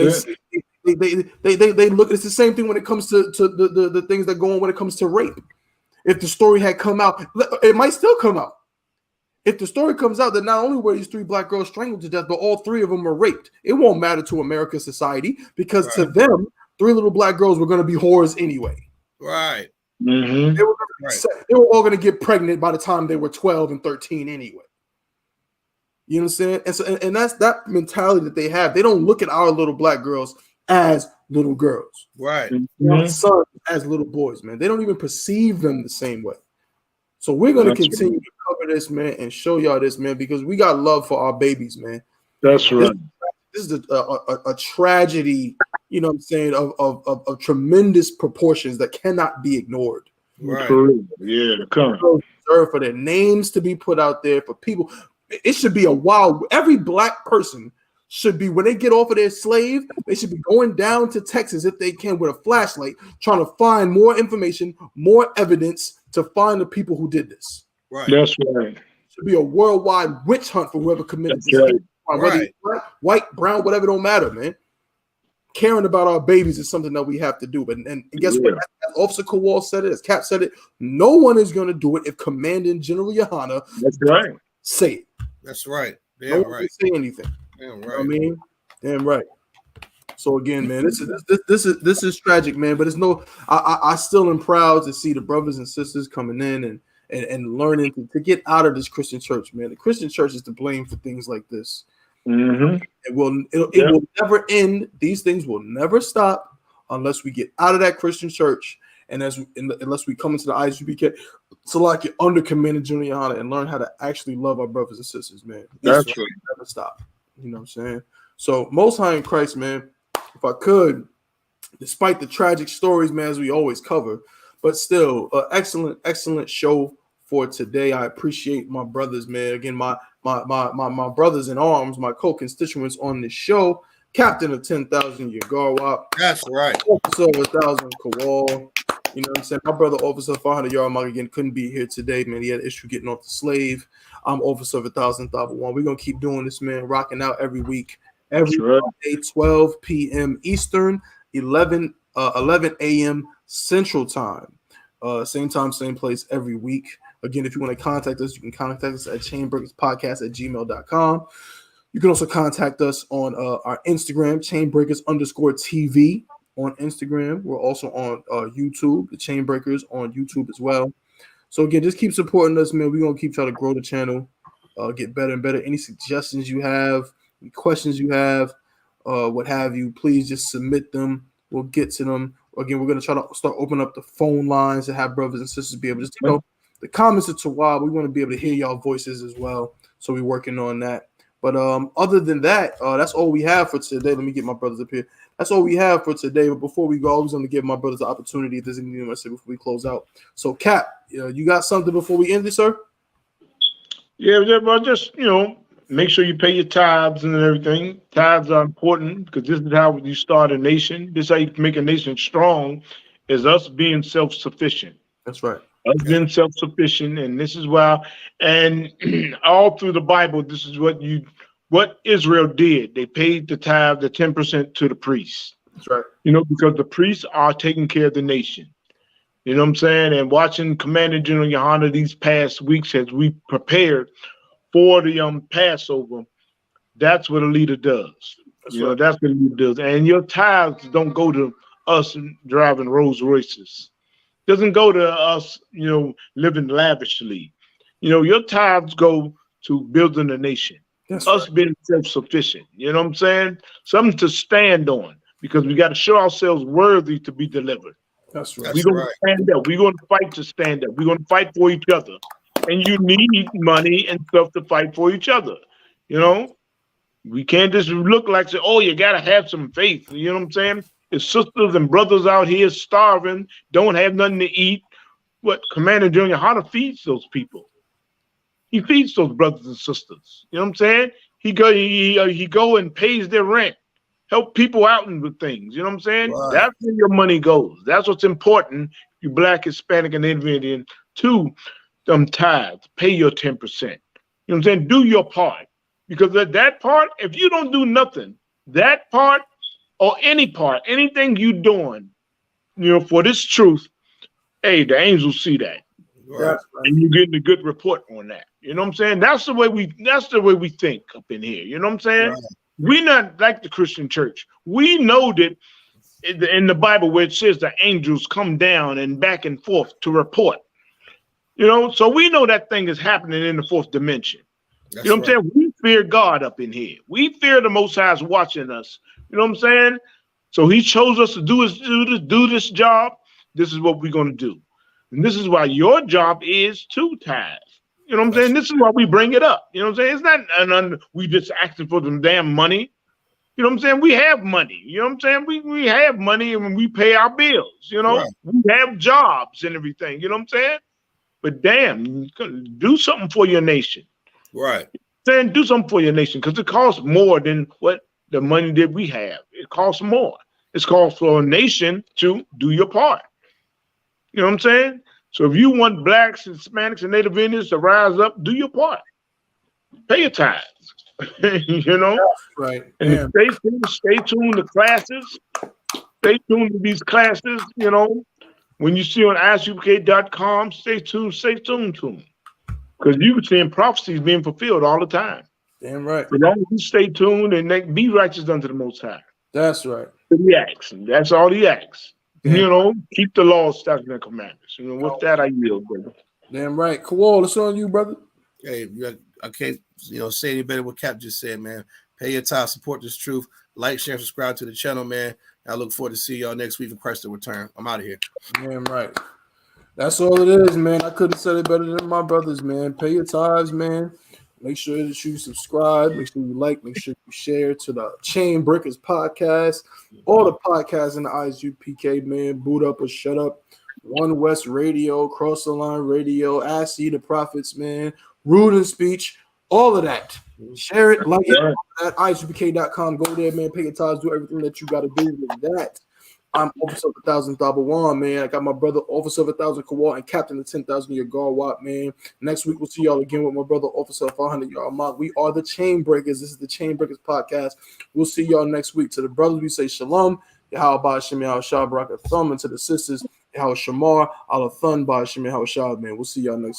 they look. It's the same thing when it comes to the things that go on when it comes to rape. If the story had come out, it might still come out. If the story comes out that not only were these 3 black girls strangled to death, but all 3 of them were raped, it won't matter to America's society because to them, 3 little black girls were going to be whores anyway. Right. They were all going to get pregnant by the time they were 12 and 13 anyway. You know what I'm saying? And so, and that's that mentality that they have. They don't look at our little black girls as little girls, right? Sons as little boys, man. They don't even perceive them the same way. So we're going to continue to cover this, man, and show y'all this, man, because we got love for our babies, man. That's right. This is a tragedy, you know what I'm saying, of tremendous proportions that cannot be ignored. Right. Yeah, come for their names to be put out there for people. It should be a wild. Every black person should be, when they get off of their slave, they should be going down to Texas if they can with a flashlight, trying to find more information, more evidence to find the people who did this. Right. That's right. It should be a worldwide witch hunt for whoever committed this. Right. Whether it's black, white, brown, whatever, don't matter, man. Caring about our babies is something that we have to do. And guess what? As Officer Kowal said it, as Cap said it, no one is going to do it if Commanding General YAHANNA say it. That's right. No one can say anything. Damn right. You know what I mean? Damn right. So again, man, this is tragic, man. But it's no, I still am proud to see the brothers and sisters coming in and learning to get out of this Christian church, man. The Christian church is to blame for things like this. It will never end. These things will never stop unless we get out of that Christian church and unless we come into the I.S.U.P.K. so like you're under Commander General YAHANNA and learn how to actually love our brothers and sisters, man. That's right. Never stop. You know what I'm saying? So Most High in Christ, man, if I could, despite the tragic stories, man, as we always cover, but still, excellent show for today. I appreciate my brothers, man. Again, my brothers in arms, my co-constituents on this show. Captain of 10,000 Yagarwa. That's right. Officer of 1,000 Kowal. You know what I'm saying? My brother, Officer 500 Yarmag, again, couldn't be here today, man. He had an issue getting off the slave. I'm Officer of 1,000 One. We're going to keep doing this, man, rocking out every week. Every day, 12 p.m. Eastern, 11 a.m. Central Time. Same time, same place every week. Again, if you want to contact us, you can contact us at chainbreakerspodcast@gmail.com. You can also contact us on our Instagram, chainbreakers_TV on Instagram. We're also on YouTube, the Chainbreakers on YouTube as well. So again, just keep supporting us, man. We're going to keep trying to grow the channel, get better and better. Any suggestions you have, any questions you have, what have you, please just submit them. We'll get to them. Again, we're going to try to start opening up the phone lines to have brothers and sisters be able to, the comments are to wild. We want to be able to hear y'all voices as well. So we're working on that. But other than that, that's all we have for today. Let me get my brothers up here. That's all we have for today. But before we go, I was going to give my brothers the opportunity if there's anything you want to say before we close out. So, Cap, you got something before we end this, sir? Yeah, but just, make sure you pay your tithes and everything. Tithes are important because this is how you start a nation. This is how you make a nation strong, is us being self-sufficient. That's right. Us being self-sufficient, and this is why, and all through the Bible, this is what Israel did. They paid the tithe, the 10% to the priests. That's right. You know, because the priests are taking care of the nation. You know what I'm saying? And watching Commander General YAHANNA these past weeks as we prepared for the Passover, that's what a leader does. That's right. That's what a leader does. And your tithes don't go to us driving Rolls Royces. Doesn't go to us, living lavishly. Your tithes go to building a nation. That's us right. Being self-sufficient. You know what I'm saying? Something to stand on, because we got to show ourselves worthy to be delivered. That's right. We're going to stand up. We're going to fight to stand up. We're going to fight for each other. And you need money and stuff to fight for each other. We can't just look like, say, oh, you got to have some faith. You know what I'm saying? There's sisters and brothers out here starving, don't have nothing to eat. What Commander Junior, how to feed those people? He feeds those brothers and sisters. You know what I'm saying? He go and pays their rent, help people out with things. You know what I'm saying? Right. That's where your money goes. That's what's important. You Black, Hispanic, and Indian to tithes. Pay your 10%. You know what I'm saying? Do your part, because at that part, if you don't do nothing, that part. Or any part, anything you doing, for this truth, hey, the angels see that. Right. And you're getting a good report on that. You know what I'm saying? That's the way we think up in here. You know what I'm saying? Right. We're not like the Christian church. We know that in the Bible where it says the angels come down and back and forth to report. So we know that thing is happening in the fourth dimension. That's I'm saying? We fear God up in here. We fear the Most High is watching us. You know what I'm saying? So he chose us to do this job. This is what we're going to do. And this is why your job is to tithe. You know what I'm saying? This is why we bring it up. You know what I'm saying? It's not we just asking for them damn money. You know what I'm saying? We have money. You know what I'm saying? We have money and we pay our bills. Right. We have jobs and everything. You know what I'm saying? But damn, do something for your nation. Right. Saying do something for your nation, because it costs more than what the money that we have. It costs more. It's cost for a nation to do your part. You know what I'm saying? So if you want Blacks, Hispanics, and Native Indians to rise up, do your part. Pay your tithes. Right. And stay tuned to classes. Stay tuned to these classes. When you see on I.S.U.P.K.com, stay tuned to them. Because you're seeing prophecies being fulfilled all the time. Damn right. As long as you stay tuned and be righteous unto the Most High. That's right. He asks. That's all he asks. Damn. Keep the laws, statutes, and commandments. With that, I yield, brother. Damn right. Cool. It's on you, brother. Hey, I can't, say any better than what Cap just said, man. Pay your time, support this truth. Like, share, and subscribe to the channel, man. I look forward to see y'all next week in Christ will return. I'm out of here. Damn right. That's all it is, man. I couldn't say it better than my brothers, man. Pay your tithes, man. Make sure that you subscribe. Make sure you like. Make sure you share to the Chain Breakers podcast. All the podcasts in the I.S.U.P.K, man. Boot Up or Shut Up. One West Radio. Cross the Line Radio. Ask Ye the Prophets, man. Rude and Speech. All of that. Share it. Like it at I.S.U.P.K.com. Go there, man. Pay your tithes. Do everything that you got to do with that. I'm Officer of 1,000 Dabawan, man. I got my brother, Officer of 1,000 Kawal, and Captain of 10,000 Year Garwat, man. Next week, we'll see y'all again with my brother, Officer of 500 Yard Mark. We are the Chain Breakers. This is the Chain Breakers podcast. We'll see y'all next week. To the brothers, we say shalom. Yahweh Ba'ashem Yahweh Shah Barak Thumb. And to the sisters, Yahweh Shamar, Allah Thun Ba'ashem Yahweh Shah, man. We'll see y'all next week.